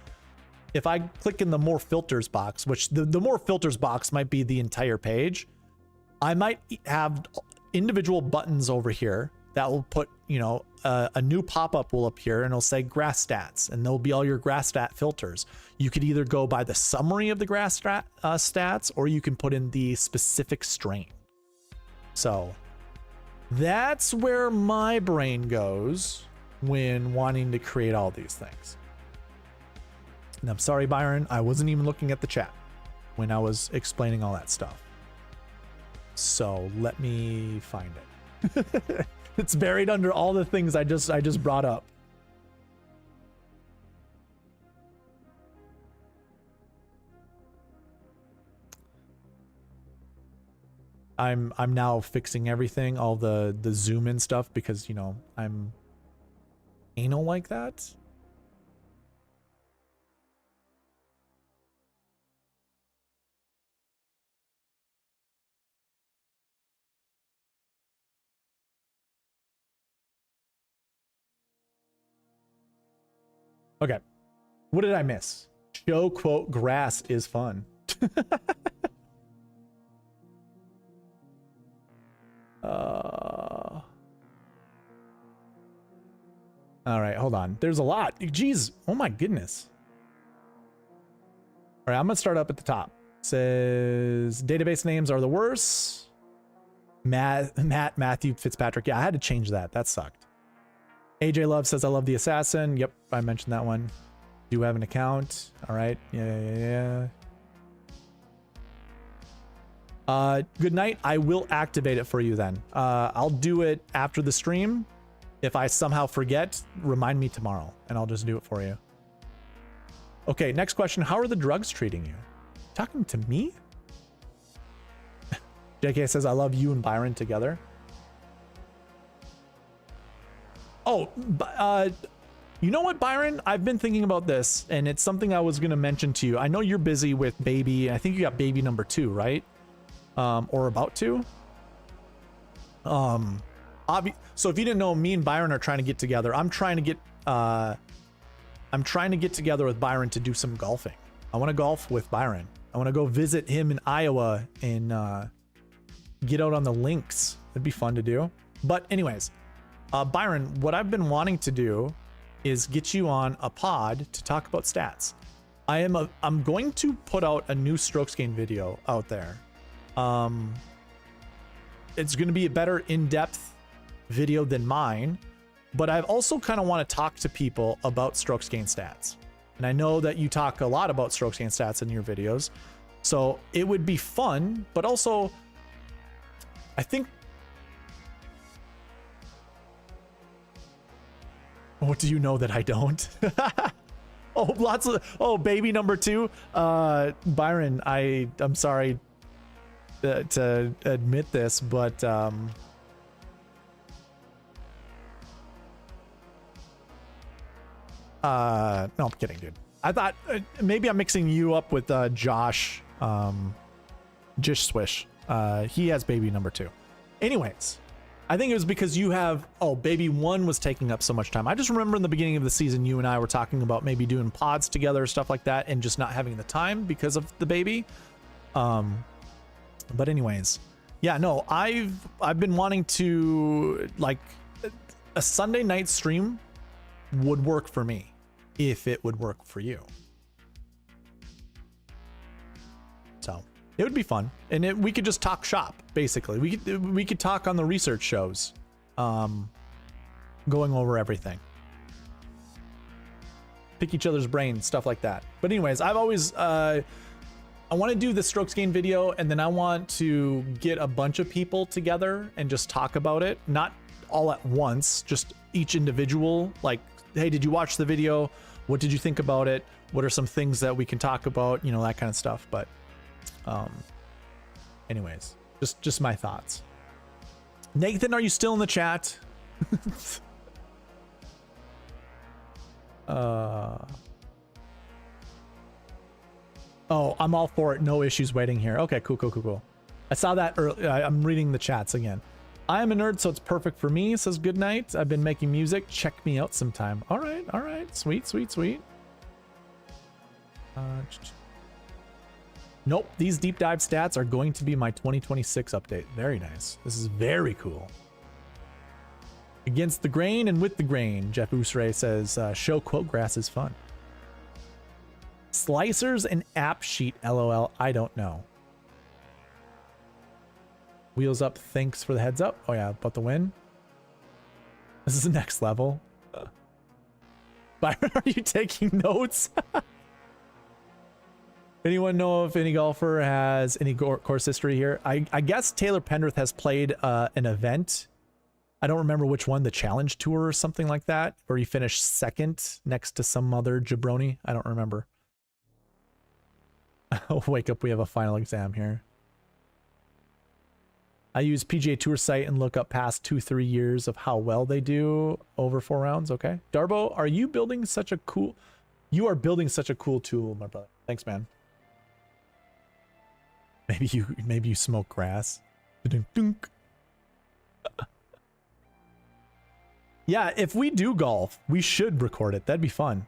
if I click in the more filters box, which the more filters box might be the entire page, I might have individual buttons over here that will put, you know, a new pop-up will appear and it'll say grass stats, and there'll be all your grass stat filters. You could either go by the summary of the grass stats, or you can put in the specific strain. So that's where my brain goes when wanting to create all these things. And I'm sorry, Byron, I wasn't even looking at the chat when I was explaining all that stuff. So let me find it. It's buried under all the things I just brought up. I'm now fixing everything, all the zoom in stuff, because, you know, I'm anal like that. Okay, what did I miss? Show quote grass is fun. All right, hold on. There's a lot. Jeez, oh my goodness. All right, I'm gonna start up at the top. It says database names are the worst. Matthew Fitzpatrick. Yeah, I had to change that. That sucked. AJ Love says, I love the assassin. Yep, I mentioned that one. Do have an account. All right. Yeah. Good night. I will activate it for you then. I'll do it after the stream. If I somehow forget, remind me tomorrow and I'll just do it for you. Okay, next question. How are the drugs treating you? Talking to me? JK says, I love you and Byron together. Oh, you know what, Byron? I've been thinking about this, and it's something I was going to mention to you. I know you're busy with baby. I think you got baby number 2, right? Or about to. So if you didn't know, me and Byron are trying to get together. I'm trying to get together with Byron to do some golfing. I want to golf with Byron. I want to go visit him in Iowa and get out on the links. It'd be fun to do. But anyways. Byron, what I've been wanting to do is get you on a pod to talk about stats. I'm going to put out a new strokes gain video out there. It's going to be a better in-depth video than mine, but I also kind of want to talk to people about strokes gain stats. And I know that you talk a lot about strokes gain stats in your videos, so it would be fun, but also I think. What do you know that I don't? Baby number 2. Byron, I'm sorry to admit this, but no, I'm kidding, dude. I thought maybe I'm mixing you up with Josh Swish. He has baby number 2. Anyways, I think it was because you have, baby 1 was taking up so much time. I just remember in the beginning of the season, you and I were talking about maybe doing pods together, stuff like that, and just not having the time because of the baby. But anyways, Yeah, no, I've been wanting to, like, a Sunday night stream would work for me if it would work for you. So it would be fun, and we could just talk shop. Basically, we could talk on the research shows, going over everything, pick each other's brains, stuff like that. But anyways, I've always I want to do the strokes gain video, and then I want to get a bunch of people together and just talk about it, not all at once, just each individual. Like, hey, did you watch the video? What did you think about it? What are some things that we can talk about? You know, that kind of stuff. But anyways, just my thoughts. Nathan, are you still in the chat? Oh, I'm all for it. No issues waiting here. Okay, cool. I saw that earlier. I'm reading the chats again. I am a nerd, so it's perfect for me. Says good night. I've been making music. Check me out sometime. All right. Sweet. Nope. These deep dive stats are going to be my 2026 update. Very nice. This is very cool. Against the grain and with the grain, Jeff Usray says, show quote grass is fun. Slicers and app sheet, LOL. I don't know. Wheels up, thanks for the heads up. Oh yeah, about the win. This is the next level. Byron, are you taking notes? Anyone know if any golfer has any course history here? I guess Taylor Pendrith has played an event. I don't remember which one, the Challenge Tour or something like that, where he finished second next to some other jabroni. I don't remember. Wake up, we have a final exam here. I use PGA Tour site and look up past 2-3 years of how well they do over 4 rounds. Okay. Darbo, are you building such a cool... You are building such a cool tool, my brother. Thanks, man. Maybe you smoke grass. Yeah, if we do golf, we should record it. That'd be fun.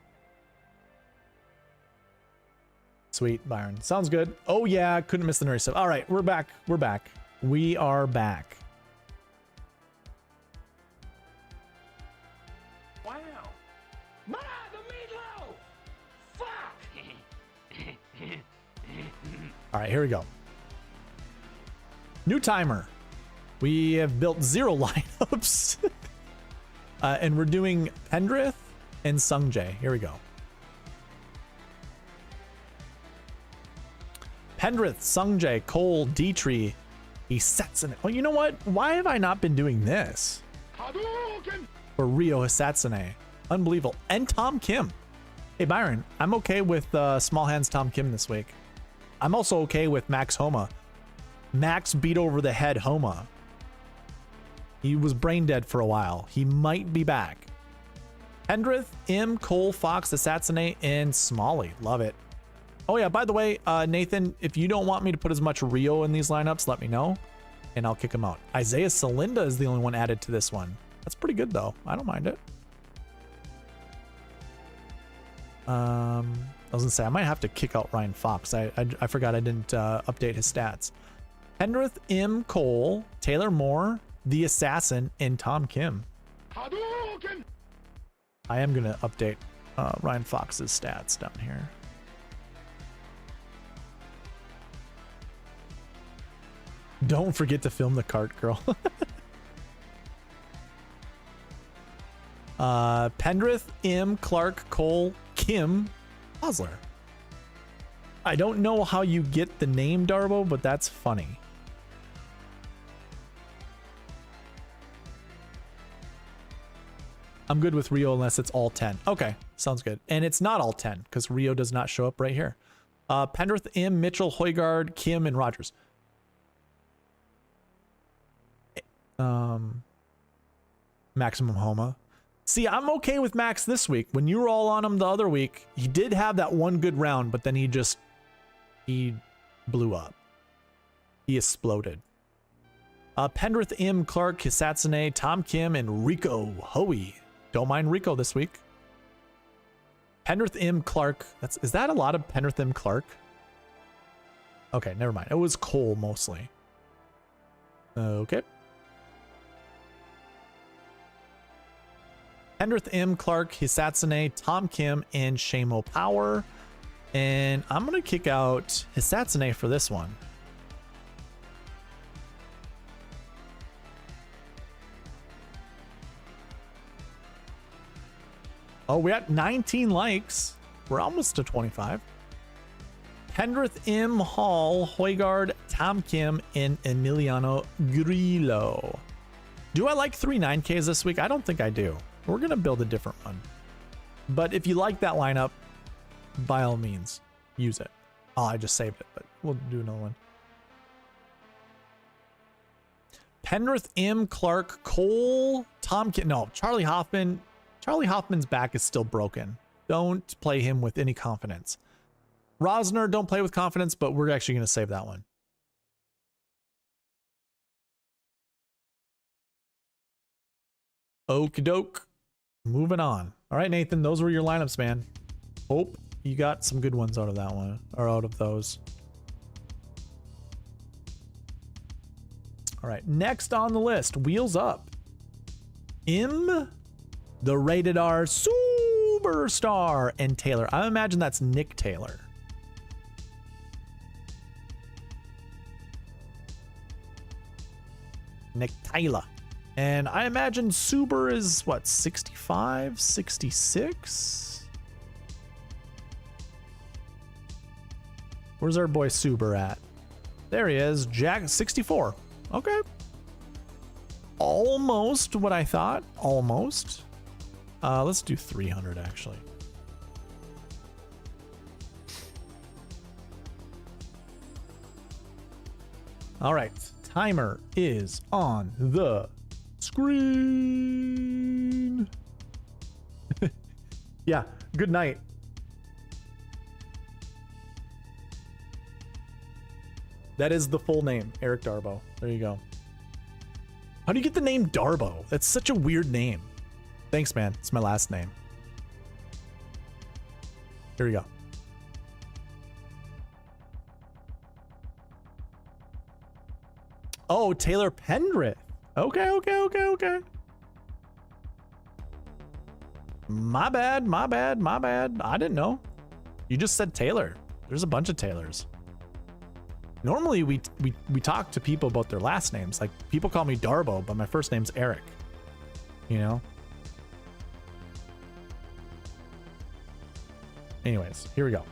Sweet, Byron. Sounds good. Oh yeah, couldn't miss the nerdy stuff. All right, we're back. We are back. Wow. Ma, the meatloaf! Fuck! All right, here we go. New timer. We have built 0 lineups. And we're doing Pendrith and Sungjae. Here we go. Pendrith, Sungjae, Cole, Dietrich. He sets in it. Oh, you know what? Why have I not been doing this? For Rio Hisatsune. Unbelievable. And Tom Kim. Hey, Byron, I'm okay with Small Hands Tom Kim this week. I'm also okay with Max Homa. Max beat over the head Homa. He was brain dead for a while. He might be back. Pendrith, M, Cole, Fox, Hisatsune, and Smalley. Love it. Oh yeah, by the way, Nathan, if you don't want me to put as much Rio in these lineups, let me know, and I'll kick him out. Isaiah Salinda is the only one added to this one. That's pretty good, though. I don't mind it. I was gonna say, I might have to kick out Ryan Fox. I forgot I didn't update his stats. Pendrith, M, Cole, Taylor Moore, The Assassin, and Tom Kim. I am gonna update Ryan Fox's stats down here. Don't forget to film the cart, girl. Pendrith, M, Clark, Cole, Kim, Osler. I don't know how you get the name Darbo, but that's funny. I'm good with Rio unless it's all 10. Okay, sounds good. And it's not all 10 because Rio does not show up right here. Pendrith, M, Mitchell, Højgaard, Kim, and Rogers. Maximum Homa. See, I'm okay with Max this week. When you were all on him the other week, he did have that one good round, but then he blew up. He exploded. Pendrith, M, Clark, Hisatsune, Tom Kim, and Rico Hoey. Don't mind Rico this week. Pendrith, M, Clark. Is that a lot of Pendrith, M, Clark? Okay, never mind. It was Cole mostly. Okay. Hendrith M, Clark, Hisatsune, Tom Kim, and Shamo Power. And I'm going to kick out Hisatsune for this one. Oh, we got 19 likes. We're almost to 25. Hendrith M, Hall, Højgaard, Tom Kim, and Emiliano Grillo. Do I like 3 9Ks this week? I don't think I do. We're going to build a different one. But if you like that lineup, by all means, use it. Oh, I just saved it, but we'll do another one. Penrith M, Clark, Cole, Tom Kim. No, Charlie Hoffman. Charlie Hoffman's back is still broken. Don't play him with any confidence. Rosner, don't play with confidence, but we're actually going to save that one. Okie doke. Moving on. All right, Nathan, those were your lineups, man. Hope you got some good ones out of that one, or out of those. All right, next on the list, Wheels Up. The Rated R Superstar, and Taylor. I imagine that's Nick Taylor. Nick Taylor. And I imagine Suber is what, 65, 66? Where's our boy Suber at? There he is, Jack 64. Okay. Almost what I thought. Almost. Let's do 300 actually. All right, timer is on the screen. Yeah, good night. That is the full name, Eric Darbo. There you go. How do you get the name Darbo? That's such a weird name. Thanks, man. It's my last name. Here we go. Oh, Taylor Pendrith. Okay. My bad. I didn't know. You just said Taylor. There's a bunch of Taylors. Normally we talk to people about their last names. Like, people call me Darbo, but my first name's Eric. You know? Anyways, here we go.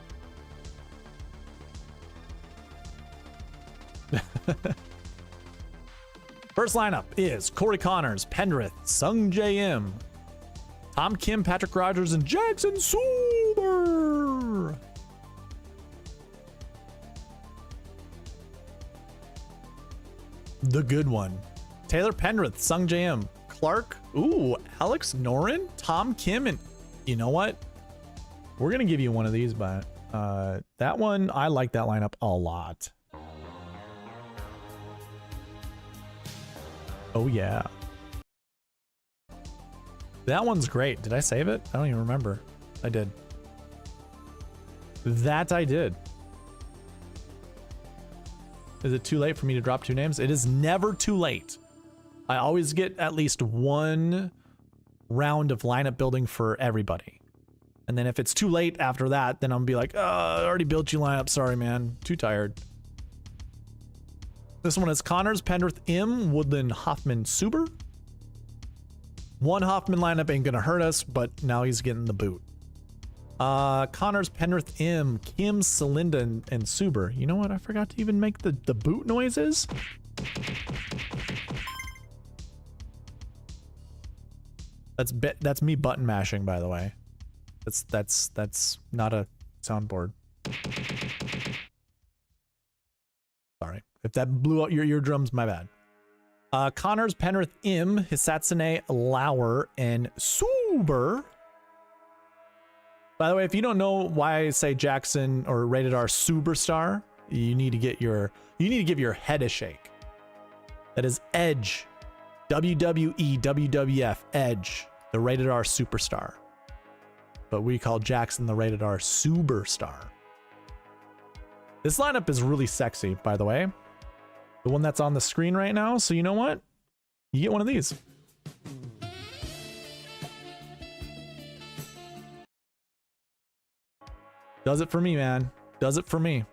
First lineup is Corey Connors, Pendrith, Sung J M, Tom Kim, Patrick Rogers, and Jackson Suber. The good one. Taylor Pendrith, Sung J M, Clark, ooh, Alex Noren, Tom Kim, and you know what? We're going to give you one of these, but that one, I like that lineup a lot. Oh, yeah. That one's great. Did I save it? I don't even remember. I did. That I did. Is it too late for me to drop 2 names? It is never too late. I always get at least 1 round of lineup building for everybody. And then if it's too late after that, then I'll be like, oh, I already built you lineup. Sorry, man. Too tired. This one is Connors, Pendrith, M, Woodland, Hoffman, Suber. 1 Hoffman lineup ain't gonna hurt us, but now he's getting the boot. Connors, Pendrith, M, Kim, Celinda, and Suber. You know what? I forgot to even make the boot noises. That's me button mashing, by the way. That's not a soundboard. Sorry. If that blew out your eardrums, my bad. Connors, Penrith, M, Hisatsune, Lauer, and Suber. By the way, if you don't know why I say Jackson or Rated R Superstar, you need to give your head a shake. That is Edge. WWE, WWF, Edge, the Rated R Superstar. But we call Jackson the Rated R Superstar. This lineup is really sexy, by the way. The one that's on the screen right now. So you know what? You get one of these. Does it for me, man. Does it for me.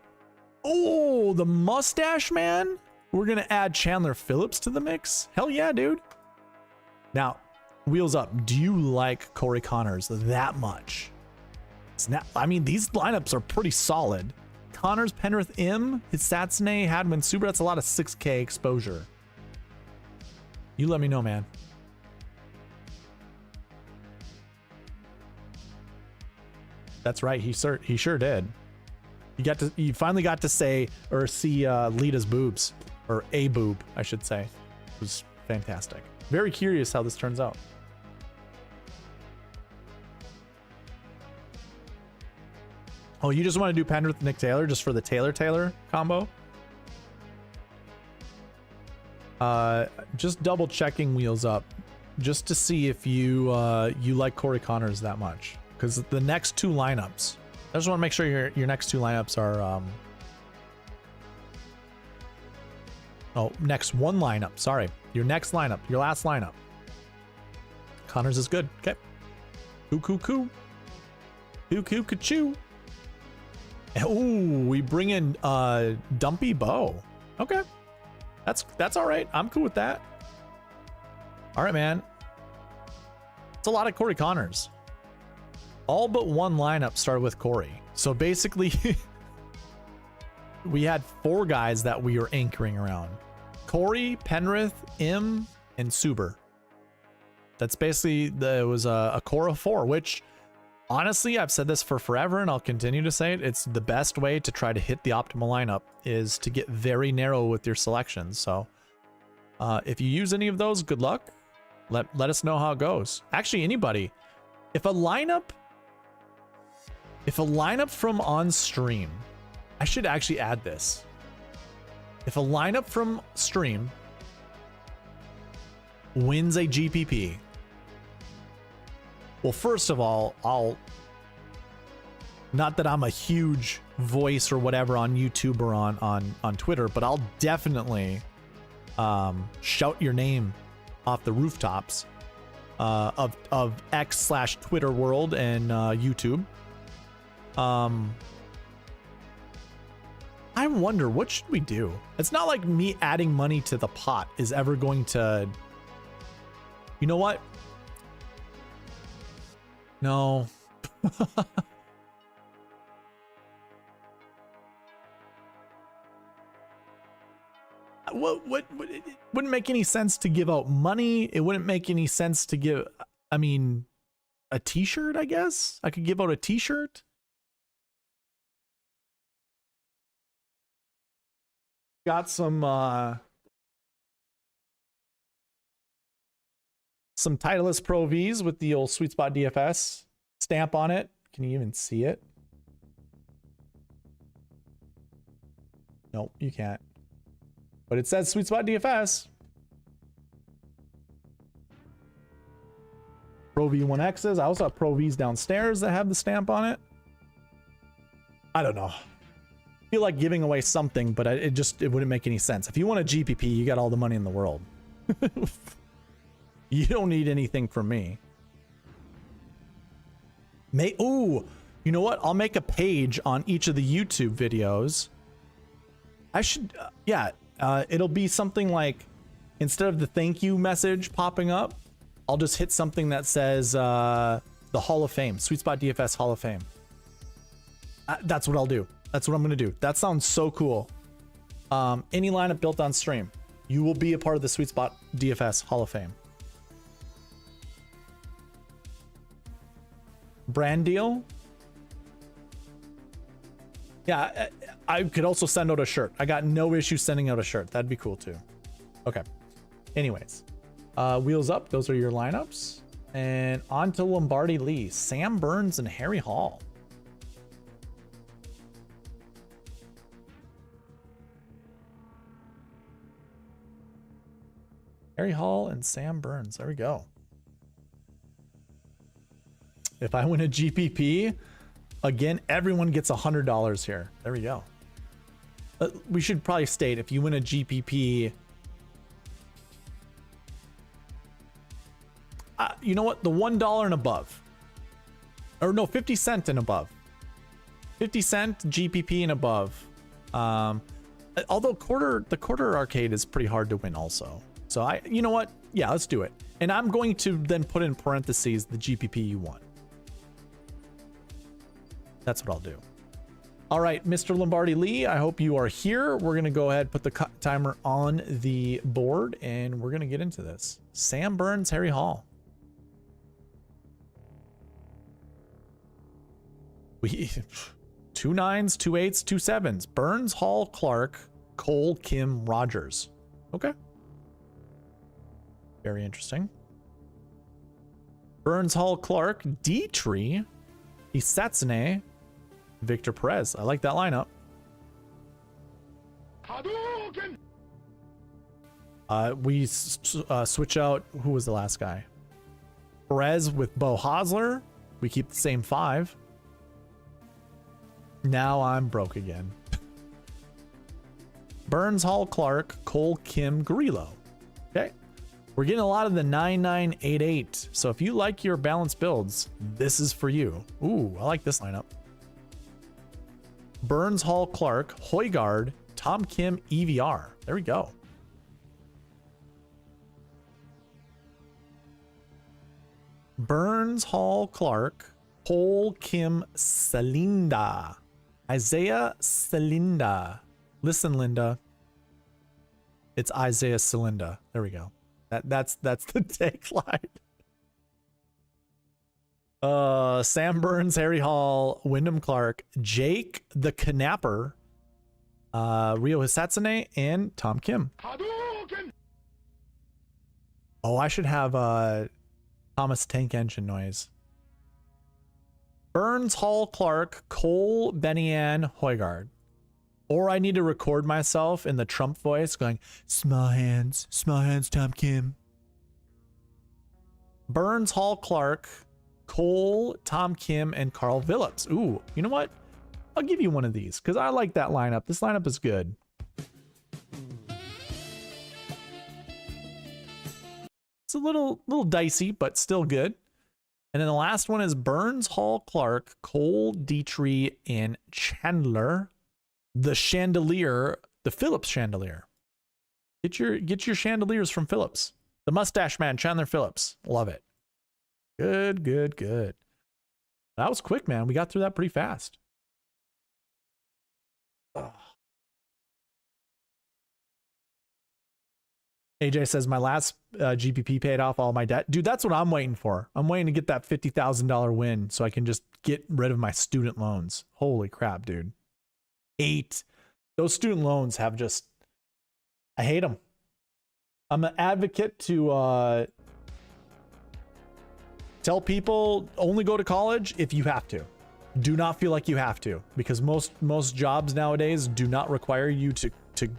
Oh, the mustache man. We're going to add Chandler Phillips to the mix. Hell yeah, dude. Now, wheels up. Do you like Corey Connors that much? I mean, these lineups are pretty solid. Connors, Penrith, Im, Hisatsune, Hadwin, Suber. That's a lot of 6K exposure. You let me know, man. That's right. He sure did. You finally got to say or see Lita's boobs, or a boob, I should say. It was fantastic. Very curious how this turns out. Oh, you just want to do Penrith Nick Taylor just for the Taylor combo? Just double checking wheels up just to see if you you like Corey Connors that much, because the next two lineups, I just want to make sure your next two lineups are next one lineup, sorry, your next lineup, your last lineup, Connors is good. Okay, coo. Oh, we bring in Dumpy Bow. Okay, that's all right. I'm cool with that. All right, man. It's a lot of Corey Connors. All but one lineup started with Corey. So basically, we had four guys that we were anchoring around: Corey, Penrith, Im, and Suber. That's basically it was a core of four, which honestly, I've said this for forever and I'll continue to say it. It's the best way to try to hit the optimal lineup is to get very narrow with your selections. So if you use any of those, good luck. Let us know how it goes. Actually, anybody, if a lineup from on stream, I should actually add this. If a lineup from stream wins a GPP, well, first of all, not that I'm a huge voice or whatever on YouTube or on Twitter, but I'll definitely shout your name off the rooftops of X/Twitter world and YouTube. I wonder, what should we do? It's not like me adding money to the pot is ever going to... You know what? No. What it wouldn't make any sense to give out money. It wouldn't make any sense to give, I mean, a t-shirt, I guess. I could give out a t-shirt. Got some Titleist Pro Vs with the old SweetSpot DFS stamp on it. Can you even see it? Nope, you can't. But it says SweetSpot DFS. Pro V1Xs. I also have Pro Vs downstairs that have the stamp on it. I don't know. I feel like giving away something, but it wouldn't make any sense. If you want a GPP, you got all the money in the world. You don't need anything from me. Ooh, you know what? I'll make a page on each of the YouTube videos. I should, yeah. It'll be something like, instead of the thank you message popping up, I'll just hit something that says the Hall of Fame, SweetSpot DFS Hall of Fame. That's what I'll do. That's what I'm going to do. That sounds so cool. Any lineup built on stream, you will be a part of the SweetSpot DFS Hall of Fame. Brand deal. Yeah, I could also send out a shirt. I got no issue sending out a shirt. That'd be cool too. Okay. Anyways, wheels up. Those are your lineups. And on to Lombardi Lee, Sam Burns, and Harry Hall. Harry Hall and Sam Burns. There we go. If I win a GPP, again, everyone gets $100 here. There we go. we should probably state, if you win a GPP, you know what? The $1 and above, or no, 50 cent and above, 50 cent GPP and above. Although the quarter arcade is pretty hard to win also. So you know what? Yeah, let's do it. And I'm going to then put in parentheses the GPP you won. That's what I'll do. All right, Mr. Lombardi Lee, I hope you are here. We're going to go ahead, put the timer on the board, and we're going to get into this. Sam Burns, Harry Hall. We 2 9s, 2 8s, 2 7s. Burns, Hall, Clark, Cole, Kim, Rogers. Okay. Very interesting. Burns, Hall, Clark, Dietrich, Isatsune, Victor Perez. I like that lineup. We switch out. Who was the last guy? Perez with Bo Hosler. We keep the same 5. Now I'm broke again. Burns, Hall, Clark, Cole, Kim, Grillo. Okay. We're getting a lot of the 9988. So if you like your balanced builds, this is for you. Ooh, I like this lineup. Burns, Hall, Clark, Højgaard, Tom Kim, EVR. There we go. Burns, Hall, Clark, Cole, Kim, Selinda. Isaiah Selinda. Listen, Linda. It's Isaiah Selinda. There we go. That's the tagline. Sam Burns, Harry Hall, Wyndham Clark, Jake the Knapper, Ryo Hisatsune, and Tom Kim. Oh, I should have Thomas Tank Engine noise. Burns, Hall, Clark, Cole, Bennian, Højgaard. Or I need to record myself in the Trump voice going, small hands, Tom Kim. Burns, Hall, Clark, Cole, Tom Kim, and Carl Phillips. Ooh, you know what? I'll give you one of these because I like that lineup. This lineup is good. It's a little dicey, but still good. And then the last one is Burns, Hall, Clark, Cole, Dietrich, and Chandler. The chandelier, the Phillips chandelier. Get your chandeliers from Phillips. The mustache man, Chandler Phillips. Love it. Good. That was quick, man. We got through that pretty fast. Oh. AJ says, my last GPP paid off all my debt. Dude, that's what I'm waiting for. I'm waiting to get that $50,000 win so I can just get rid of my student loans. Holy crap, dude. 8. Those student loans have just, I hate them. I'm an advocate to tell people only go to college if you have to. Do not feel like you have to, because most jobs nowadays do not require you to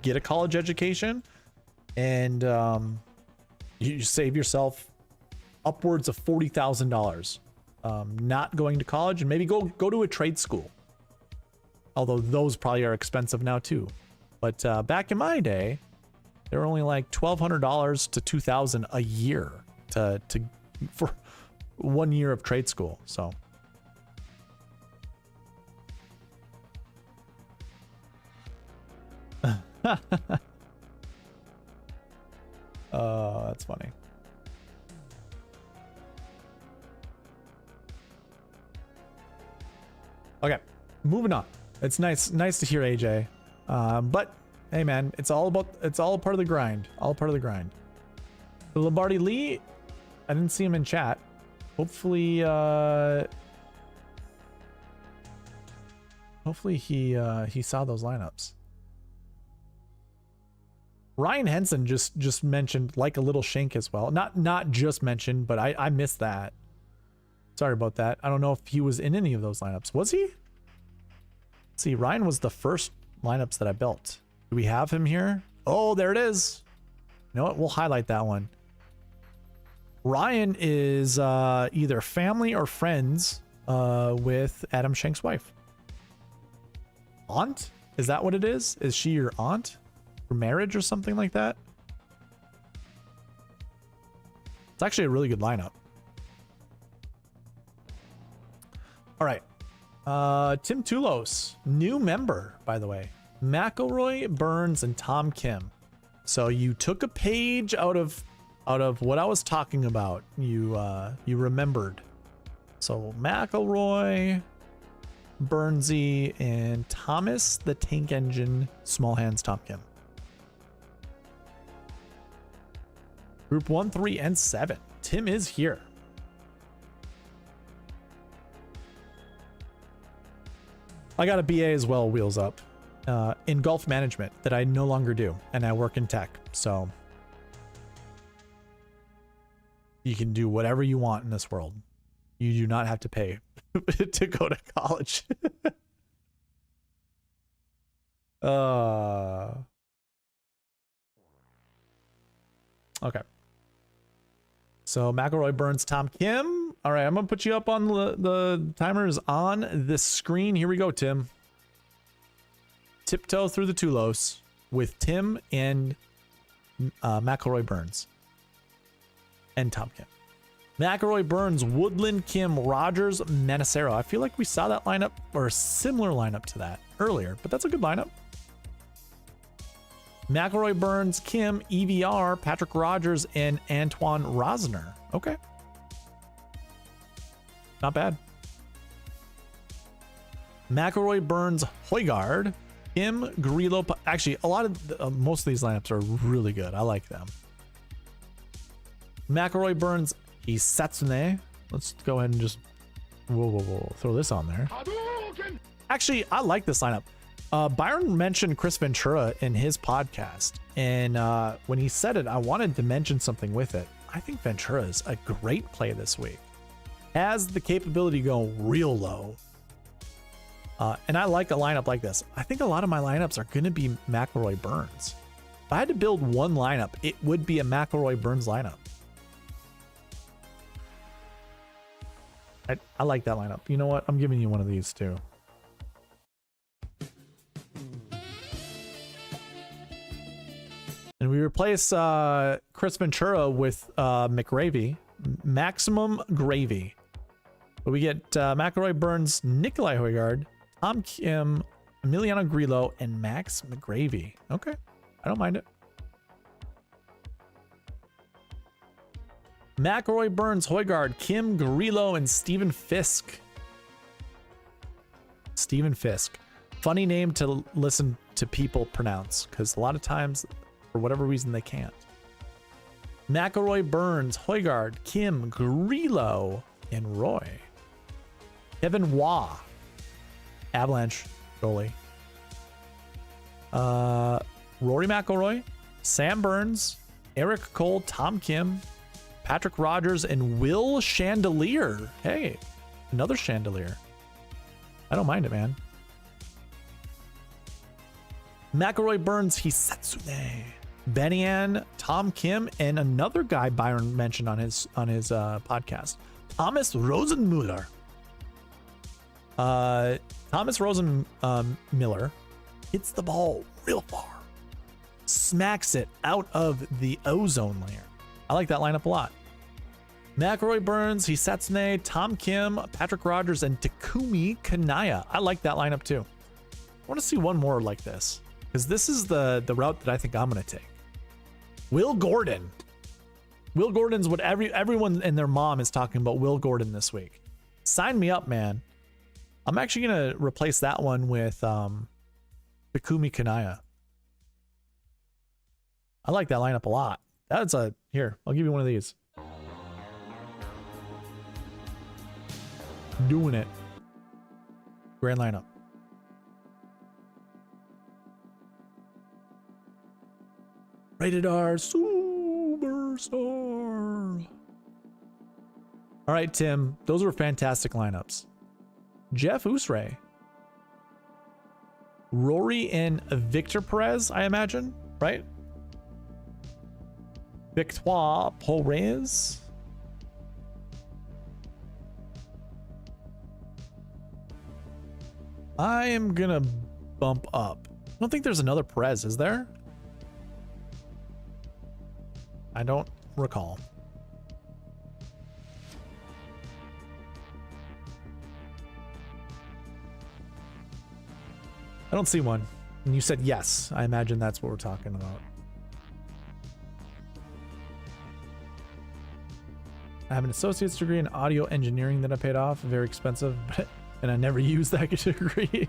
get a college education, and you save yourself upwards of $40,000 not going to college, and maybe go to a trade school. Although those probably are expensive now too. But back in my day, they were only like $1,200 to $2,000 a year for 1 year of trade school. So that's funny. Okay, moving on. It's nice to hear AJ. But hey man, it's all a part of the grind. All part of the grind. The Lombardi Lee, I didn't see him in chat. Hopefully he saw those lineups. Ryan Henson just mentioned like a little shank as well. Not just mentioned, but I missed that. Sorry about that. I don't know if he was in any of those lineups. Was he? Let's see, Ryan was the first lineups that I built. Do we have him here? Oh, there it is. You know what? We'll highlight that one. Ryan is either family or friends with Adam Shank's wife. Aunt? Is that what it is? Is she your aunt for marriage or something like that? It's actually a really good lineup. All right. Tim Tulos, new member, by the way. McIlroy, Burns, and Tom Kim. So you took a page out of what I was talking about. You remembered. So McIlroy, Burnsy, and Thomas the Tank Engine, small hands, Tom Kim. Group 1, 3, and 7. Tim is here. I got a BA as well, wheels up, in golf management that I no longer do, and I work in tech. So you can do whatever you want in this world. You do not have to pay to go to college. Okay. So McIlroy, Burns, Tom Kim. All right, I'm gonna put you up on the timer is on the screen. Here we go, Tim. Tiptoe through the Tulos with Tim and McIlroy, Burns, and Tom Kim. McIlroy, Burns, Woodland, Kim, Rogers, Menacero. I feel like we saw that lineup or a similar lineup to that earlier, but that's a good lineup. McIlroy, Burns, Kim, EVR, Patrick Rogers, and Antoine Rosner. Okay. Not bad. McIlroy, Burns, Højgaard, Kim, Grillo. Actually, a lot of most of these lineups are really good. I like them. McIlroy, Burns, Hisatsune. Let's go ahead and just whoa, throw this on there. Actually, I like this lineup. Byron mentioned Chris Ventura in his podcast, and when he said it, I wanted to mention something with it. I think Ventura is a great play this week. Has the capability to go real low. And I like a lineup like this. I think a lot of my lineups are going to be McIlroy, Burns. If I had to build one lineup, it would be a McIlroy, Burns lineup. I like that lineup. You know what? I'm giving you one of these too. And we replace Chris Ventura with McGravy, Maximum Gravy. But we get McIlroy, Burns, Nikolai Højgaard, Tom Kim, Emiliano Grillo, and Max McGravy. Okay, I don't mind it. McIlroy, Burns, Højgaard, Kim, Grillo, and Steven Fisk. Steven Fisk. Funny name to listen to people pronounce, because a lot of times, for whatever reason, they can't. McIlroy, Burns, Højgaard, Kim, Grillo, and Roy. Kevin Waugh. Avalanche goalie. Rory McIlroy, Sam Burns, Eric Cole, Tom Kim, Patrick Rogers, and Will Chandelier. Hey, another Chandelier. I don't mind it, man. McIlroy, Burns, Hisatsune, Benian, Tom Kim, and another guy Byron mentioned on his podcast, Thomas Rosenmüller. Thomas Rosenmüller hits the ball real far, smacks it out of the ozone layer. I like that lineup a lot. McIlroy, Burns, Hisatsune, Tom Kim, Patrick Rogers, and Takumi Kanaya. I like that lineup too. I want to see one more like this, because this is the route that I think I'm going to take. Will Gordon. Will Gordon's what everyone and their mom is talking about. Will Gordon this week. Sign me up, man. I'm actually going to replace that one with Takumi Kanaya. I like that lineup a lot. That's a, here, I'll give you one of these. Doing it. Grand lineup. Rated R Superstar. All right, Tim. Those were fantastic lineups. Jeff Ousray. Rory and Victor Perez, I imagine, right? Victoire Perez. I am gonna bump up. I don't think there's another Perez, is there? I don't recall. I don't see one. And you said yes. I imagine that's what we're talking about. I have an associate's degree in audio engineering that I paid off. Very expensive, but and I never used that degree.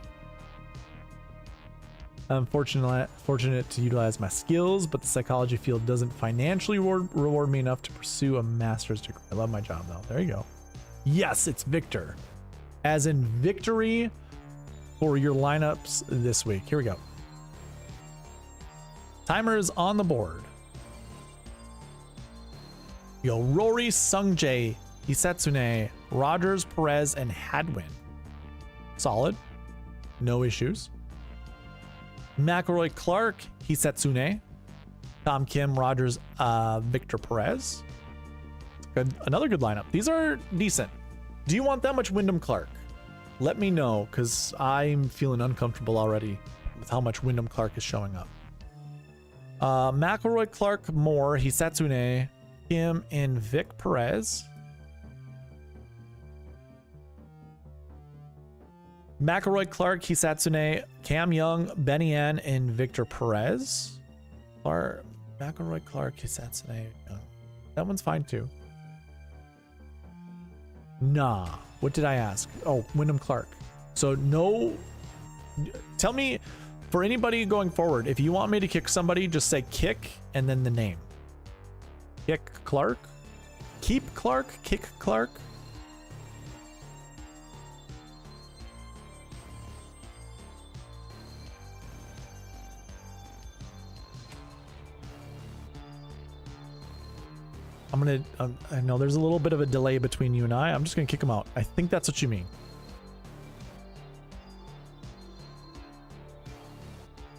I'm fortunate to utilize my skills, but the psychology field doesn't financially reward me enough to pursue a master's degree. I love my job though. There you go. Yes, it's Victor. As in victory for your lineups this week. Here we go. Timer is on the board. Yo, Rory, Sungjae, Hisetsune, Rogers, Perez, and Hadwin. Solid. No issues. McIlroy, Clark, Hisetsune, Tom Kim, Rogers, Victor Perez. Good, another good lineup. These are decent. Do you want that much Wyndham Clark? Let me know, because I'm feeling uncomfortable already with how much Wyndham Clark is showing up. McIlroy, Clark, Moore, Hisetsune, Kim, and Vic Perez. McIlroy, Clark, Hisetsune, Cam Young, Benny Ann, and Victor Perez. Or McIlroy, Clark, Hisetsune. That one's fine too. Nah. What did I ask? Oh, Wyndham Clark. So no. Tell me, for anybody going forward, if you want me to kick somebody, just say kick and then the name. Kick Clark? Keep Clark? Kick Clark? I'm gonna, I know there's a little bit of a delay between you and I'm just gonna kick him out. I think that's what you mean.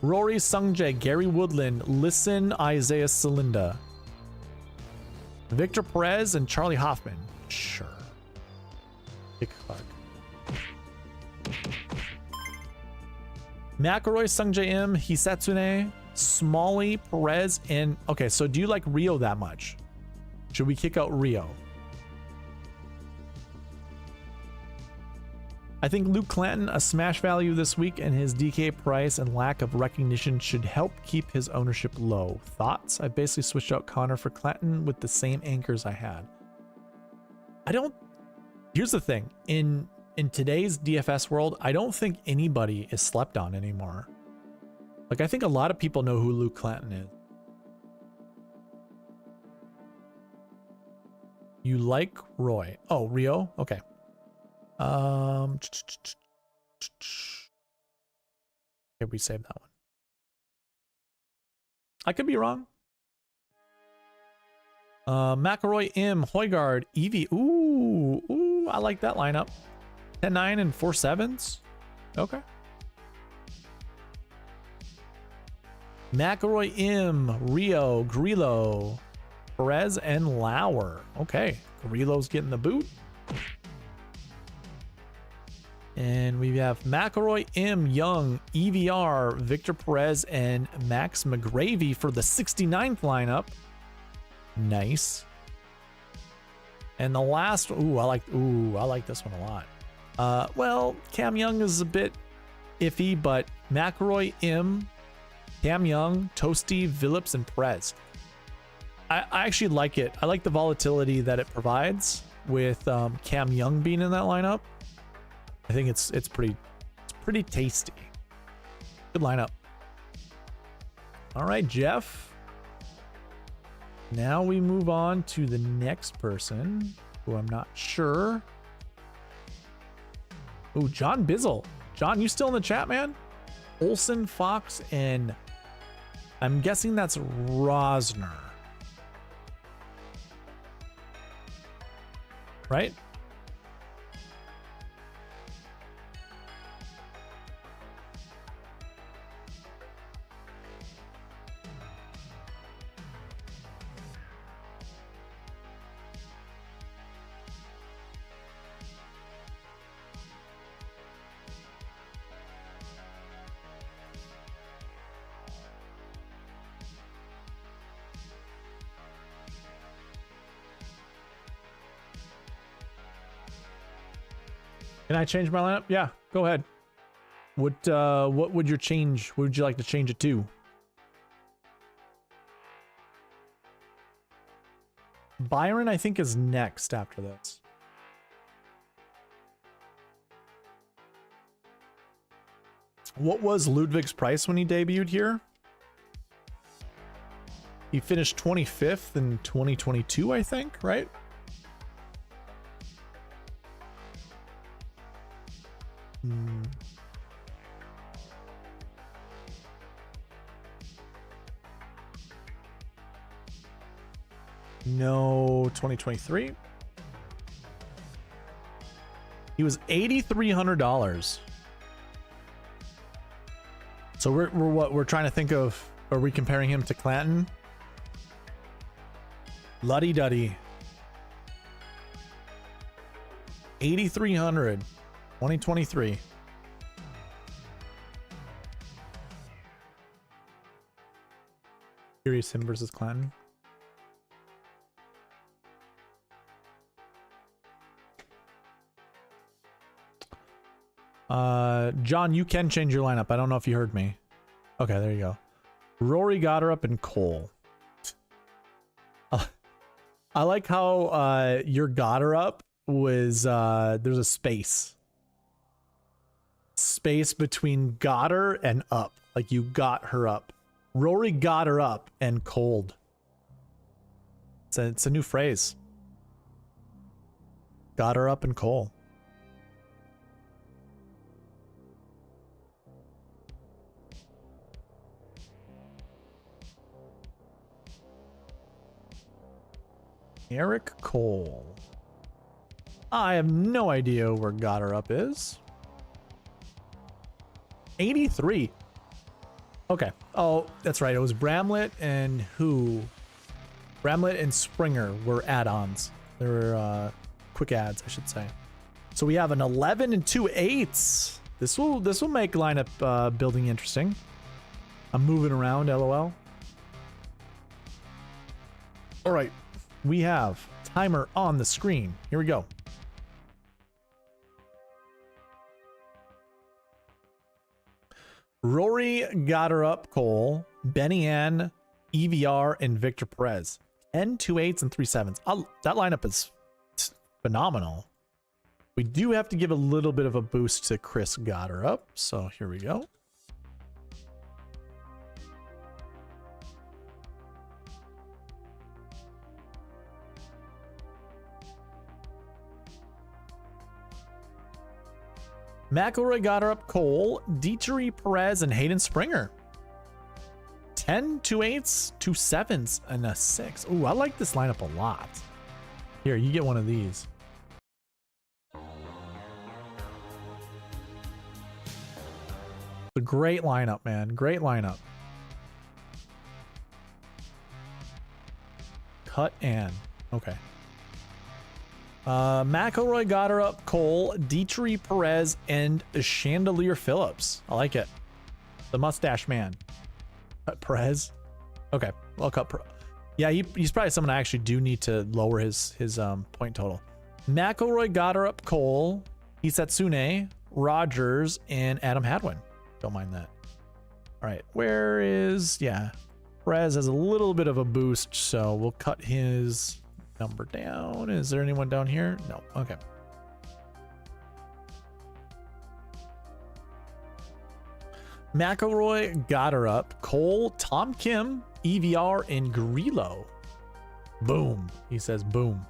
Rory, Sungjae, Gary Woodland, Listen, Isaiah Celinda, Victor Perez, and Charlie Hoffman. Sure. Kick Clark. McIlroy, Sungjae M, Hisetsune, Smalley, Perez, and okay, so do you like Rio that much? Should we kick out Rio? I think Luke Clanton, a smash value this week, and his DK price and lack of recognition should help keep his ownership low. Thoughts? I basically switched out Connor for Clanton with the same anchors I had. Here's the thing. In today's DFS world, I don't think anybody is slept on anymore. Like, I think a lot of people know who Luke Clanton is. You like Roy? Oh, Rio? Okay. Okay, we saved that one. I could be wrong. McIlroy, M, Højgaard, Evie. Ooh, I like that lineup. 10-9 and 4 7s. Okay. McIlroy, M, Rio, Grillo, Perez, and Lauer. Okay, Grillo's getting the boot. And we have McIlroy, M, Young, EVR, Victor Perez, and Max McGravy for the 69th lineup. Nice. And the last, I like this one a lot. Well, Cam Young is a bit iffy, but McIlroy, M, Cam Young, Toasty, Phillips, and Perez. I actually like it. I like the volatility that it provides with Cam Young being in that lineup. I think it's pretty tasty. Good lineup. All right, Jeff. Now we move on to the next person who I'm not sure. Oh, John Bizzle. John, you still in the chat, man? Olsen, Fox, and I'm guessing that's Rosner. Right? Can I change my lineup? Yeah, go ahead. What would your change? What would you like to change it to? Byron, I think, is next after this. What was Ludwig's price when he debuted here? He finished 25th in 2022, I think, right? No, 2023. He was $8,300. So we're what we're trying to think of. Are we comparing him to Clanton? Luddy Duddy. 8,300. 2023. Curious him versus Clanton. John, you can change your lineup. I don't know if you heard me. Okay, there you go. Rory Goddard and Cole. I like how your Goddard was there's a space between Goddard and up, like you got her up. Rory got her up and cold. It's a new phrase. Got her up and Cole. Eric Cole. I have no idea where Got Her Up is. 83. Okay. Oh, that's right. It was Bramlett and who? Bramlett and Springer were add-ons. They were quick adds, I should say. So we have an 11 and 2 8s. This will make lineup building interesting. I'm moving around, LOL. All right. We have timer on the screen. Here we go. Rory got her up, Cole, Benny Ann, EVR, and Victor Perez. 10, 2 8s, and 3 7s. That lineup is phenomenal. We do have to give a little bit of a boost to Chris got her up. So here we go. McElroy got her up, Cole, Dietrich Perez, and Hayden Springer. 10, 2 8s, 2 7s, and a 6. Ooh, I like this lineup a lot. Here, you get one of these. A great lineup, man. Great lineup. Cut and. Okay. McElroy got her up, Cole, Dietrich Perez, and Chandelier Phillips. I like it. The mustache man. Cut Perez. Okay, I'll cut Perez. Yeah, he's probably someone I actually do need to lower his point total. McElroy got her up, Cole, Hisatsune, Rogers, and Adam Hadwin. Don't mind that. All right, where is... Yeah, Perez has a little bit of a boost, so we'll cut his... number down. Is there anyone down here? No. Okay. McElroy got her up. Cole, Tom Kim, EVR, and Grillo. Boom. He says boom.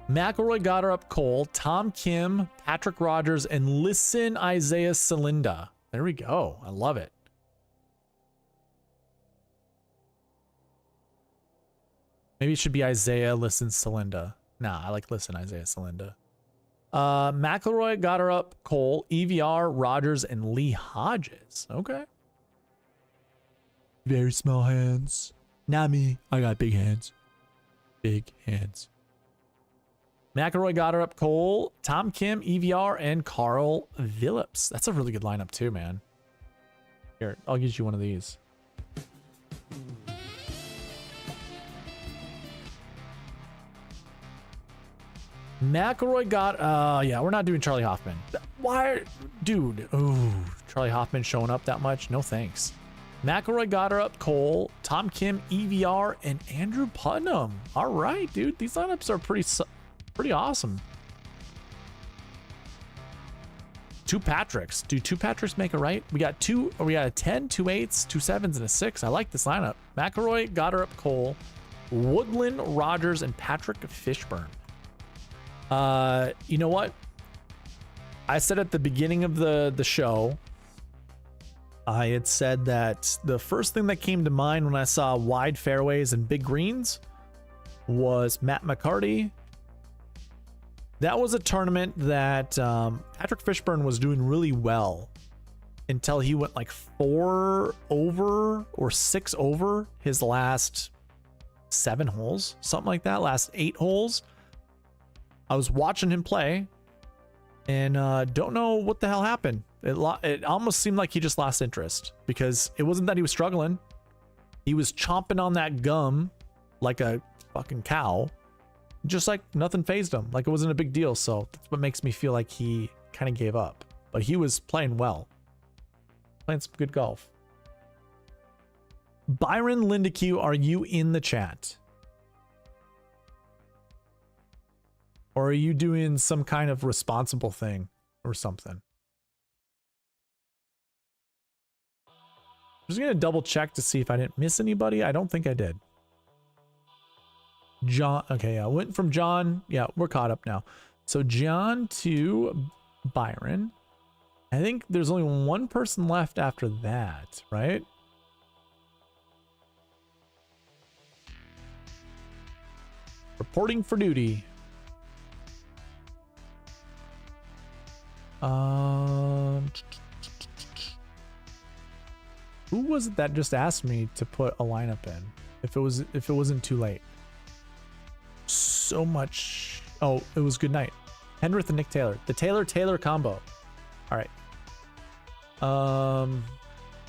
McElroy got her up. Cole, Tom Kim, Patrick Rogers, and listen Isaiah Salinda. There we go. I love it. Maybe it should be Isaiah Listen Salinda. Nah, I like Listen Isaiah Salinda. McElroy got her up, Cole, EVR, Rogers, and Lee Hodges. Okay. Very small hands. Not me. I got big hands. Big hands. McElroy got her up, Cole, Tom Kim, EVR, and Carl Phillips. That's a really good lineup too, man. Here, I'll get you one of these. McElroy got, yeah, we're not doing Charlie Hoffman. Why, dude? Ooh, Charlie Hoffman showing up that much? No thanks. McElroy got her up, Cole, Tom Kim, EVR, and Andrew Putnam. All right, dude. These lineups are pretty awesome. Two Patricks. Do two Patricks make a right? We got a 10, 2 8s, 2 7s, and a 6. I like this lineup. McElroy got her up, Cole, Woodland, Rogers, and Patrick Fishburne. You know what? I said at the beginning of the show, I had said that the first thing that came to mind when I saw wide fairways and big greens was Matt McCarty. That was a tournament that Patrick Fishburne was doing really well until he went like 4 over or 6 over his last 7 holes, something like that, last 8 holes. I was watching him play and don't know what the hell happened. It almost seemed like he just lost interest because it wasn't that he was struggling. He was chomping on that gum like a fucking cow, just like nothing fazed him, like it wasn't a big deal. So that's what makes me feel like he kind of gave up, but he was playing well, playing some good golf. Byron Lindeque, are you in the chat? Or are you doing some kind of responsible thing or something? I'm just going to double check to see if I didn't miss anybody. I don't think I did. John. Okay, yeah. Went from John. Yeah, we're caught up now. So John to Byron. I think there's only one person left after that, right? Reporting for duty. Who was it that just asked me to put a lineup in? If it wasn't too late. So much. Oh, it was good night. Pendrith and Nick Taylor. The Taylor combo. All right.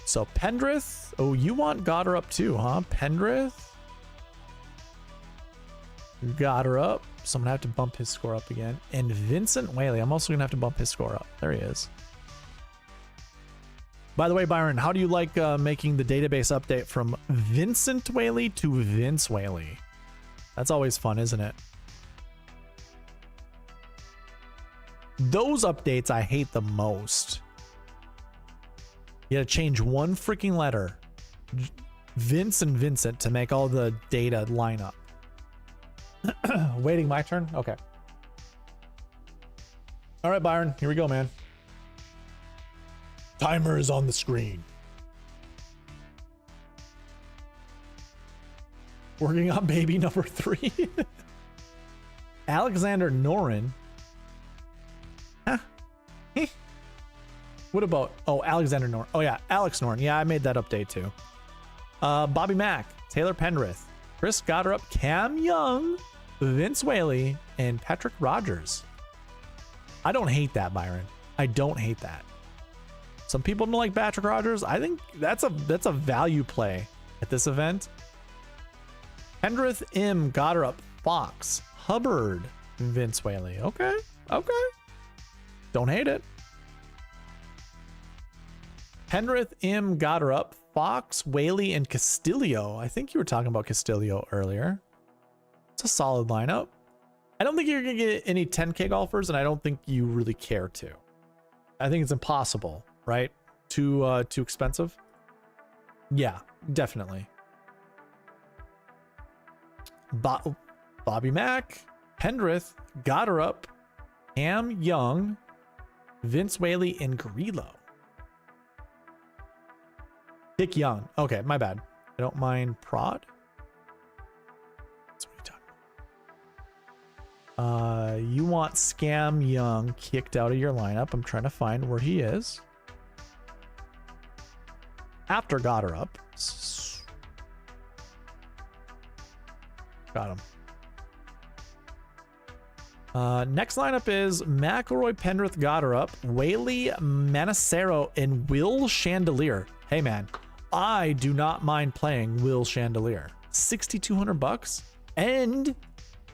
So Pendrith. Oh, you want Goddard up too, huh? Pendrith. Got her up. So I'm gonna have to bump his score up again. And Vincent Whaley. I'm also gonna have to bump his score up. There he is. By the way, Byron, how do you like making the database update from Vincent Whaley to Vince Whaley? That's always fun, isn't it? Those updates I hate the most. You gotta change one freaking letter. Vince and Vincent to make all the data line up. Waiting my turn? Okay. All right, Byron, here we go, man. Timer is on the screen. Working on baby number 3. Alexander Noren. Huh? What about, oh, Alexander Noren. Oh yeah, Alex Noren. Yeah, I made that update too. Bobby Mack, Taylor Pendrith, Chris Goddard, Cam Young, Vince Whaley, and Patrick Rogers. I don't hate that, Byron. I don't hate that. Some people don't like Patrick Rogers. I think that's a value play at this event. Pendrith, M, Goddard, Fox, Hubbard, Vince Whaley. Okay, okay. Don't hate it. Pendrith, M, Goddard, Fox, Whaley, and Castillo. I think you were talking about Castillo earlier. It's a solid lineup. I don't think you're gonna get any 10K golfers, and I don't think you really care to. I think it's impossible, right? Too expensive. Yeah, definitely. Bobby Mack, Pendrith, Goddard, Cam Young, Vince Whaley, and Grillo. Dick Young. Okay, my bad. I don't mind Prod. That's what you're talking about. You want Scam Young kicked out of your lineup. I'm trying to find where he is. After Goddard up. Got him. Next lineup is McElroy, Pendrith, Goddard up, Whaley, Manacero, and Will Chandelier. Hey man, I do not mind playing Will Chandelier. $6,200, and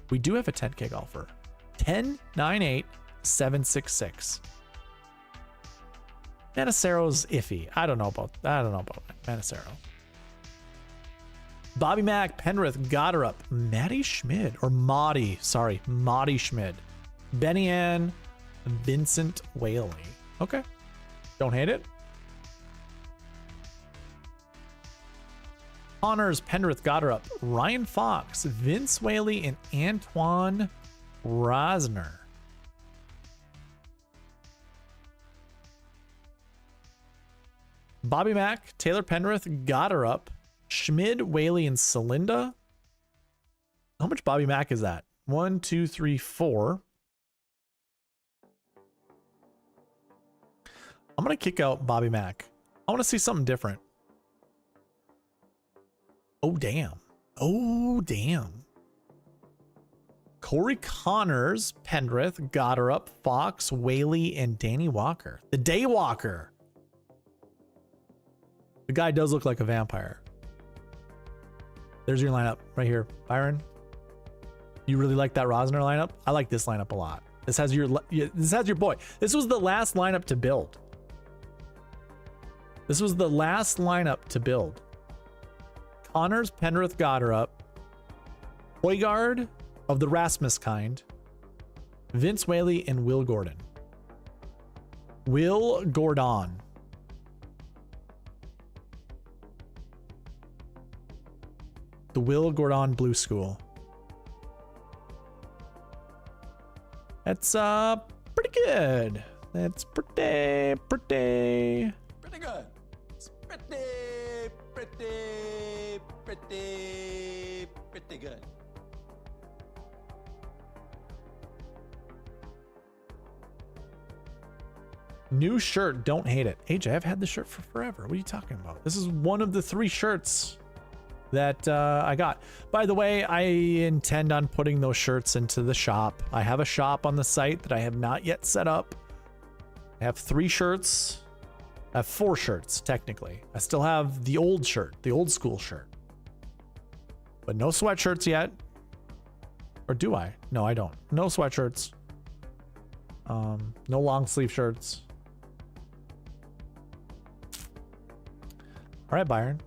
we do have a 10K golfer. 1098-766. Manicero's iffy. I don't know about Manicero. Bobby Mack, Penrith, Gotterup, Maddie Schmid, or Maudie, sorry, Maudie Schmid. Benny Ann, Vincent Whaley. Okay. Don't hate it. Connors, Penrith, Gotterup, Ryan Fox, Vince Whaley, and Antoine Rosner. Bobby Mack, Taylor Penrith, Gotterup, Schmid, Whaley, and Celinda. How much Bobby Mack is that? 1, 2, 3, 4. I'm going to kick out Bobby Mack. I want to see something different. Oh, damn. Oh, damn. Corey Connors, Penrith, Gotterup, Fox, Whaley, and Danny Walker. The Daywalker. The guy does look like a vampire. There's your lineup right here, Byron. You really like that Rosner lineup? I like this lineup a lot. This has your boy. This was the last lineup to build. This was the last lineup to build. Connors, Penrith, Gotterup, Højgaard of the Rasmus kind, Vince Whaley, and Will Gordon. Will Gordon. The Will Gordon Blue School. That's pretty good. That's pretty good. It's pretty good. New shirt, don't hate it. AJ, I've had this shirt for forever. What are you talking about? This is one of the 3 shirts that I got. By the way, I intend on putting those shirts into the shop. I have a shop on the site that I have not yet set up. I have 3 shirts. I have 4 shirts, technically. I still have the old shirt, the old school shirt. But no sweatshirts yet. Or do I? No, I don't. No sweatshirts. No long sleeve shirts. All right, Byron.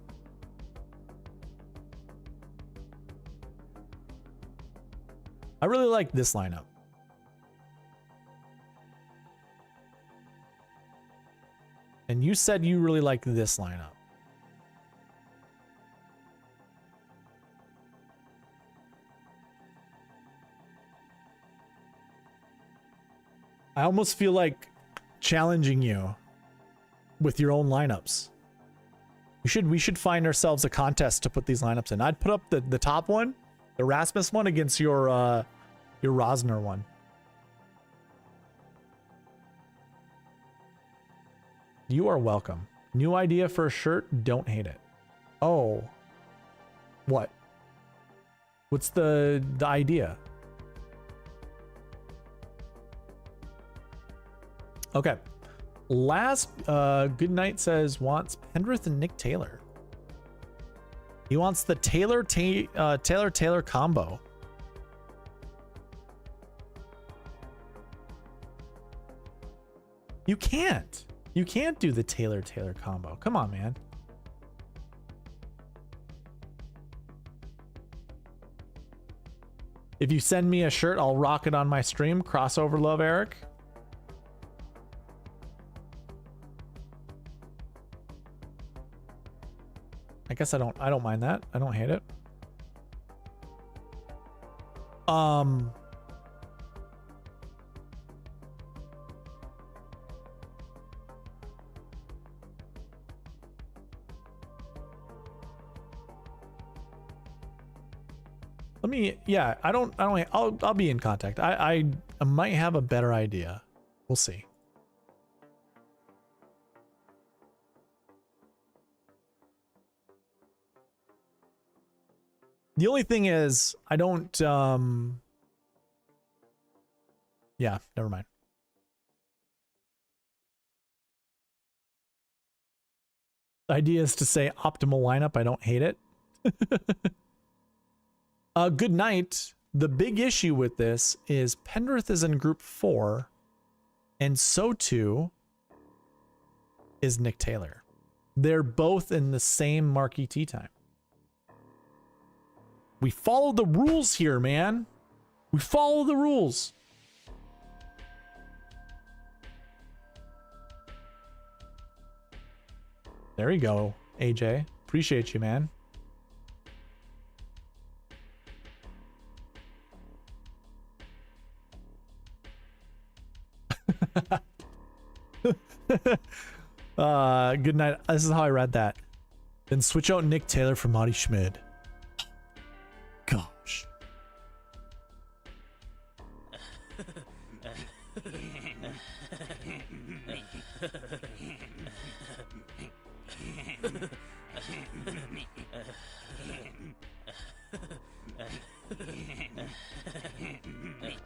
I really like this lineup. And you said you really like this lineup. I almost feel like challenging you with your own lineups. We should find ourselves a contest to put these lineups in. I'd put up the top one, the Rasmus one, against your Rosner one. You are welcome. New idea for a shirt, don't hate it. Oh. What? What's the idea? Okay. Last Good Night says wants Penrith and Nick Taylor. He wants the Taylor combo. You can't. You can't do the Taylor combo. Come on, man. If you send me a shirt, I'll rock it on my stream. Crossover love, Eric. I guess I don't mind that. I don't hate it. Let me, yeah, I'll be in contact. I might have a better idea. We'll see. The only thing is, I don't, yeah, never mind. The idea is to say optimal lineup. I don't hate it. Good Night The big issue with this is Pendrith is in group 4, and so too is Nick Taylor. They're both in the same Marquee Tee Time. We follow the rules here, man. We follow the rules. There you go, AJ. Appreciate you, man. Good night. This is how I read that. Then switch out Nick Taylor for Marty Schmid. Gosh.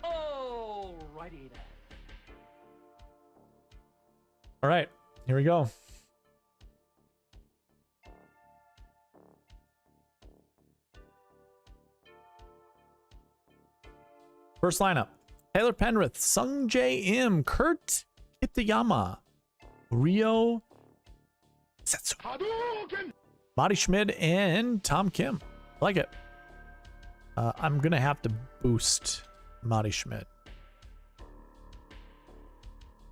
Alrighty then. All right, here we go. First lineup: Taylor Pendrith, Sung J M, Kurt Kitayama, Rio Setsu, Marty Schmid, and Tom Kim. I like it. I'm gonna have to boost Marty Schmid.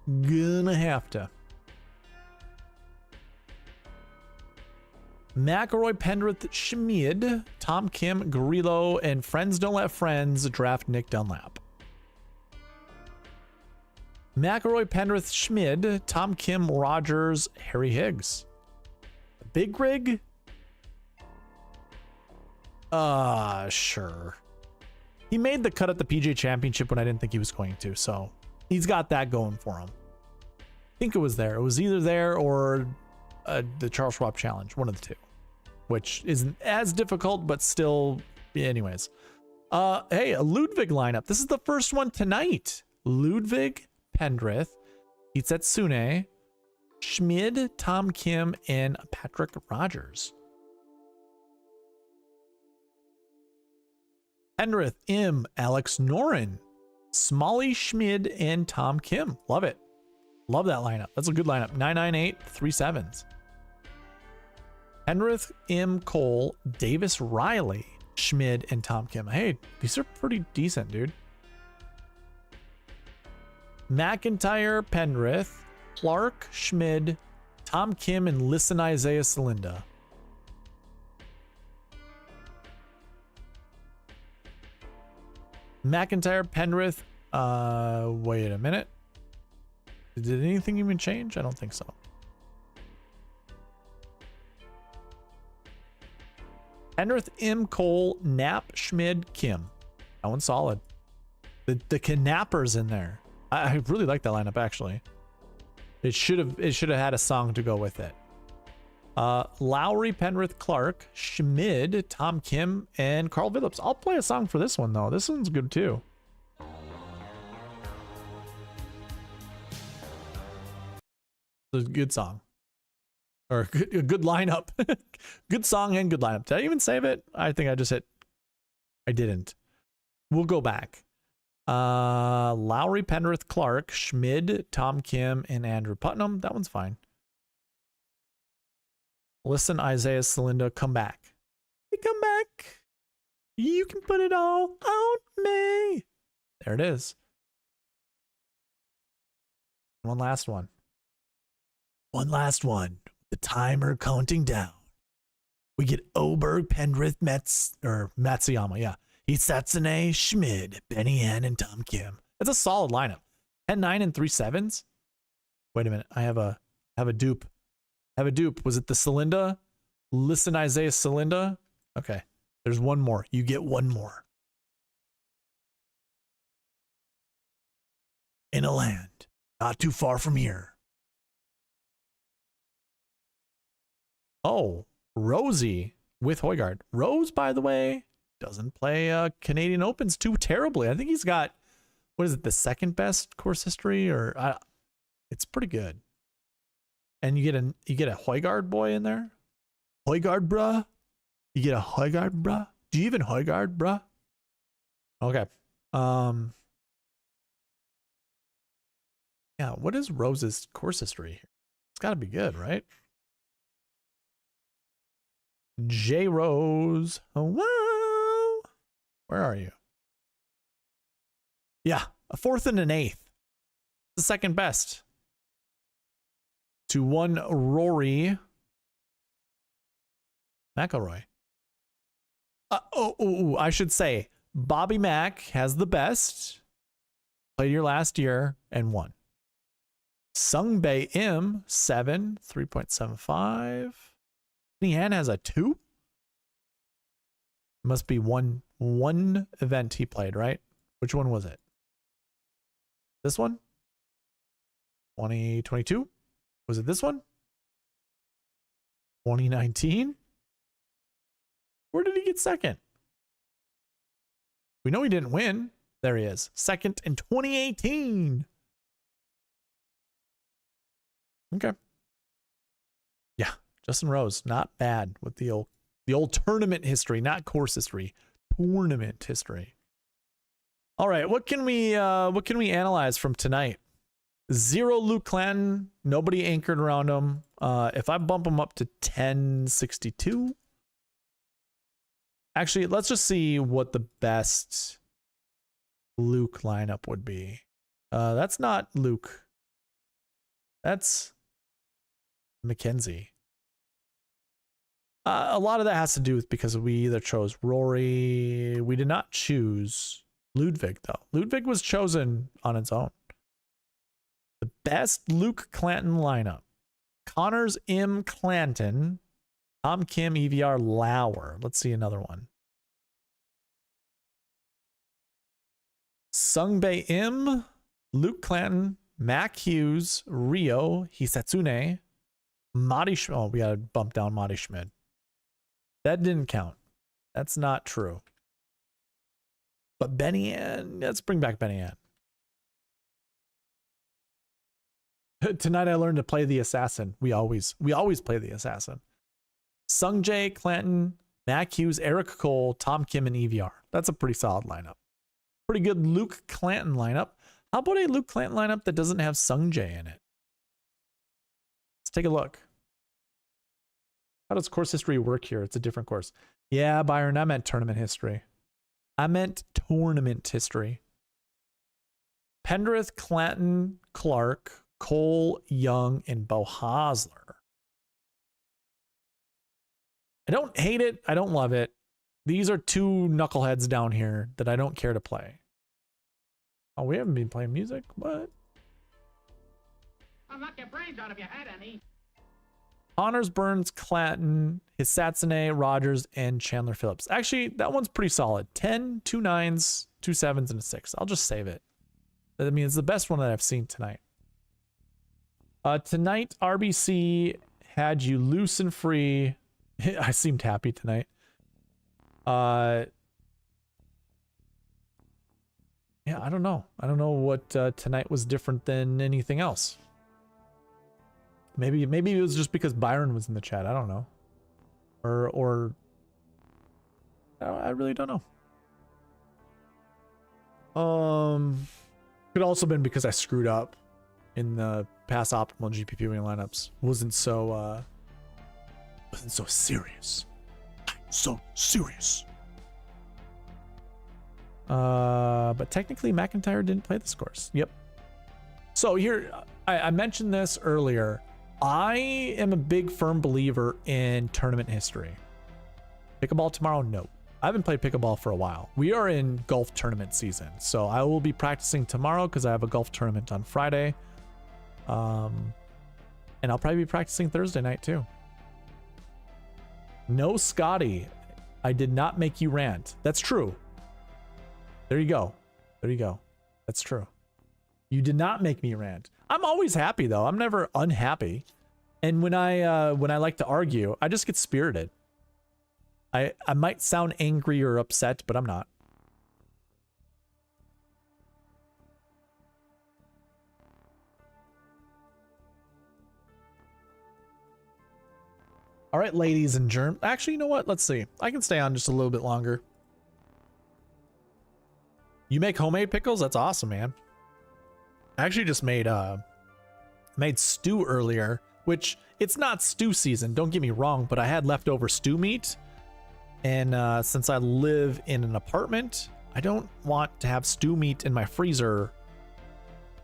Gonna have to. McElroy, Pendrith, Schmid, Tom Kim, Grillo, and Friends Don't Let Friends draft Nick Dunlap. McElroy, Pendrith, Schmid, Tom Kim, Rogers, Harry Higgs. Big Rig? Sure. He made the cut at the PGA Championship when I didn't think he was going to, so he's got that going for him. I think it was there. It was either there or the Charles Schwab Challenge, one of the two, which isn't as difficult, but still, anyways. Hey, a Ludwig lineup. This is the first one tonight. Ludwig, Pendrith, Hitsetsune, Schmid, Tom Kim, and Patrick Rogers. Pendrith, M, Alex Noren, Smalley, Schmid, and Tom Kim. Love it. Love that lineup. That's a good lineup. 998, 37s. Pendrith, M, Cole, Davis, Riley, Schmid, and Tom Kim. Hey, these are pretty decent, dude. McIntyre, Pendrith, Clark, Schmid, Tom Kim, and Listen Isaiah Salinda. McIntyre, Pendrith. Wait a minute. Did anything even change? I don't think so. Pendrith, M, Cole, Knapp, Schmid, Kim. That one's solid. The Knappers in there. I really like that lineup, actually. It should have had a song to go with it. Lowry, Pendrith, Clark, Schmid, Tom Kim, and Carl Phillips. I'll play a song for this one though. This one's good too. It's a good song. Or a good lineup. Good song and good lineup. Did I even save it? I think I just hit. I didn't. We'll go back. Lowry, Pendrith, Clark, Schmid, Tom Kim, and Andrew Putnam. That one's fine. Listen, Isaiah Salinda, come back. Hey, come back. You can put it all on me. There it is. One last one. One last one. The timer counting down. We get Oberg, Pendrith, Matsuyama, yeah. Hitsetsune, Schmid, Benny N, and Tom Kim. That's a solid lineup. 10, 9, and 3 7s. Wait a minute. I have a dupe. Was it the Salinda? Listen, Isaiah Salinda. Okay. There's one more. You get one more. In a land not too far from here. Oh, Rosie with Højgaard. Rose, by the way, doesn't play Canadian Opens too terribly. I think he's got, what is it, the second best course history, or it's pretty good. And you get a Højgaard boy in there. Højgaard, bruh. You get a Højgaard, bruh. Do you even Højgaard, bruh? Okay. Yeah, what is Rose's course history? It's got to be good, right? J Rose. Hello. Where are you? Yeah, a 4th and an 8th. The second best. To one Rory McIlroy. I should say Bobby Mack has the best. Played here last year and won. Sung Bae Im 7, 3.75. Han has a 2. Must be one event he played, right? Which one was it? This one? 2022? Was it this one? 2019? Where did he get second? We know he didn't win. There he is. Second in 2018. Okay. Yeah, Justin Rose, not bad with the old tournament history, not course history, tournament history. All right, what can we analyze from tonight? 0 Luke Clanton, nobody anchored around him. If I bump him up to 1062, actually, let's just see what the best Luke lineup would be. That's not Luke. That's Mackenzie. A lot of that has to do with because we either chose Rory. We did not choose Ludwig, though. Ludwig was chosen on its own. The best Luke Clanton lineup. Connors M. Clanton. Tom Kim, EVR, Lauer. Let's see another one. Sungbae Im, Luke Clanton, Mac Hughes, Rio, Hisatsune, Madi Schmid. Oh, we got to bump down Madi Schmid. That didn't count. That's not true. But Benny Ann, let's bring back Benny Ann. Tonight I learned to play the assassin. We always play the assassin. Sung Jae, Clanton, Mac Hughes, Eric Cole, Tom Kim, and EVR. That's a pretty solid lineup. Pretty good Luke Clanton lineup. How about a Luke Clanton lineup that doesn't have Sung Jae in it? Let's take a look. How does course history work here? It's a different course. Yeah, Byron, I meant tournament history. Pendrith, Clanton, Clark, Cole, Young, and Bo Hosler. I don't hate it. I don't love it. These are two knuckleheads down here that I don't care to play. Oh, we haven't been playing music? What? I'll knock your brains out of your head, Annie. Connors, Burns, Clanton, Hisatsune, Rogers, and Chandler Phillips. Actually, that one's pretty solid. 10, 2 9s, 2 7s, and a 6. I'll just save it. I mean, it's the best one that I've seen tonight. Tonight, RBC had you loose and free. I seemed happy tonight. Yeah, I don't know. I don't know what tonight was different than anything else. Maybe it was just because Byron was in the chat. I don't know. Or I really don't know. Could also been because I screwed up in the past optimal GPP winning lineups. Wasn't so serious. So serious. But technically McIntyre didn't play this course. Yep. So here, I mentioned this earlier. I am a big firm believer in tournament history. Pickleball tomorrow? No. I haven't played pickleball for a while. We are in golf tournament season. So I will be practicing tomorrow because I have a golf tournament on Friday. And I'll probably be practicing Thursday night too. No, Scotty, I did not make you rant. That's true. There you go. There you go. That's true. You did not make me rant. I'm always happy though. I'm never unhappy. And when I like to argue, I just get spirited. I might sound angry or upset, but I'm not. All right, ladies and germs. Actually, you know what? Let's see. I can stay on just a little bit longer. You make homemade pickles? That's awesome, man. I actually just made stew earlier, which it's not stew season, don't get me wrong, but I had leftover stew meat. And since I live in an apartment, I don't want to have stew meat in my freezer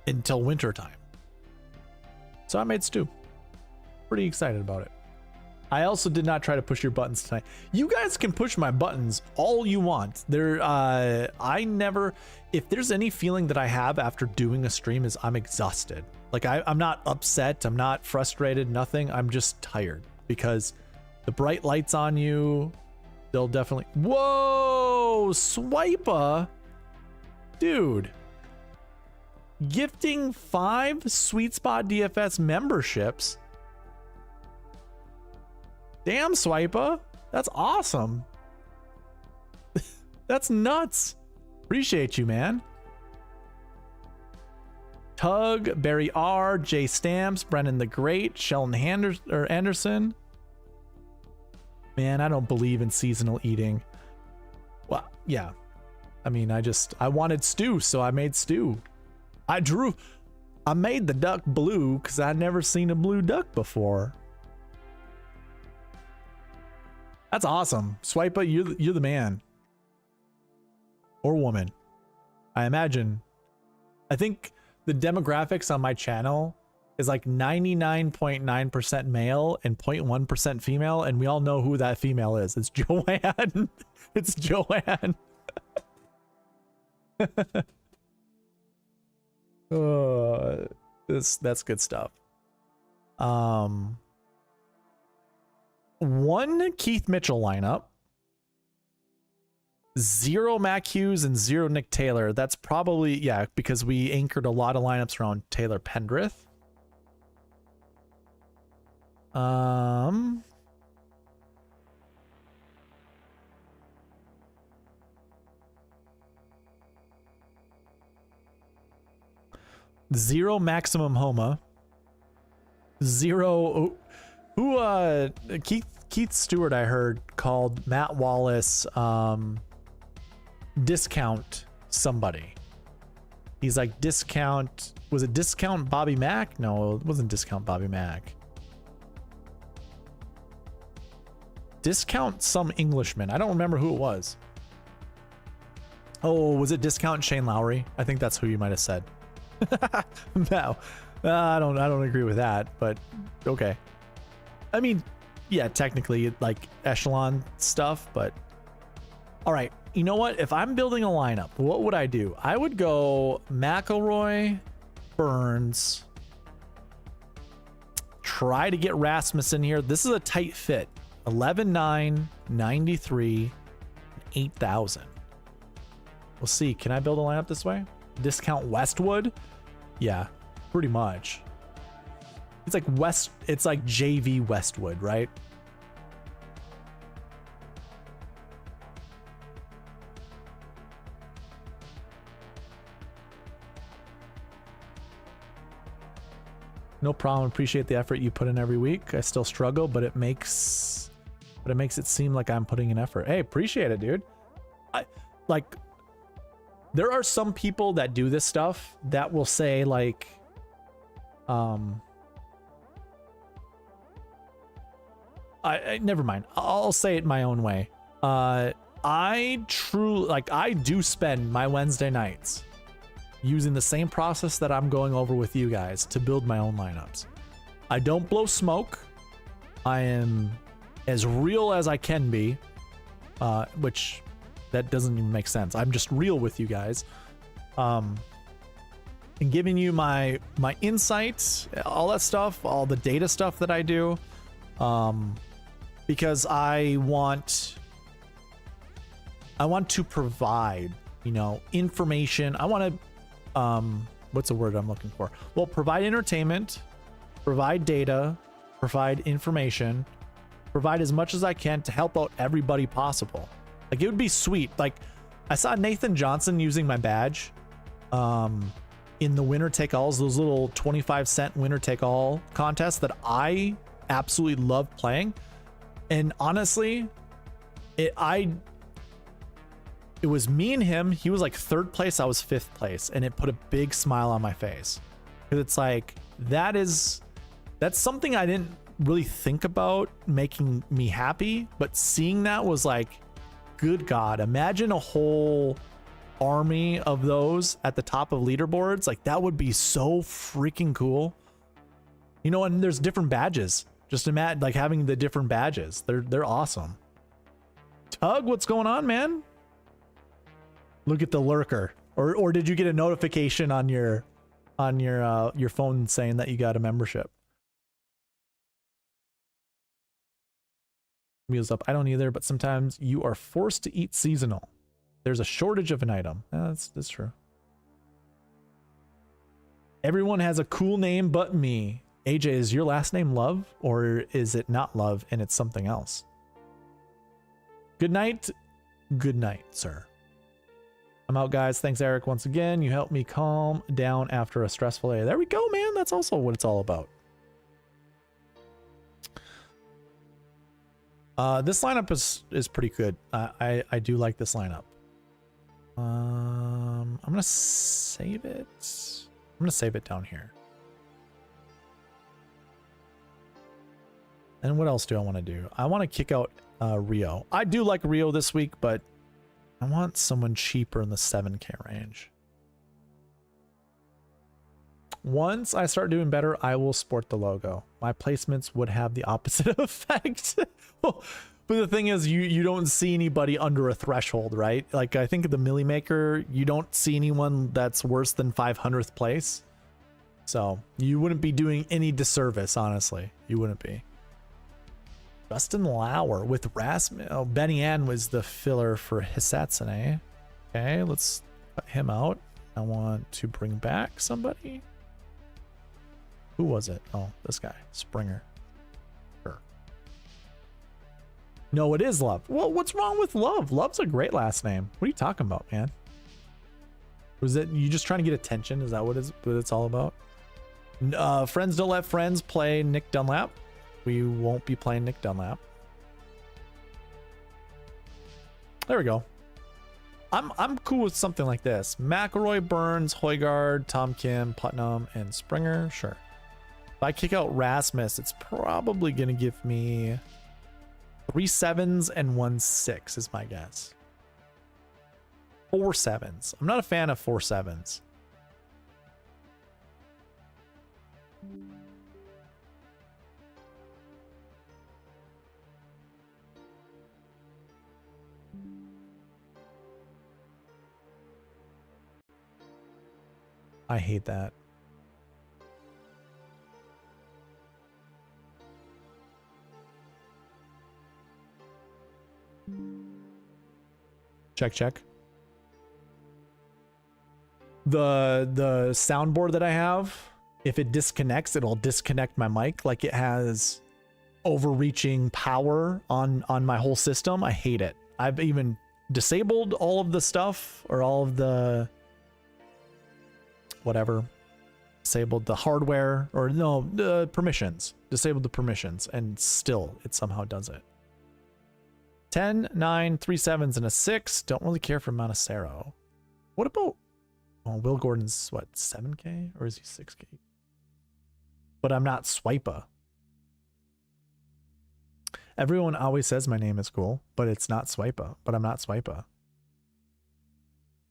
until winter time. So I made stew. Pretty excited about it. I also did not try to push your buttons tonight. You guys can push my buttons all you want. I never, if there's any feeling that I have after doing a stream is I'm exhausted. Like I'm not upset, I'm not frustrated, nothing. I'm just tired because the bright lights on you, they'll definitely, whoa, Swipa, dude, gifting 5 SweetSpotDFS memberships. Damn, Swipa, that's awesome. That's nuts. Appreciate you, man. Tug, Barry R, Jay Stamps, Brennan the Great, Sheldon Anderson. Man, I don't believe in seasonal eating. Well, yeah. I mean, I wanted stew, so I made stew. I made the duck blue because I'd never seen a blue duck before. That's awesome. Swipa, you're the man. Or woman. I imagine. I think the demographics on my channel is like 99.9% male and 0.1% female, and we all know who that female is. It's Joanne. It's Joanne. Oh, that's good stuff. 1 Keith Mitchell lineup, 0 Mac Hughes and 0 Nick Taylor. That's probably, yeah, because we anchored a lot of lineups around Taylor Pendrith. 0 Maximum Homa. 0 Keith Stewart, I heard, called Matt Wallace discount somebody. He's like, discount, was it discount Bobby Mack? No, it wasn't discount Bobby Mack. Discount some Englishman. I don't remember who it was. Oh, was it discount Shane Lowry? I think that's who you might have said. No, I don't agree with that, but okay. I mean, yeah, technically like echelon stuff, but all right. You know what? If I'm building a lineup, what would I do? I would go McIlroy, Burns, try to get Rasmussen here. This is a tight fit. 11-9, 93, 8,000. We'll see. Can I build a lineup this way? Discount Westwood? Yeah, pretty much. It's like it's like JV Westwood, right? No problem. Appreciate the effort you put in every week. I still struggle, but it makes it seem like I'm putting in effort. Hey, appreciate it, dude. There are some people that do this stuff that will say like, never mind. I'll say it my own way. I do spend my Wednesday nights using the same process that I'm going over with you guys to build my own lineups. I don't blow smoke. I am as real as I can be, which that doesn't even make sense. I'm just real with you guys, and giving you my insights, all that stuff, all the data stuff that I do, because I want to provide, information. I want to, what's the word I'm looking for? Well, provide entertainment, provide data, provide information, provide as much as I can to help out everybody possible. Like, it would be sweet. Like, I saw Nathan Johnson using my badge in the winner take alls, those little 25-cent winner take all contests that I absolutely love playing. And honestly, it was me and him. He was like 3rd place, I was 5th place, and it put a big smile on my face. Because it's like, that's something I didn't really think about making me happy, but seeing that was like, good God, imagine a whole army of those at the top of leaderboards. Like, that would be so freaking cool. You know, and there's different badges. Just imagine like having the different badges. They're awesome. Tug, what's going on, man? Look at the lurker. Or did you get a notification on your phone saying that you got a membership? Wheels up. I don't either, but sometimes you are forced to eat seasonal. There's a shortage of an item. Yeah, that's true. Everyone has a cool name but me. AJ, is your last name Love, or is it not Love and it's something else? Good night. Good night, sir. I'm out, guys. Thanks, Eric, once again. You helped me calm down after a stressful day. There we go, man. That's also what it's all about. This lineup is pretty good. I do like this lineup. I'm gonna save it. I'm gonna save it down here. And what else do I want to do? I want to kick out Rio. I do like Rio this week, but I want someone cheaper in the 7K range. Once I start doing better, I will sport the logo. My placements would have the opposite effect. But the thing is, you don't see anybody under a threshold, right? Like, I think the Millie Maker, you don't see anyone that's worse than 500th place. So you wouldn't be doing any disservice, honestly. You wouldn't be. Justin Lauer with Rasmus. Oh, Benny Ann was the filler for Hisatsune. Okay, let's cut him out. I want to bring back somebody. Who was it? Oh, this guy, Springer. Sure. No, it is Love. Well, what's wrong with Love? Love's a great last name. What are you talking about, man? Was it you just trying to get attention? Is that what it's all about? Friends don't let friends play Nick Dunlap. We won't be playing Nick Dunlap. There we go. I'm cool with something like this. McElroy, Burns, Højgaard, Tom Kim, Putnam, and Springer. Sure. If I kick out Rasmus, it's probably going to give me 3 7s and 1 6 is my guess. 4 7s. I'm not a fan of 4 7s. I hate that. Check, check. The soundboard that I have, if it disconnects, it'll disconnect my mic. Like, it has overreaching power on my whole system. I hate it. I've even disabled all of the stuff, or all of the whatever, disabled the hardware, or no, the permissions, disabled the permissions, and still it somehow does it. 10, 9, 3 7s, and a 6. Don't really care for Montecero. What about, oh, Will Gordon's what, 7K, or is he 6K? But I'm not Swipa. Everyone always says my name is cool, but it's not Swipa. But I'm not Swipa.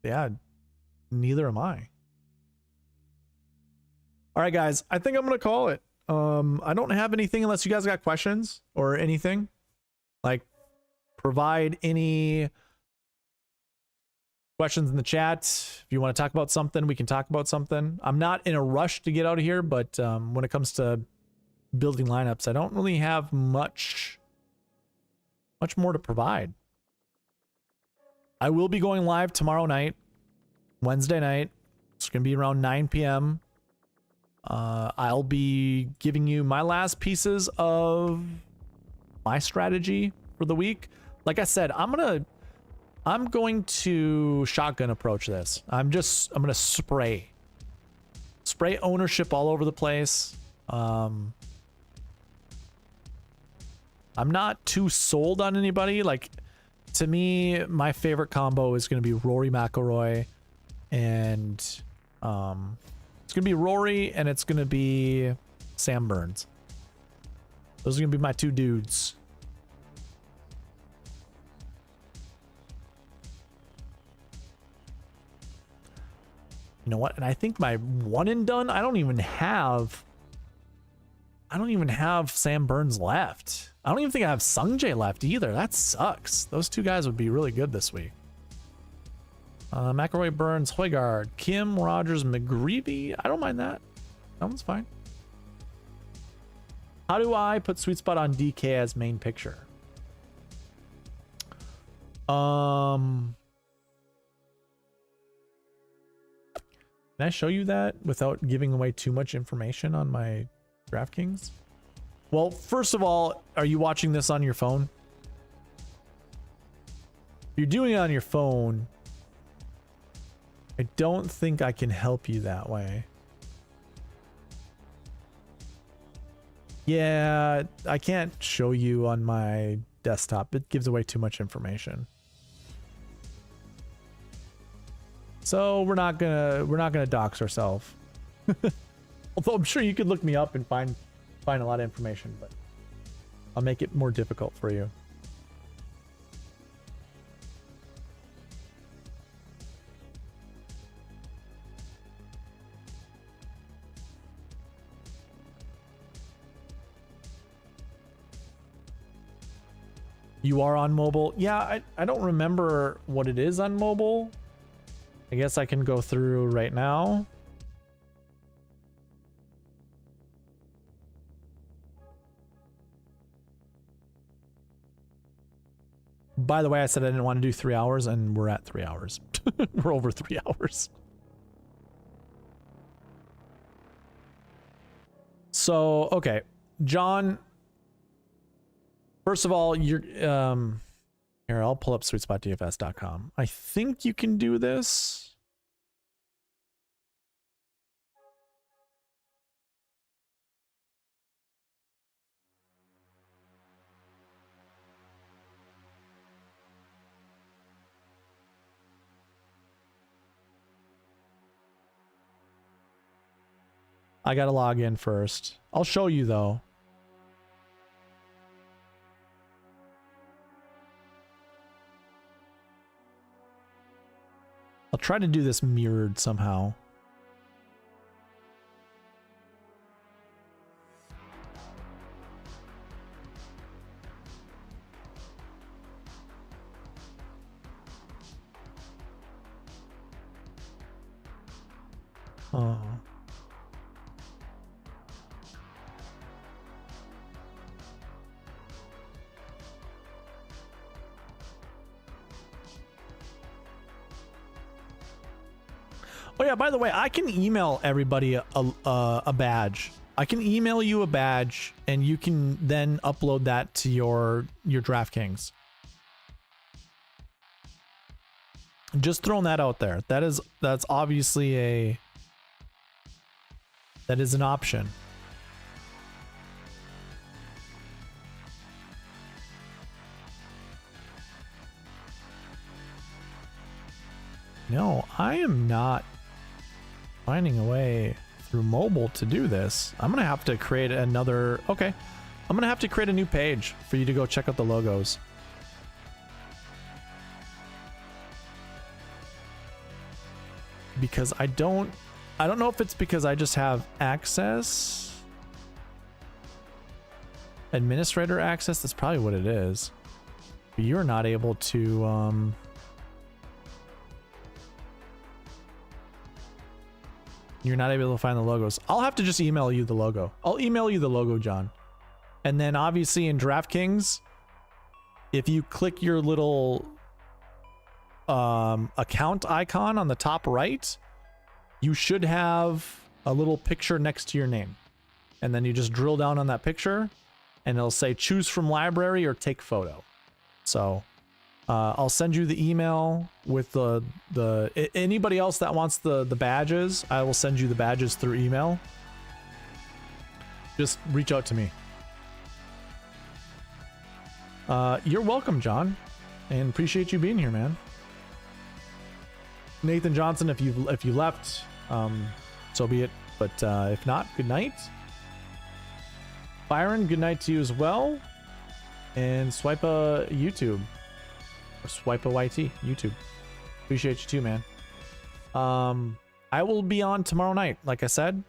Yeah, neither am I. All right, guys, I think I'm going to call it. I don't have anything unless you guys got questions or anything. Like, provide any questions in the chat. If you want to talk about something, we can talk about something. I'm not in a rush to get out of here, but when it comes to building lineups, I don't really have much more to provide. I will be going live tomorrow night, Wednesday night. It's going to be around 9 p.m. I'll be giving you my last pieces of my strategy for the week. Like I said, I'm going to shotgun approach this. I'm going to spray ownership all over the place. I'm not too sold on anybody. Like, to me, my favorite combo is going to be Rory McIlroy, and it's going to be Rory, and it's going to be Sam Burns. Those are going to be my two dudes. You know what? And I think my one and done, I don't even have Sam Burns left. I don't even think I have Sungjae left either. That sucks. Those two guys would be really good this week. McIlroy, Burns, Højgaard, Kim, Rogers, McGreevy. I don't mind that. That one's fine. How do I put SweetSpot on DK as main picture? Can I show you that without giving away too much information on my DraftKings? Well, first of all, are you watching this on your phone? If you're doing it on your phone, I don't think I can help you that way. Yeah, I can't show you on my desktop. It gives away too much information. So we're not gonna dox ourselves. Although I'm sure you could look me up and find a lot of information, but I'll make it more difficult for you. You are on mobile? Yeah, I don't remember what it is on mobile. I guess I can go through right now. By the way, I said I didn't want to do 3 hours, and we're at 3 hours. We're over 3 hours. So, okay. John, first of all, you're... Here, I'll pull up SweetSpotDFS.com. I think you can do this. I gotta log in first. I'll show you though. I'll try to do this mirrored somehow. Oh. Oh yeah, by the way, I can email everybody a badge. I can email you a badge, and you can then upload that to your DraftKings. Just throwing that out there. That's obviously that is an option. No, I am not finding a way through mobile to do this. I'm gonna have to create another... Okay. I'm gonna have to create a new page for you to go check out the logos. Because I don't know if it's because I just have access. Administrator access, that's probably what it is. But you're not able to... You're not able to find the logos. I'll have to just email you the logo. I'll email you the logo, John. And then obviously in DraftKings, if you click your little account icon on the top right, you should have a little picture next to your name. And then you just drill down on that picture and it'll say choose from library or take photo. So I'll send you the email with anybody else that wants the badges. I will send you the badges through email. Just reach out to me. You're welcome, John. and appreciate you being here, man. Nathan Johnson, if you left, so be it. But if not, good night. Byron, good night to you as well. And Swipe a YouTube or Swipe a YT YouTube. Appreciate you too, man. I will be on tomorrow night, like I said,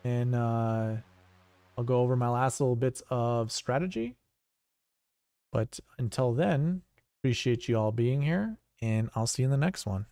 and I'll go over my last little bits of strategy. But until then, appreciate you all being here, and I'll see you in the next one.